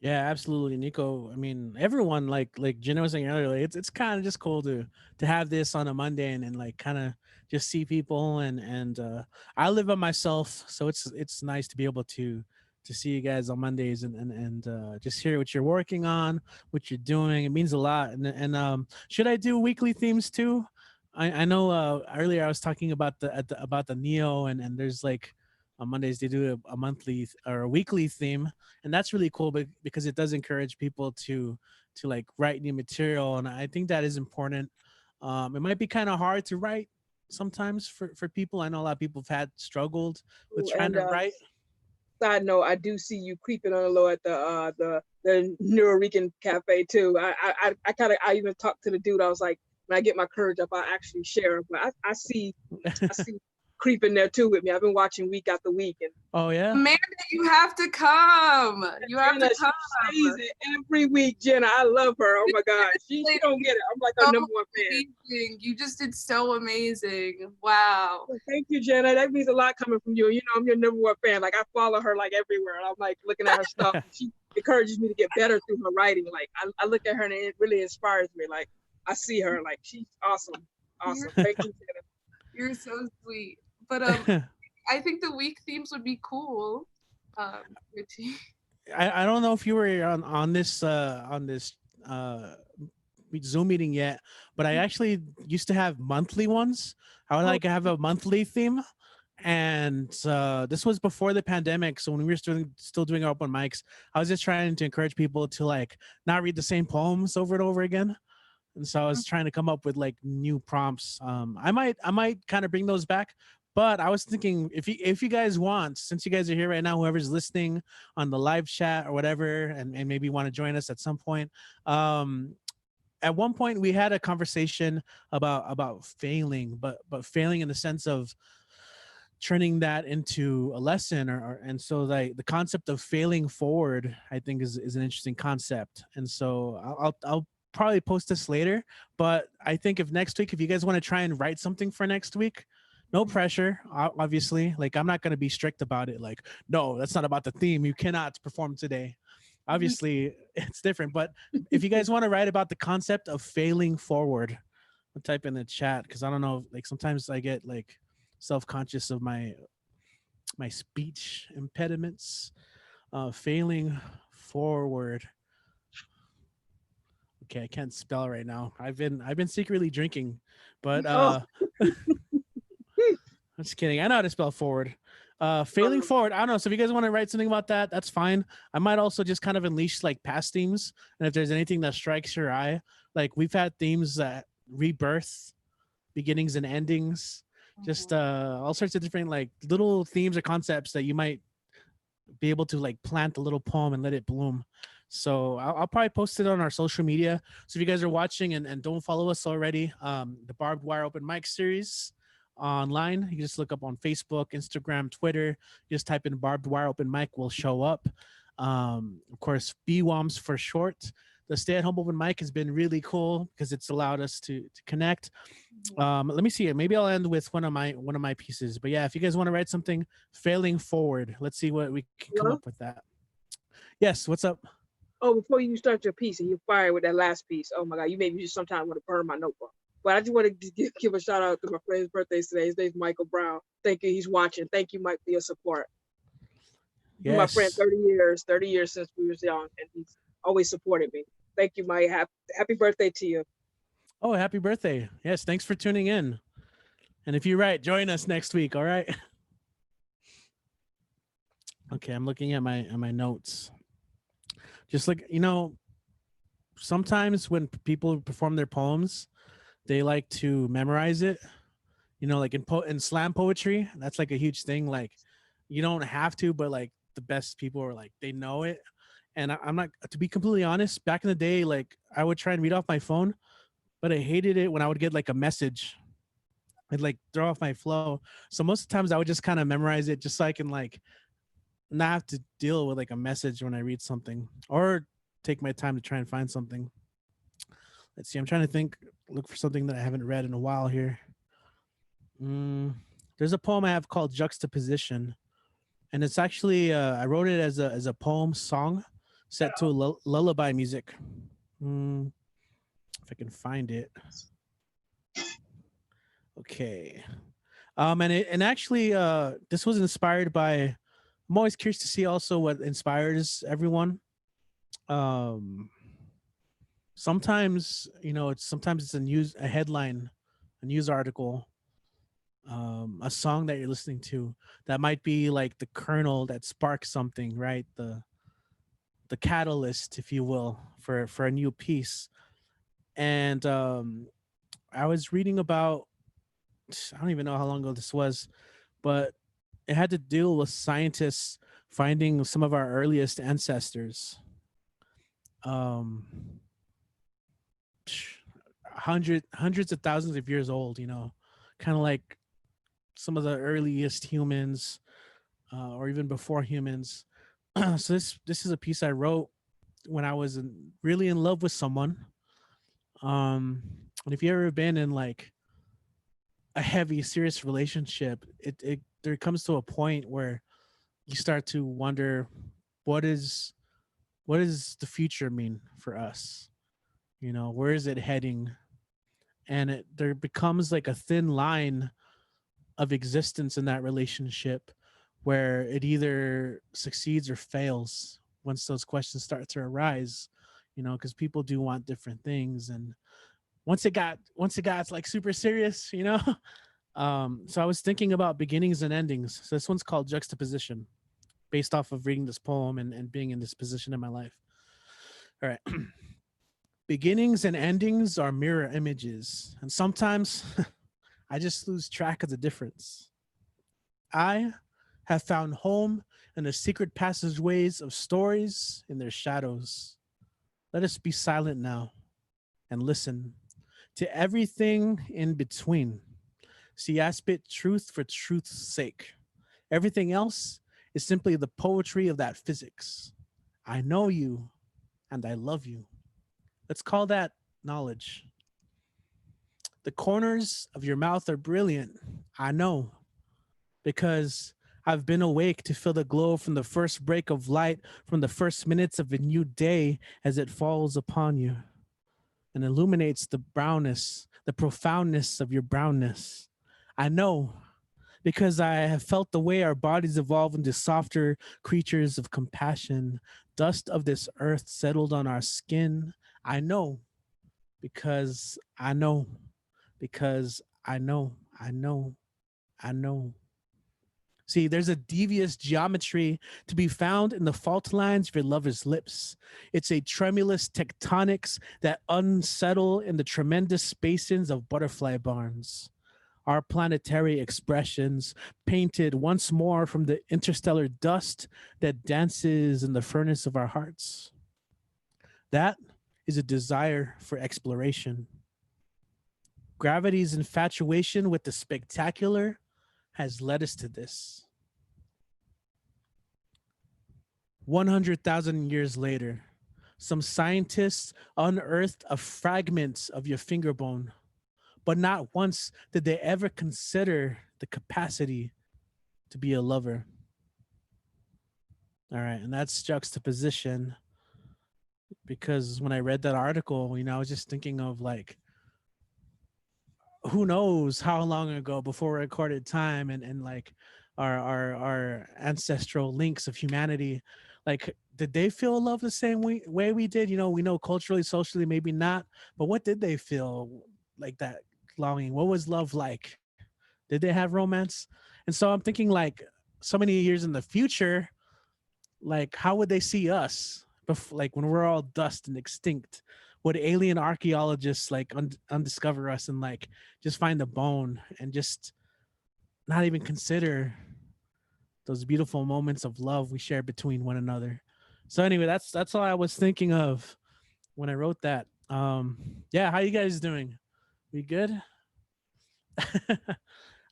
Yeah, absolutely, Nico. I mean, everyone like Jenna was saying earlier, like, it's kind of just cool to have this on a Monday and like kind of just see people and I live by myself, so it's nice to be able to see you guys on Mondays and just hear what you're working on, what you're doing. It means a lot. And should I do weekly themes too? I know earlier I was talking about about the Neo and there's like on Mondays they do a monthly or a weekly theme, and that's really cool because it does encourage people to like write new material, and I think that is important. It might be kind of hard to write sometimes for people. I know a lot of people have had struggled with Ooh, trying and to write. side note, I do see you creeping on the low at the Neurorecan Cafe too. I even talked to the dude. I was like, when I get my courage up, I'll actually share. But I see creeping there too with me. I've been watching week after week, and Oh yeah, Amanda, you have to come. You have Jenna, to come. she stays it every week. Jenna, I love her. Oh my God, she don't get it. I'm like her So number one fan. amazing. You just did so amazing. Wow. Well, thank you, Jenna. That means a lot coming from you. You know, I'm your number one fan. Like I follow her like everywhere. And I'm like looking at her stuff. And she encourages me to get better through her writing. Like I look at her and it really inspires me. Like I see her. Like she's awesome. Awesome. Thank you, Jenna. You're so sweet. But I think the week themes would be cool. Richie. I don't know if you were on this Zoom meeting yet, but I actually used to have monthly ones. I would like have a monthly theme, and this was before the pandemic. So when we were still doing our open mics, I was just trying to encourage people to like not read the same poems over and over again. And so I was trying to come up with like new prompts. I might kind of bring those back. But I was thinking, if you guys want, since you guys are here right now, whoever's listening on the live chat or whatever, and maybe want to join us at some point, at one point we had a conversation about failing, but failing in the sense of turning that into a lesson, and so like the concept of failing forward, I think is an interesting concept. And so I'll probably post this later, but I think if next week, if you guys want to try and write something for next week, no pressure, obviously. Like I'm not going to be strict about it. Like, no, that's not about the theme. You cannot perform today. Obviously, it's different. But if you guys want to write about the concept of failing forward, I'll type in the chat because I don't know. Like sometimes I get like self-conscious of my speech impediments. Failing forward. Okay, I can't spell right now. I've been secretly drinking, but I'm just kidding. I know how to spell forward. Failing forward. I don't know. So if you guys want to write something about that, that's fine. I might also just kind of unleash like past themes. And if there's anything that strikes your eye, like we've had themes that rebirth, beginnings and endings, just all sorts of different like little themes or concepts that you might be able to like plant a little poem and let it bloom. So I'll probably post it on our social media. So if you guys are watching and don't follow us already, the Barbed Wire Open Mic series online, you can just look up on Facebook, Instagram, Twitter. Just type in Barbed Wire Open Mic, will show up. Of course, BWOMS for short. The stay-at-home open mic has been really cool because it's allowed us to connect. Let me see it. Maybe I'll end with one of my pieces. But yeah, if you guys want to write something, failing forward. Let's see what we can come up with that. Yes, what's up? Oh, before you start your piece and you fire with that last piece, oh my God, you made me just sometimes want to burn my notebook. But I just want to give a shout out to my friend's birthday today. His name's Michael Brown. Thank you. He's watching. Thank you, Mike, for your support. Yes. My friend, 30 years since we was young, and he's always supported me. Thank you, Mike. Happy birthday to you. Oh, happy birthday. Yes, thanks for tuning in. And if you're right, join us next week, all right? Okay, I'm looking at my notes. Just like, sometimes when people perform their poems, they like to memorize it. Like in slam poetry, that's like a huge thing. Like, you don't have to, but like the best people are like they know it. And I'm not, to be completely honest, back in the day, like I would try and read off my phone, but I hated it when I would get like a message. I'd like throw off my flow. So most of the times I would just kind of memorize it just so I can like not have to deal with like a message when I read something, or take my time to try and find something. Let's see. I'm trying to look for something that I haven't read in a while here. There's a poem I have called Juxtaposition, and it's actually I wrote it as a poem song set to lullaby music. If I can find it. Okay. And actually this was inspired by, I'm always curious to see also what inspires everyone. Sometimes, it's a headline, a news article, a song that you're listening to that might be like the kernel that sparks something, right? The catalyst, if you will, for a new piece. And I was reading about, I don't even know how long ago this was, but it had to deal with scientists finding some of our earliest ancestors. Hundreds of thousands of years old, kind of like some of the earliest humans, or even before humans. So this is a piece I wrote when I was really in love with someone. And if you ever been in like a heavy, serious relationship, it there comes to a point where you start to wonder, what does the future mean for us? Where is it heading? And there becomes like a thin line of existence in that relationship where it either succeeds or fails once those questions start to arise, because people do want different things. And once it got like super serious, so I was thinking about beginnings and endings. So this one's called Juxtaposition, based off of reading this poem and being in this position in my life. All right. Beginnings and endings are mirror images, and sometimes I just lose track of the difference. I have found home in the secret passageways of stories in their shadows. Let us be silent now and listen to everything in between. See, I spit truth for truth's sake. Everything else is simply the poetry of that physics. I know you and I love you. Let's call that knowledge. The corners of your mouth are brilliant. I know, because I've been awake to feel the glow from the first break of light, from the first minutes of a new day as it falls upon you and illuminates the brownness, the profoundness of your brownness. I know, because I have felt the way our bodies evolve into softer creatures of compassion. Dust of this earth settled on our skin. I know, because I know, because I know, I know, I know. See, there's a devious geometry to be found in the fault lines of your lover's lips. It's a tremulous tectonics that unsettle in the tremendous spacings of butterfly barns. Our planetary expressions painted once more from the interstellar dust that dances in the furnace of our hearts. That is a desire for exploration. Gravity's infatuation with the spectacular has led us to this. 100,000 years later, some scientists unearthed a fragment of your finger bone, but not once did they ever consider the capacity to be a lover. All right, and that's Juxtaposition, because when I read that article, I was just thinking of like, who knows how long ago before recorded time and like our ancestral links of humanity, Like, did they feel love the same way we did? You know, we know culturally, socially, maybe not, but what did they feel like that longing? What was love like? Did they have romance? And so I'm thinking, like, so many years in the future, like, how would they see us? Like, when we're all dust and extinct, would alien archaeologists like undiscover us and like just find a bone and just not even consider those beautiful moments of love we share between one another? So anyway, that's all I was thinking of when I wrote that. Yeah, how you guys doing? We good?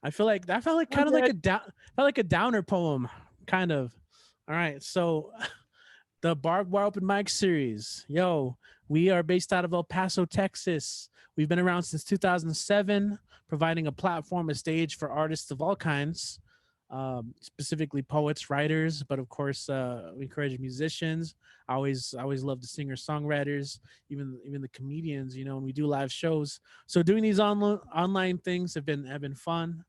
I feel like that felt like kind of like a down, felt like a downer poem, kind of. All right, so the Barbed Open Mic series. Yo, we are based out of El Paso, Texas. We've been around since 2007, providing a platform, a stage for artists of all kinds, specifically poets, writers, but of course, we encourage musicians. I always love the singer-songwriters, even the comedians. You know, when we do live shows. So doing these online things have been fun.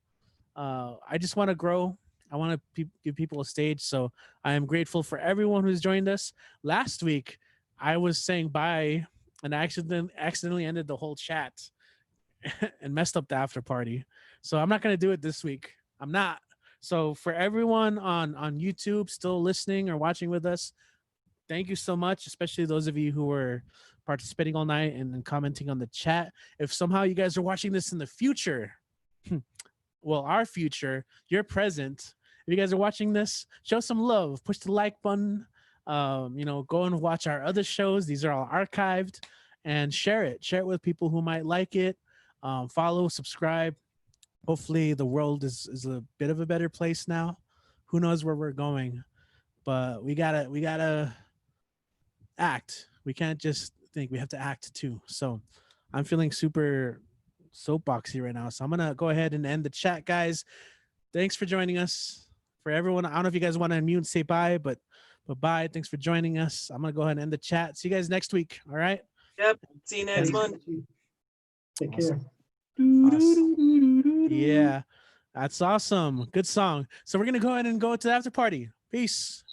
I just want to grow. I want to give people a stage. So I am grateful for everyone who's joined us. Last week, I was saying bye and I accidentally ended the whole chat and messed up the after party. So I'm not going to do it this week. I'm not. So for everyone on YouTube still listening or watching with us, thank you so much, especially those of you who were participating all night and commenting on the chat. If somehow you guys are watching this in the future, well, our future, your present. If you guys are watching this, show some love. Push the like button. You know, go and watch our other shows. These are all archived, and share it. Share it with people who might like it. Follow, subscribe. Hopefully, the world is a bit of a better place now. Who knows where we're going? But we gotta act. We can't just think. We have to act too. So, I'm feeling super soapboxy right now. So I'm gonna go ahead and end the chat, guys. Thanks for joining us. For everyone, I don't know if you guys want to unmute and say bye, but bye. Thanks for joining us. I'm gonna go ahead and end the chat. See you guys next week. All right. Yep. See you next month. Take care. Awesome. Yeah, that's awesome. Good song. So we're gonna go ahead and go to the after party. Peace.